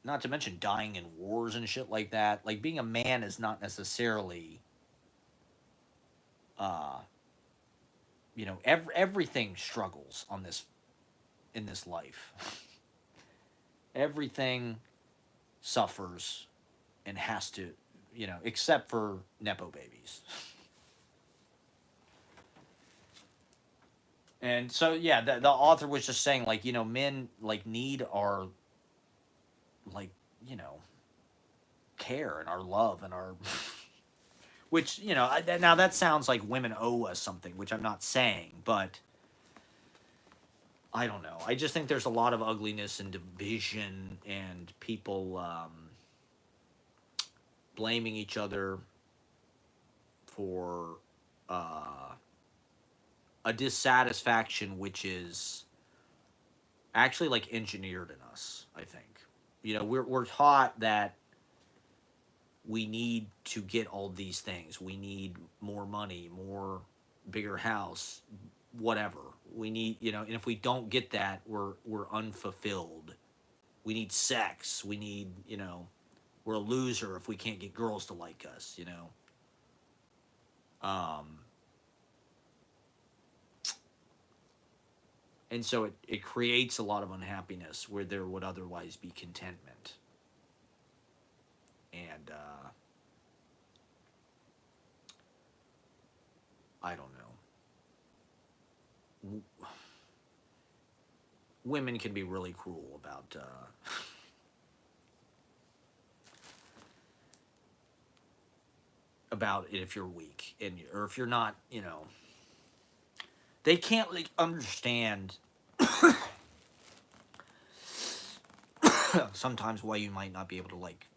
not to mention dying in wars and shit like that. Like, being a man is not necessarily everything struggles in this life. Everything suffers and has to, except for nepo babies. And so, yeah, the author was just saying, like, men like need our, like, care and our love and our which now that sounds like women owe us something, which I'm not saying, but I don't know. I just think there's a lot of ugliness and division and people blaming each other for uh, a dissatisfaction which is actually like engineered in us, I think. You know, we're taught that we need to get all these things. We need more money, more bigger house, whatever. We need, you know, and if we don't get that, we're unfulfilled. We need sex. We need, you know, we're a loser if we can't get girls to like us, you know. Um, and so it creates a lot of unhappiness where there would otherwise be contentment. And I don't know. Women can be really cruel about it if you're weak and or if you're not, you know, they can't like understand sometimes why you might not be able to like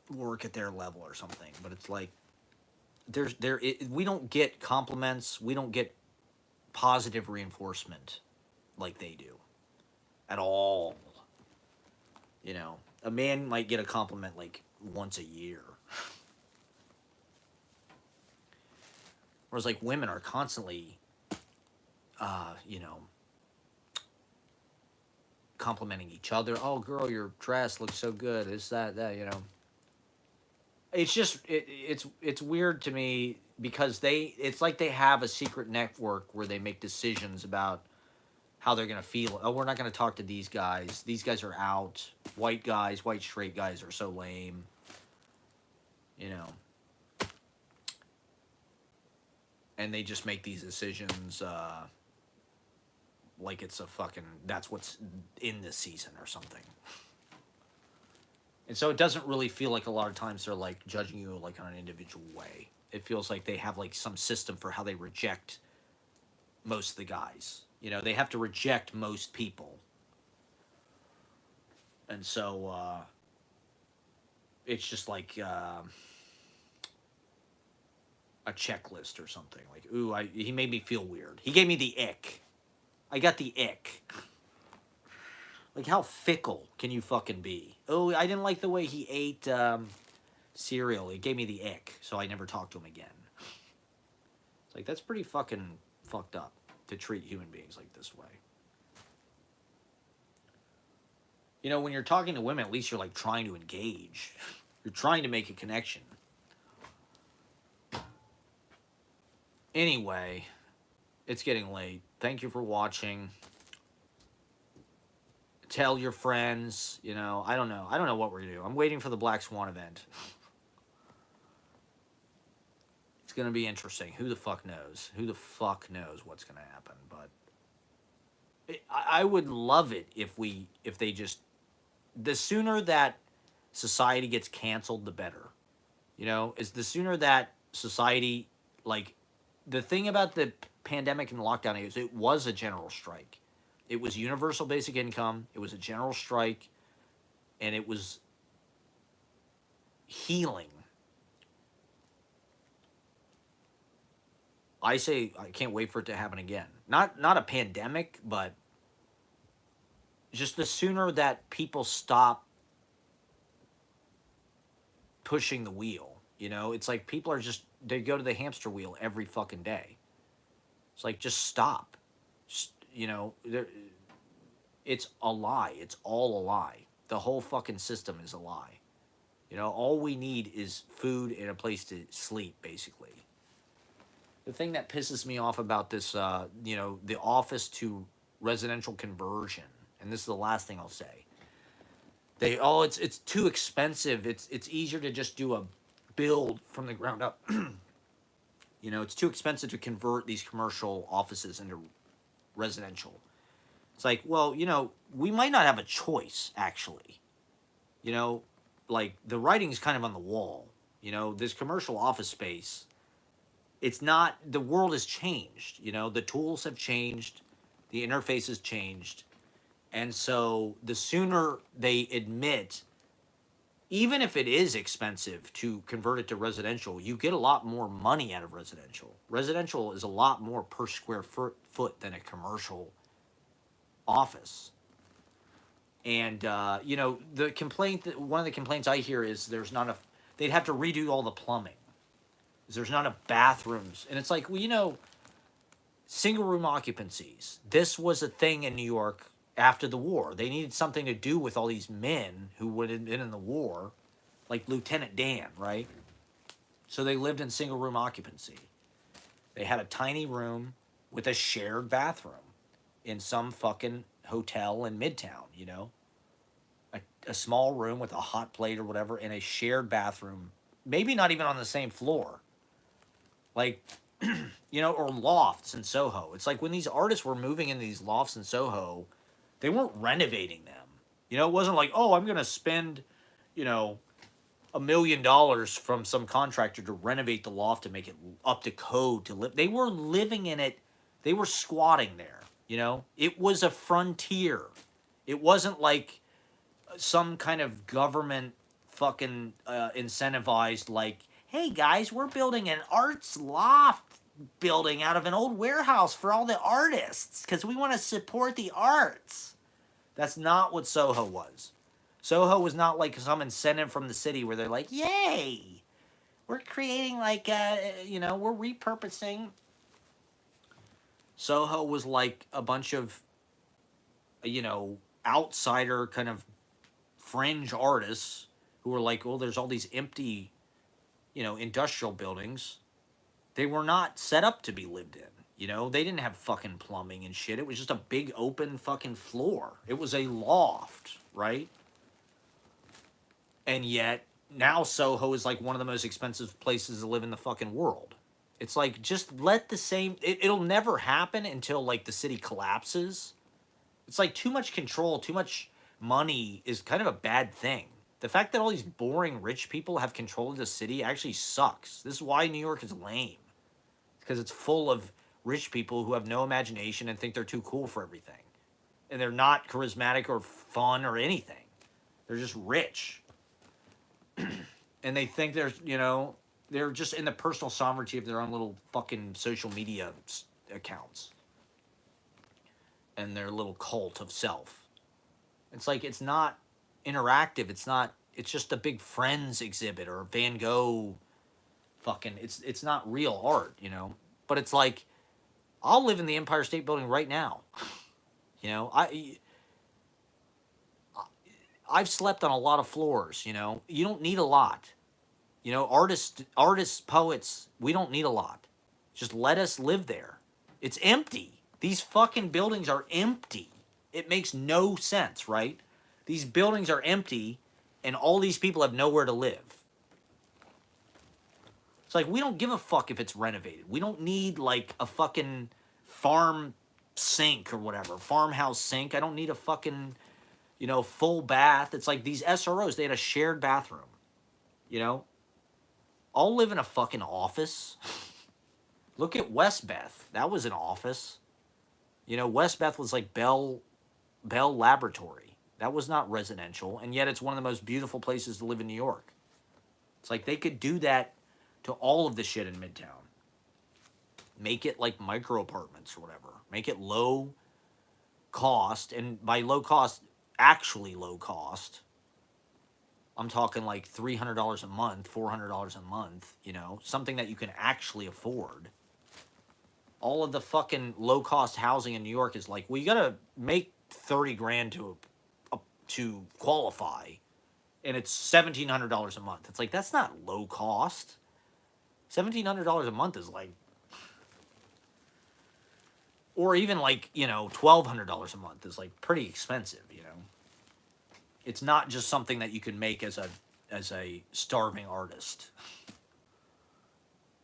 work at their level or something. But it's like we don't get compliments, we don't get positive reinforcement like they do at all. You know, a man might get a compliment like once a year. Whereas like women are constantly you know, complimenting each other. Oh girl, your dress looks so good. Is that, you know. It's just it's weird to me because it's like they have a secret network where they make decisions about how they're gonna feel. Oh, we're not gonna talk to these guys. These guys are out. White guys, white straight guys are so lame. You know. And they just make these decisions like it's a fucking that's what's in this season or something. And so it doesn't really feel like a lot of times they're like judging you like on an individual way. It feels like they have like some system for how they reject most of the guys. You know, they have to reject most people. And so it's just like a checklist or something. Like, ooh, he made me feel weird. He gave me the ick. I got the ick. Like, how fickle can you fucking be? Oh, I didn't like the way he ate cereal. It gave me the ick, so I never talked to him again. It's like, that's pretty fucking fucked up to treat human beings like this way. You know, when you're talking to women, at least you're like trying to engage. You're trying to make a connection. Anyway, it's getting late. Thank you for watching. Tell your friends, you know, I don't know. I don't know what we're going to do. I'm waiting for the Black Swan event. It's going to be interesting. Who the fuck knows? Who the fuck knows what's going to happen? But I would love it if they just, the sooner that society gets canceled, the better. You know, is the sooner that society, like, the thing about the pandemic and the lockdown is it was a general strike. It was universal basic income. It was a general strike. And it was healing. I say I can't wait for it to happen again. Not a pandemic, but just the sooner that people stop pushing the wheel. You know, it's like people are just, they go to the hamster wheel every fucking day. It's like, just stop. Just, you know, it's a lie. It's all a lie. The whole fucking system is a lie. You know, all we need is food and a place to sleep, basically. The thing that pisses me off about this, you know, the office to residential conversion, and this is the last thing I'll say. It's too expensive. It's easier to just do a build from the ground up. You know, it's too expensive to convert these commercial offices into residential. It's like, well, you know, we might not have a choice, actually. You know, like, the writing's kind of on the wall. You know, this commercial office space, it's not, the world has changed, you know, the tools have changed, the interface has changed. And so the sooner they admit, even if it is expensive to convert it to residential, you get a lot more money out of residential. Residential is a lot more per square foot than a commercial office. And you know, the complaint that one of the complaints I hear is there's not a, they'd have to redo all the plumbing. There's not enough bathrooms, and it's like, well, you know, single room occupancies. This was a thing in New York after the war. They needed something to do with all these men who would have been in the war, like Lieutenant Dan, right? So they lived in single room occupancy. They had a tiny room with a shared bathroom in some fucking hotel in Midtown, you know? A small room with a hot plate or whatever in a shared bathroom, maybe not even on the same floor. Like, you know, or lofts in Soho. It's like when these artists were moving in these lofts in Soho, they weren't renovating them. You know, it wasn't like, oh, I'm going to spend, you know, $1 million from some contractor to renovate the loft to make it up to code to live. They were living in it. They were squatting there. You know, it was a frontier. It wasn't like some kind of government fucking incentivized, like, hey guys, we're building an arts loft building out of an old warehouse for all the artists because we want to support the arts. That's not what Soho was. Soho was not like some incentive from the city where they're like, yay, we're creating like, you know, we're repurposing. Soho was like a bunch of, you know, outsider kind of fringe artists who were like, well, there's all these empty, you know, industrial buildings. They were not set up to be lived in. You know, they didn't have fucking plumbing and shit. It was just a big open fucking floor. It was a loft, right? And yet now Soho is like one of the most expensive places to live in the fucking world. It's like, just let the same, it'll never happen until like the city collapses. It's like too much control, too much money is kind of a bad thing. The fact that all these boring rich people have control of the city actually sucks. This is why New York is lame. Because it's full of rich people who have no imagination and think they're too cool for everything. And they're not charismatic or fun or anything. They're just rich. And they think they're, you know, they're just in the personal sovereignty of their own little fucking social media accounts. And their little cult of self. It's like, it's not interactive. It's not, it's just a big Friends exhibit or Van Gogh fucking, it's not real art, you know? But it's like, I'll live in the Empire State Building right now. You know, I've slept on a lot of floors, you know? You don't need a lot. You know, artists, poets, we don't need a lot. Just let us live there. It's empty. These fucking buildings are empty. It makes no sense, right? These buildings are empty and all these people have nowhere to live. It's like, we don't give a fuck if it's renovated. We don't need like a fucking farm sink or whatever, farmhouse sink. I don't need a fucking, you know, full bath. It's like these SROs, they had a shared bathroom, you know? I'll live in a fucking office. Look at Westbeth. That was an office. You know, Westbeth was like Bell Laboratory. That was not residential, and yet it's one of the most beautiful places to live in New York. It's like they could do that to all of the shit in Midtown. Make it like micro apartments or whatever. Make it low cost, and by low cost, actually low cost. I'm talking like $300 a month, $400 a month, you know, something that you can actually afford. All of the fucking low cost housing in New York is like, well, you gotta make 30 grand to qualify, and it's $1,700 a month. It's like, that's not low cost. $1,700 a month is like, or even like, you know, $1,200 a month is like pretty expensive, you know. It's not just something that you can make as a starving artist.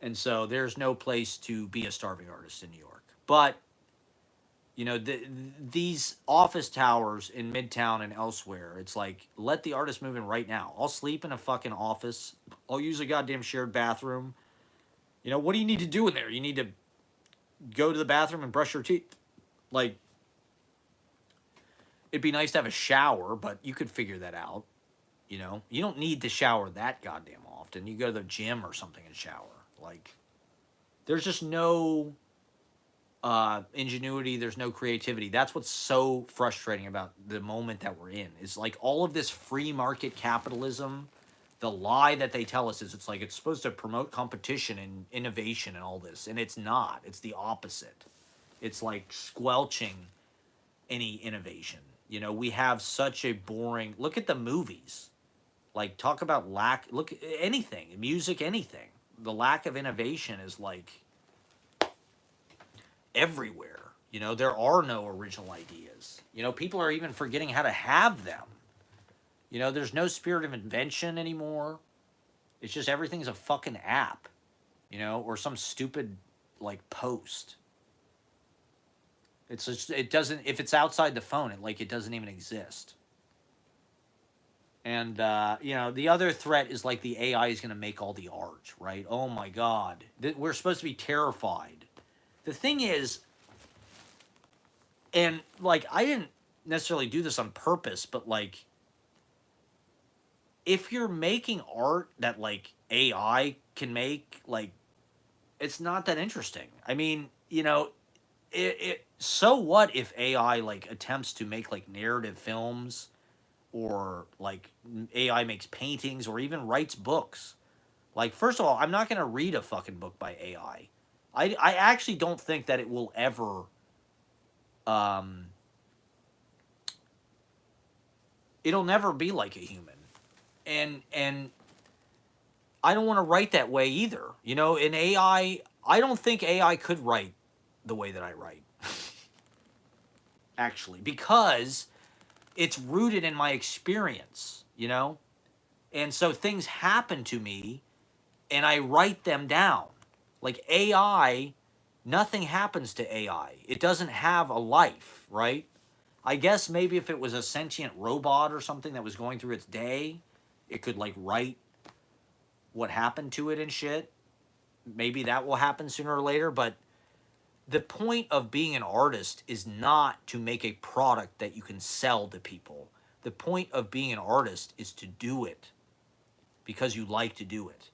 And so there's no place to be a starving artist in New York. But, you know, these office towers in Midtown and elsewhere, it's like, let the artist move in right now. I'll sleep in a fucking office. I'll use a goddamn shared bathroom. You know, what do you need to do in there? You need to go to the bathroom and brush your teeth. Like, it'd be nice to have a shower, but you could figure that out. You know, you don't need to shower that goddamn often. You go to the gym or something and shower. Like, there's just no ingenuity. There's no creativity. That's what's so frustrating about the moment that we're in. Is like all of this free market capitalism. The lie that they tell us is it's like it's supposed to promote competition and innovation and all this, and it's not. It's the opposite. It's like squelching any innovation. You know, we have such a boring. Look at the movies. Like, talk about lack. Look, anything, music, anything. The lack of innovation is like everywhere. You know, there are no original ideas. You know, people are even forgetting how to have them. You know, there's no spirit of invention anymore. It's just everything's a fucking app, you know, or some stupid like post. It's just, it doesn't, if it's outside the phone, it doesn't even exist. And you know, the other threat is like the AI is going to make all the art, right? Oh my god. We're supposed to be terrified. The thing is, and like I didn't necessarily do this on purpose, but like if you're making art that like AI can make, like it's not that interesting. I mean, you know, so what if AI like attempts to make like narrative films, or like AI makes paintings or even writes books? Like, first of all, I'm not going to read a fucking book by AI. I actually don't think that it will ever um it'll never be like a human. And I don't want to write that way either. You know, in AI, I don't think AI could write the way that I write. Actually, because it's rooted in my experience, you know? And so things happen to me and I write them down. Like AI, nothing happens to AI. It doesn't have a life, right? I guess maybe if it was a sentient robot or something that was going through its day, it could like write what happened to it and shit. Maybe that will happen sooner or later, but the point of being an artist is not to make a product that you can sell to people. The point of being an artist is to do it because you like to do it.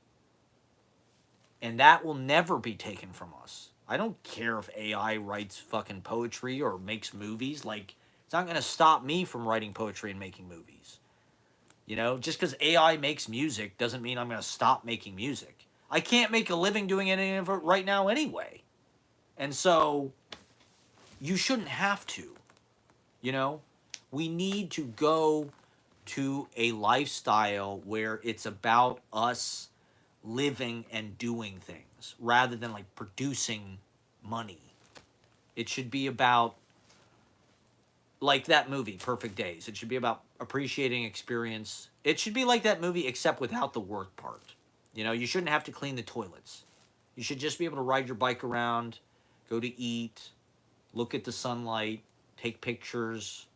And that will never be taken from us. I don't care if AI writes fucking poetry or makes movies. Like, it's not going to stop me from writing poetry and making movies. You know, just because AI makes music doesn't mean I'm going to stop making music. I can't make a living doing any of it right now anyway. And so you shouldn't have to. You know, we need to go to a lifestyle where it's about us living and doing things rather than like producing money. It should be about, like that movie, Perfect Days. It should be about appreciating experience. It should be like that movie, except without the work part. You know, you shouldn't have to clean the toilets. You should just be able to ride your bike around, go to eat, look at the sunlight, take pictures,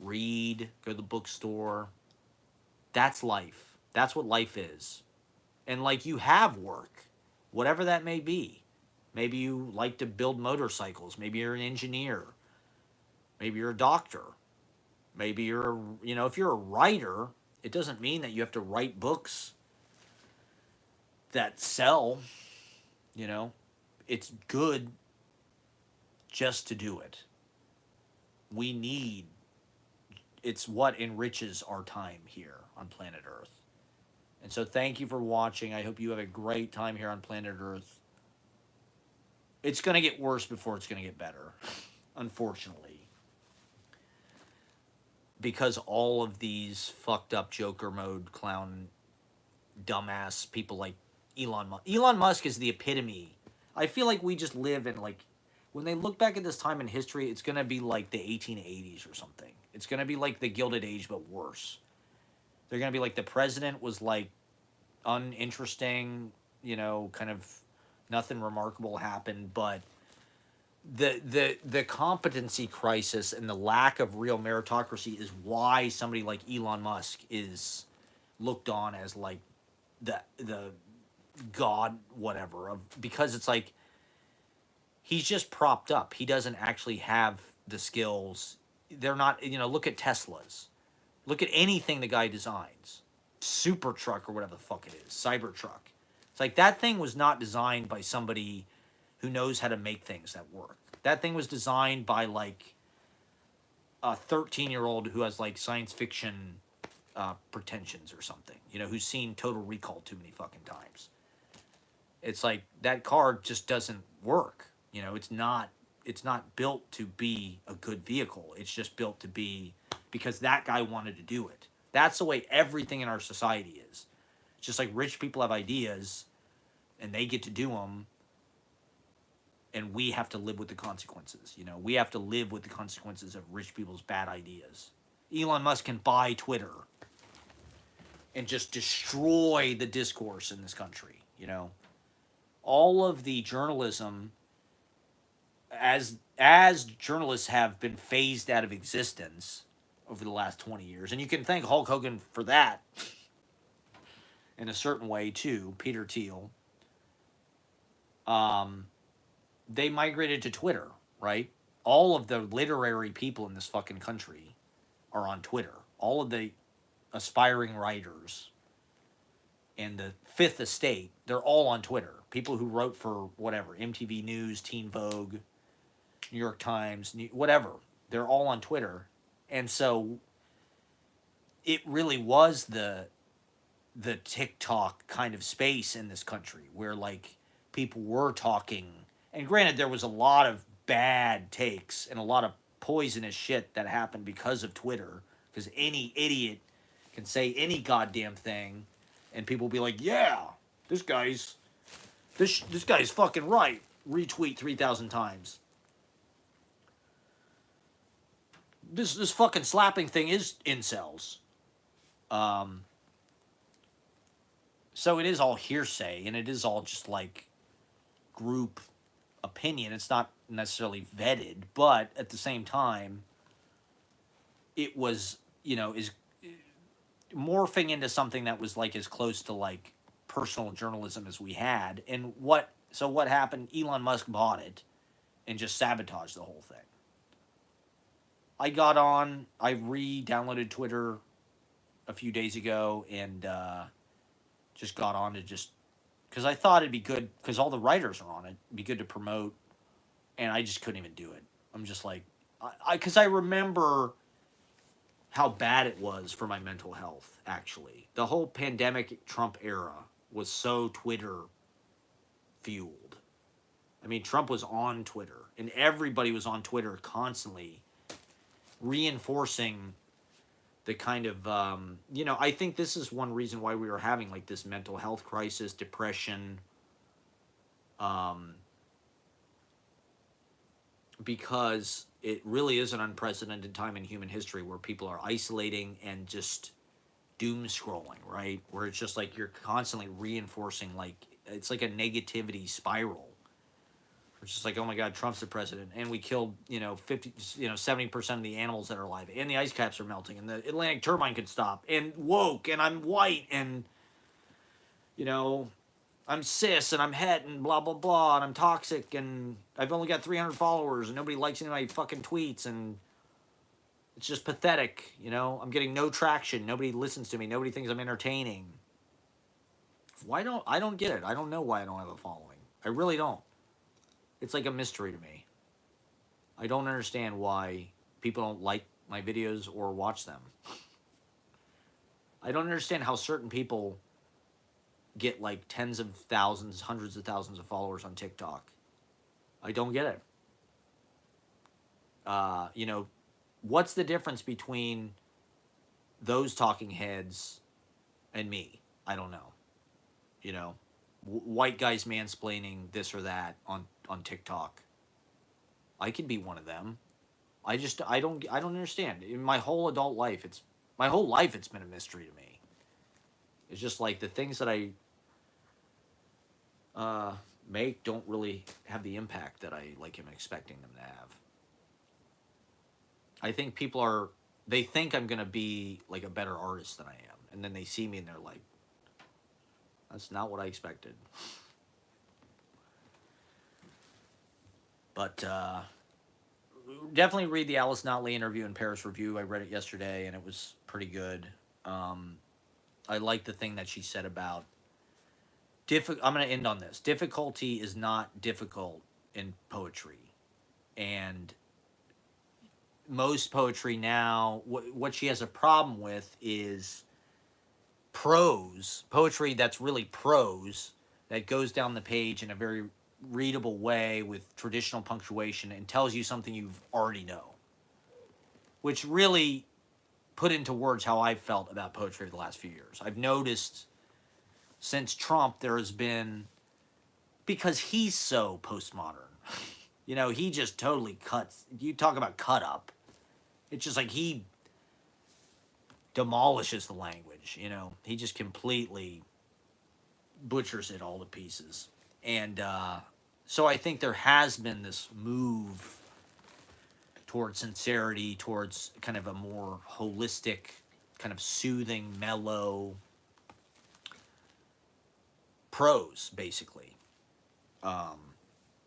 read, go to the bookstore. That's life. That's what life is. And like, you have work, whatever that may be. Maybe you like to build motorcycles. Maybe you're an engineer. Maybe you're a doctor. Maybe you're, you know, if you're a writer, it doesn't mean that you have to write books that sell, you know. It's good just to do it. We need, it's what enriches our time here on planet Earth. And so thank you for watching. I hope you have a great time here on planet Earth. It's going to get worse before it's going to get better, unfortunately. Because all of these fucked up Joker mode clown dumbass people like Elon Musk. Elon Musk is the epitome. I feel like we just live in like, when they look back at this time in history, it's going to be like the 1880s or something. It's going to be like the Gilded Age, but worse. They're going to be like, the president was like uninteresting, you know, kind of nothing remarkable happened, but the competency crisis and the lack of real meritocracy is why somebody like Elon Musk is looked on as like the god whatever of, because it's like he's just propped up. He doesn't actually have the skills. They're not, look at Teslas. Look at anything the guy designs. Super truck or whatever the fuck it is, Cybertruck. It's like that thing was not designed by somebody who knows how to make things that work. That thing was designed by like a 13-year-old who has like science fiction pretensions or something, who's seen Total Recall too many fucking times. It's like that car just doesn't work. It's not built to be a good vehicle. It's just built to be because that guy wanted to do it. That's the way everything in our society is. It's just like rich people have ideas and they get to do them, and we have to live with the consequences. We have to live with the consequences of rich people's bad ideas. Elon Musk can buy Twitter and just destroy the discourse in this country. All of the journalism, as journalists have been phased out of existence over the last 20 years, and you can thank Hulk Hogan for that in a certain way too, Peter Thiel. They migrated to Twitter, right? All of the literary people in this fucking country are on Twitter. All of the aspiring writers and the Fifth Estate, they're all on Twitter. People who wrote for whatever, MTV News, Teen Vogue, New York Times, whatever, they're all on Twitter. And so it really was the TikTok kind of space in this country where like people were talking. And granted, there was a lot of bad takes and a lot of poisonous shit that happened because of Twitter, because any idiot can say any goddamn thing and people will be like, yeah, this guy's fucking right. Retweet 3,000 times. This fucking slapping thing is incels. So it is all hearsay, and it is all just like group opinion. It's not necessarily vetted, but at the same time, it was, is morphing into something that was like as close to like personal journalism as we had. And what happened? Elon Musk bought it and just sabotaged the whole thing. I re-downloaded Twitter a few days ago and just got on to just because I thought it'd be good because all the writers are on it. It'd be good to promote, and I just couldn't even do it. I'm just like, because I remember how bad it was for my mental health. Actually, the whole pandemic Trump era was so Twitter fueled. I mean, Trump was on Twitter, and everybody was on Twitter constantly, reinforcing the kind of I think this is one reason why we were having like this mental health crisis, depression, because it really is an unprecedented time in human history where people are isolating and just doom scrolling, right? Where it's just like you're constantly reinforcing, like it's like a negativity spiral. It's just like, oh my God, Trump's the president, and we killed 70% of the animals that are alive, and the ice caps are melting, and the Atlantic turbine could stop, and woke, and I'm white, and I'm cis, and I'm het, and blah blah blah, and I'm toxic, and I've only got 300 followers, and nobody likes any of my fucking tweets, and it's just pathetic. I'm getting no traction. Nobody listens to me. Nobody thinks I'm entertaining. I don't get it. I don't know why I don't have a following. I really don't. It's like a mystery to me. I don't understand why people don't like my videos or watch them. I don't understand how certain people get like tens of thousands, hundreds of thousands of followers on TikTok. I don't get it. What's the difference between those talking heads and me? I don't know. White guys mansplaining this or that on TikTok. I could be one of them. I don't understand. In my whole adult life, it's been a mystery to me. It's just like the things that I make don't really have the impact that I like am expecting them to have. I think they think I'm gonna be like a better artist than I am, and then they see me and they're like, That's not what I expected. But definitely read the Alice Notley interview in Paris Review. I read it yesterday, and it was pretty good. Um, I like the thing that she said about I'm going to end on this. Difficulty is not difficult in poetry, and most poetry now, what she has a problem with is prose, poetry that's really prose, that goes down the page in a very readable way with traditional punctuation and tells you something you already know, which really put into words how I've felt about poetry over the last few years. I've noticed since Trump there has been, because he's so postmodern, he just totally cuts. You talk about cut up. It's just like he demolishes the language. He just completely butchers it all to pieces. And so I think there has been this move towards sincerity, towards kind of a more holistic, kind of soothing, mellow prose, basically.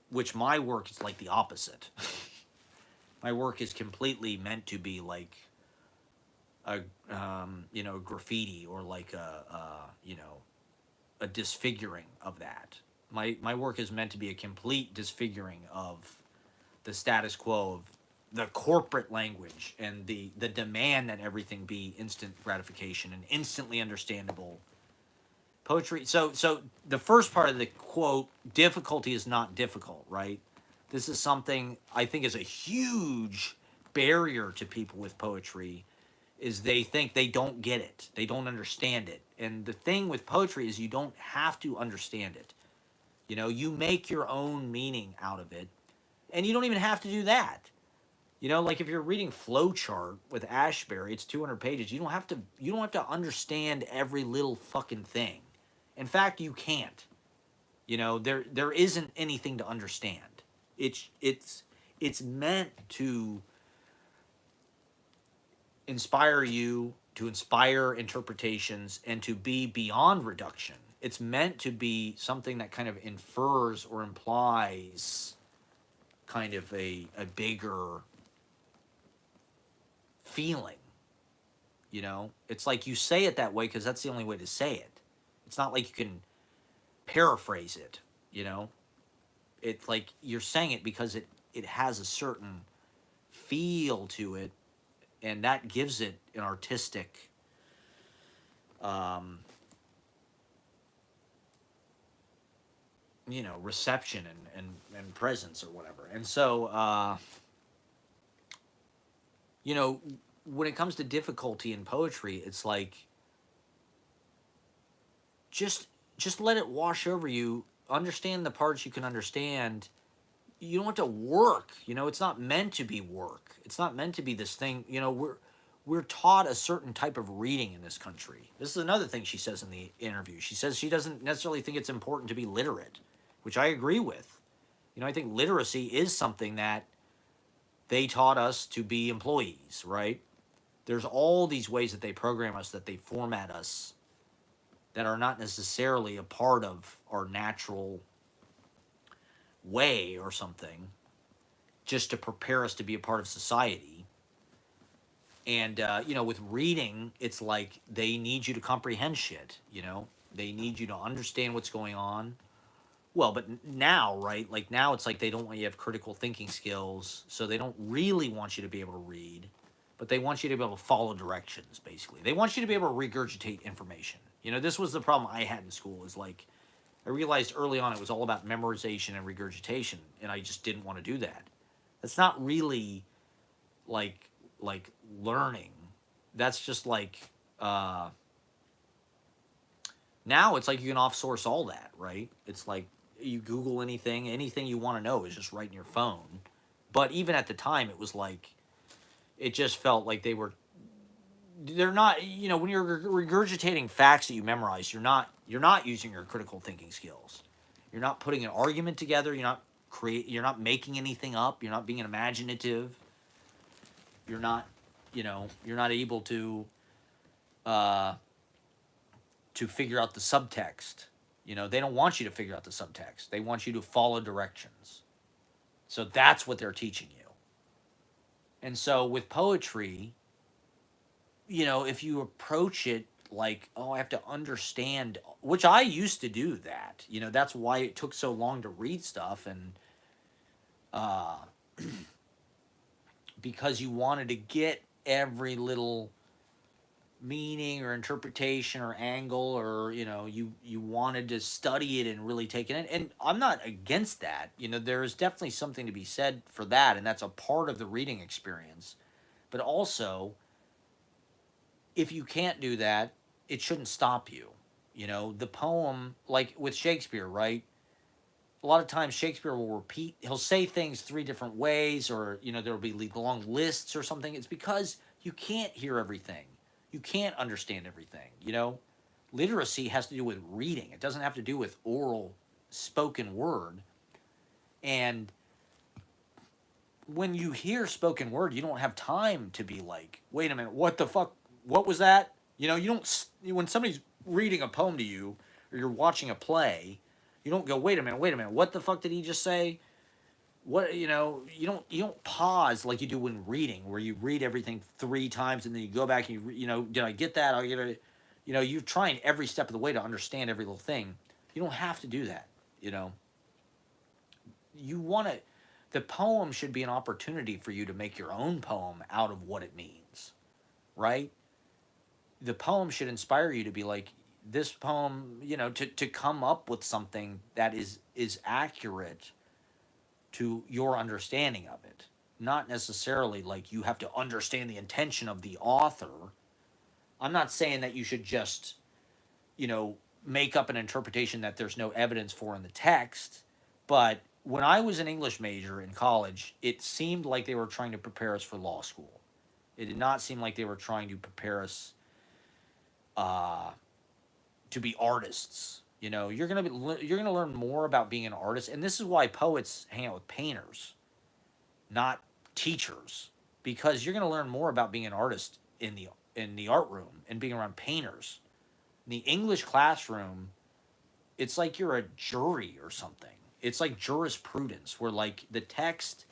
Which my work is like the opposite. My work is completely meant to be like a graffiti, or like a disfiguring of that. My work is meant to be a complete disfiguring of the status quo of the corporate language and the demand that everything be instant gratification and instantly understandable poetry. So the first part of the quote, difficulty is not difficult, right? This is something I think is a huge barrier to people with poetry, is they think they don't get it. They don't understand it. And the thing with poetry is you don't have to understand it. You make your own meaning out of it, and you don't even have to do that. Like if you're reading Flowchart with Ashbery, it's 200 pages. You don't have to understand every little fucking thing. In fact, you can't. There isn't anything to understand. It's meant to inspire you, to inspire interpretations, and to be beyond reduction. It's meant to be something that kind of infers or implies kind of a bigger feeling. It's like you say it that way because that's the only way to say it. It's not like you can paraphrase it. It's like you're saying it because it has a certain feel to it, and that gives it an artistic reception and presence or whatever. And so when it comes to difficulty in poetry, it's like just let it wash over you. Understand the parts you can understand. You don't have to work. It's not meant to be work. It's not meant to be this thing. We're taught a certain type of reading in this country. This is another thing she says in the interview. She says she doesn't necessarily think it's important to be literate, which I agree with. I think literacy is something that they taught us to be employees, right? There's all these ways that they program us, that they format us, that are not necessarily a part of our natural way or something, just to prepare us to be a part of society. And with reading, it's like they need you to comprehend shit. They need you to understand what's going on. Well, but now, right? Like now, it's like they don't want you to have critical thinking skills, so they don't really want you to be able to read, but they want you to be able to follow directions. Basically, they want you to be able to regurgitate information. This was the problem I had in school. Is like I realized early on it was all about memorization and regurgitation, and I just didn't want to do that. That's not really like learning. That's just like now it's like you can off-source all that, right? It's like you Google anything you want to know is just right in your phone. But even at the time, it was like it just felt like they're not, when you're regurgitating facts that you memorize, you're not using your critical thinking skills. You're not putting an argument together. You're not making anything up. You're not being imaginative. You're not able to figure out the subtext. You know, they don't want you to figure out the subtext. They want you to follow directions. So that's what they're teaching you. And so with poetry, you know, if you approach it like, oh, I have to understand, which I used to do that. You know, that's why it took so long to read stuff, and uh, because you wanted to get every little meaning or interpretation or angle, or you know, you wanted to study it and really take it in. And I'm not against that. You know, there's definitely something to be said for that, and that's a part of the reading experience. But also, if you can't do that, it shouldn't stop you. You know, the poem, like with Shakespeare, right? A lot of times Shakespeare will repeat, he'll say things three different ways, or, you know, there'll be long lists or something. It's because you can't hear everything. You can't understand everything, you know? Literacy has to do with reading, it doesn't have to do with oral spoken word. And when you hear spoken word, you don't have time to be like, wait a minute, what the fuck? What was that? You know, you don't, when somebody's reading a poem to you or you're watching a play, you don't go, wait a minute, what the fuck did he just say? What, you know, you don't pause like you do when reading, where you read everything three times and then you go back and you know, did I get that? I get it. You know, you're trying every step of the way to understand every little thing. You don't have to do that, you know. You want to, the poem should be an opportunity for you to make your own poem out of what it means, right? The poem should inspire you to be like, this poem, you know, to come up with something that is accurate to your understanding of it. Not necessarily like you have to understand the intention of the author. I'm not saying that you should just, you know, make up an interpretation that there's no evidence for in the text. But when I was an English major in college, it seemed like they were trying to prepare us for law school. It did not seem like they were trying to prepare us uh, to be artists. You know, you're gonna learn more about being an artist, and this is why poets hang out with painters, not teachers, because you're gonna learn more about being an artist in the art room and being around painters. In the English classroom, it's like you're a jury or something. It's like jurisprudence, where like the text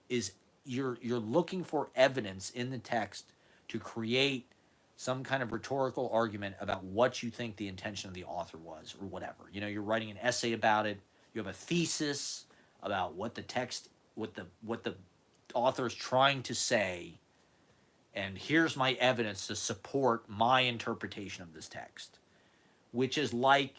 is, you're looking for evidence in the text to create some kind of rhetorical argument about what you think the intention of the author was or whatever. You know, you're writing an essay about it. You have a thesis about what the text, what the author is trying to say, and here's my evidence to support my interpretation of this text, which is like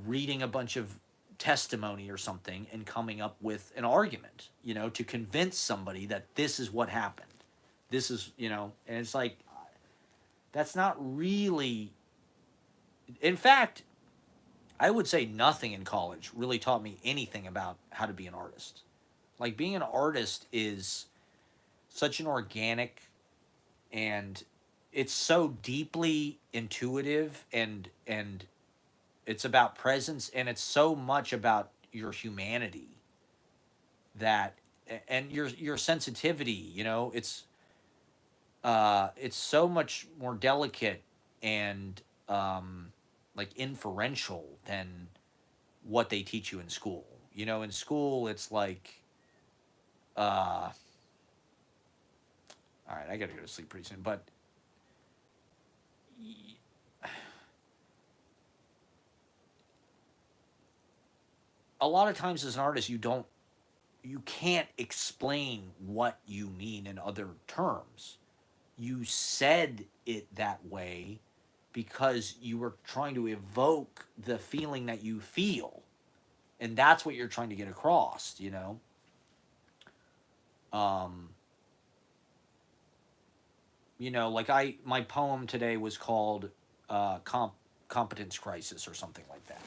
reading a bunch of testimony or something and coming up with an argument, you know, to convince somebody that this is what happened. This is, you know, and it's like, that's not really, in fact, I would say nothing in college really taught me anything about how to be an artist. Like, being an artist is such an organic, and it's so deeply intuitive, and it's about presence, and it's so much about your humanity, that, and your sensitivity, you know, it's so much more delicate and like inferential than what they teach you in school. You know, in school it's like all right, I got to go to sleep pretty soon, but a lot of times as an artist, you can't explain what you mean in other terms. You said it that way because you were trying to evoke the feeling that you feel, and that's what you're trying to get across, you know. um you know, like, my poem today was called competence crisis or something like that.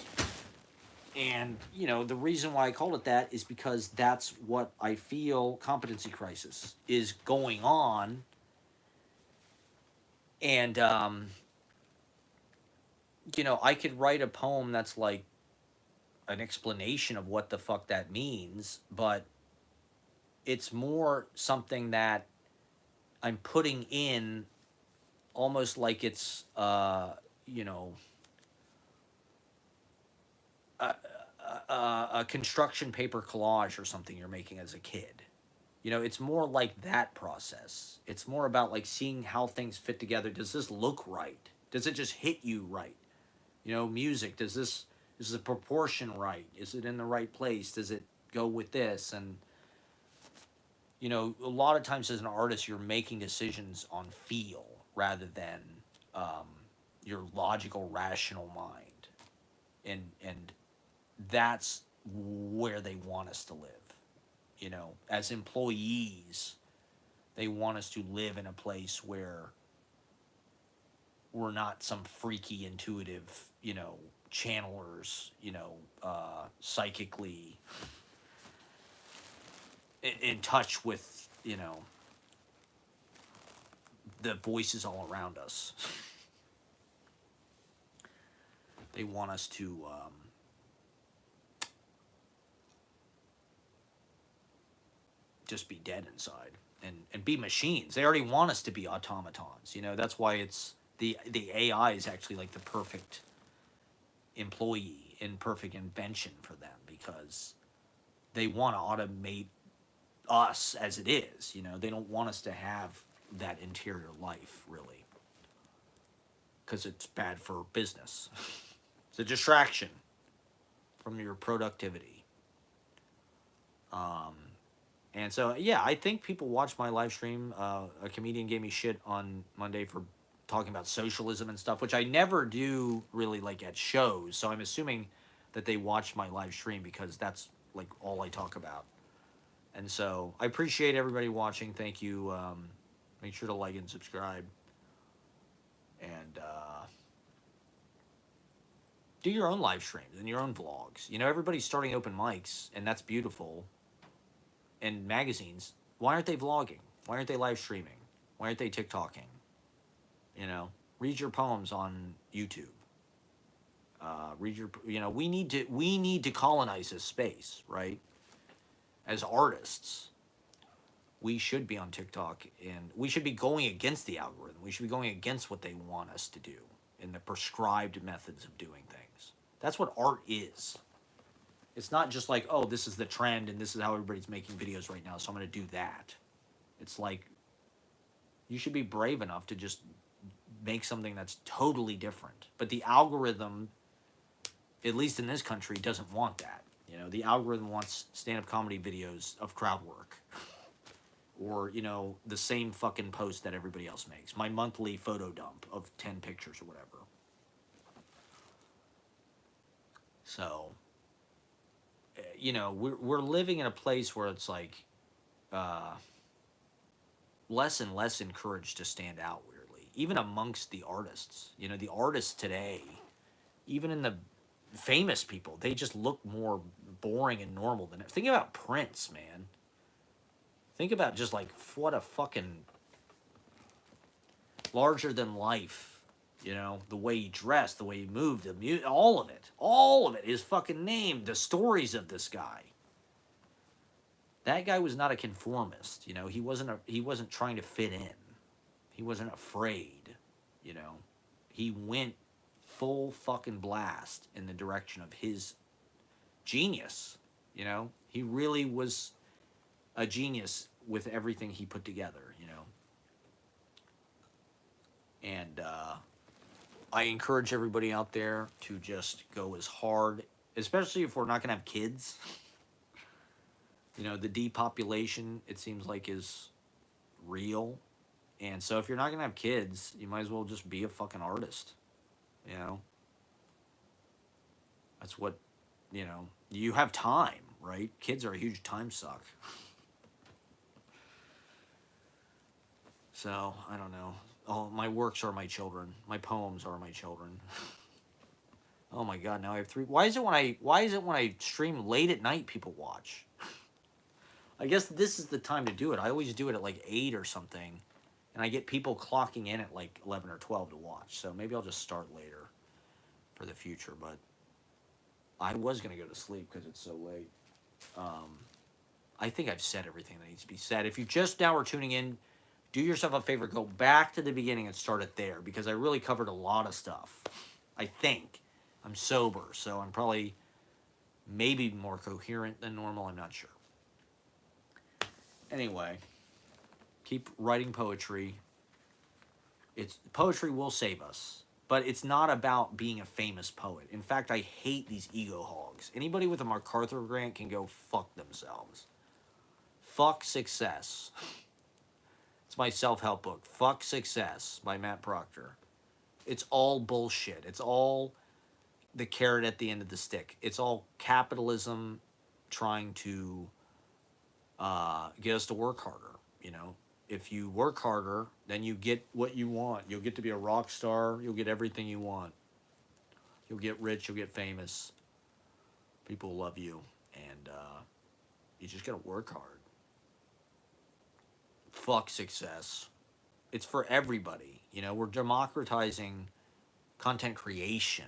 And you know, the reason why I called it that is because that's what I feel competency crisis is going on. And you know, I could write a poem that's like an explanation of what the fuck that means, but it's more something that I'm putting in, almost like it's you know, a construction paper collage or something you're making as a kid. You know, it's more like that process. It's more about like seeing how things fit together. Does this look right? Does it just hit you right? You know, music, does this, is the proportion right? Is it in the right place? Does it go with this? And you know, a lot of times as an artist, you're making decisions on feel rather than um, your logical, rational mind, and that's where they want us to live. You know, as employees, they want us to live in a place where we're not some freaky, intuitive, you know, channelers, you know, psychically in touch with, you know, the voices all around us. They want us to just be dead inside and be machines. They already want us to be automatons. You know, that's why it's the AI is actually like the perfect employee and perfect invention for them because they want to automate us as it is. You know, they don't want us to have that interior life really because it's bad for business. It's a distraction from your productivity. Um, and so, yeah, I think people watch my live stream. A comedian gave me shit on Monday for talking about socialism and stuff, which I never do really like at shows. So I'm assuming that they watched my live stream because that's like all I talk about. And so I appreciate everybody watching. Thank you. Make sure to like and subscribe. And do your own live streams and your own vlogs. You know, everybody's starting open mics, and that's beautiful. And magazines, why aren't they vlogging? Why aren't they live streaming? Why aren't they TikToking? You know, read your poems on YouTube. Read your, you know, we need to colonize this space, right? As artists, we should be on TikTok and we should be going against the algorithm. We should be going against what they want us to do in the prescribed methods of doing things. That's what art is. It's not just like, oh, this is the trend and this is how everybody's making videos right now, so I'm going to do that. It's like you should be brave enough to just make something that's totally different. But the algorithm, at least in this country, doesn't want that. You know, the algorithm wants stand-up comedy videos of crowd work. Or, you know, the same fucking post that everybody else makes. My monthly photo dump of 10 pictures or whatever. So, you know, we're living in a place where it's like uh, less and less encouraged to stand out weirdly, even amongst the artists. You know, the artists today, even in the famous people, they just look more boring and normal than think about Prince, man. Think about just like what a fucking larger than life, you know, the way he dressed, the way he moved, the all of it, his fucking name, the stories of this guy. That guy was not a conformist, you know. He wasn't trying to fit in. He wasn't afraid, you know. He went full fucking blast in the direction of his genius, you know. He really was a genius with everything he put together, you know. And I encourage everybody out there to just go as hard, especially if we're not going to have kids. You know, the depopulation, it seems like, is real. And so if you're not going to have kids, you might as well just be a fucking artist. You know? That's what, you know, you have time, right? Kids are a huge time suck. So, I don't know. Oh, my works are my children. My poems are my children. Oh my god, now I have 3. Why is it when I stream late at night people watch? I guess this is the time to do it. I always do it at like 8 or something. And I get people clocking in at like 11 or 12 to watch. So maybe I'll just start later for the future, but I was going to go to sleep because it's so late. I think I've said everything that needs to be said. If you just now are tuning in, do yourself a favor, go back to the beginning and start it there because I really covered a lot of stuff. I think. I'm sober, so I'm probably maybe more coherent than normal. I'm not sure. Anyway, keep writing poetry. Poetry will save us, but it's not about being a famous poet. In fact, I hate these ego hogs. Anybody with a MacArthur grant can go fuck themselves. Fuck Success. It's my self-help book. Fuck Success by Matt Proctor. It's all bullshit. It's all the carrot at the end of the stick. It's all capitalism trying to get us to work harder. You know, if you work harder, then you get what you want. You'll get to be a rock star. You'll get everything you want. You'll get rich. You'll get famous. People love you, and you just gotta work hard. Fuck Success. It's for everybody. You know, we're democratizing content creation.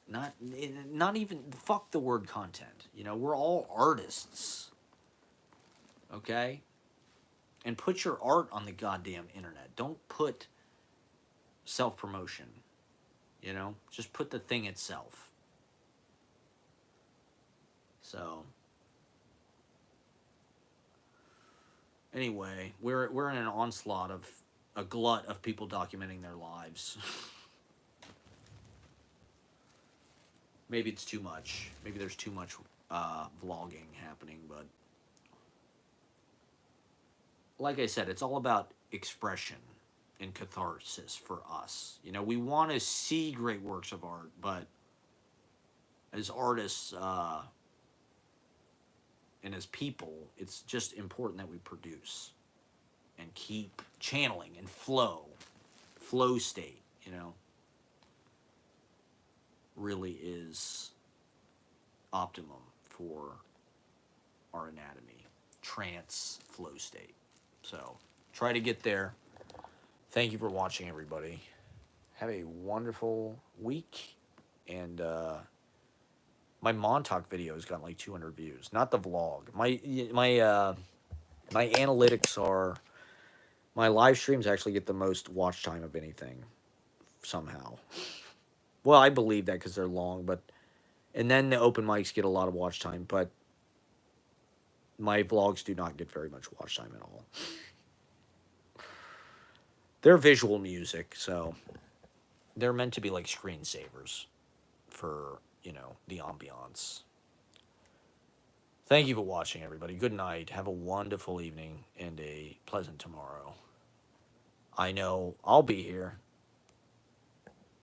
Not even fuck the word content. You know, we're all artists. Okay? And put your art on the goddamn internet. Don't put self-promotion. You know? Just put the thing itself. So anyway, we're in an onslaught of a glut of people documenting their lives. Maybe it's too much. Maybe there's too much vlogging happening, but like I said, it's all about expression and catharsis for us. You know, we want to see great works of art, but as artists and as people, it's just important that we produce and keep channeling and flow state, you know, really is optimum for our anatomy. Trance flow state. So try to get there. Thank you for watching, everybody. Have a wonderful week. And my Montauk video has gotten like 200 views. Not the vlog. My analytics are, my live streams actually get the most watch time of anything somehow. Well, I believe that because they're long, but and then the open mics get a lot of watch time, but my vlogs do not get very much watch time at all. They're visual music, so they're meant to be like screensavers for, you know, the ambiance. Thank you for watching, everybody. Good night. Have a wonderful evening and a pleasant tomorrow. I know I'll be here.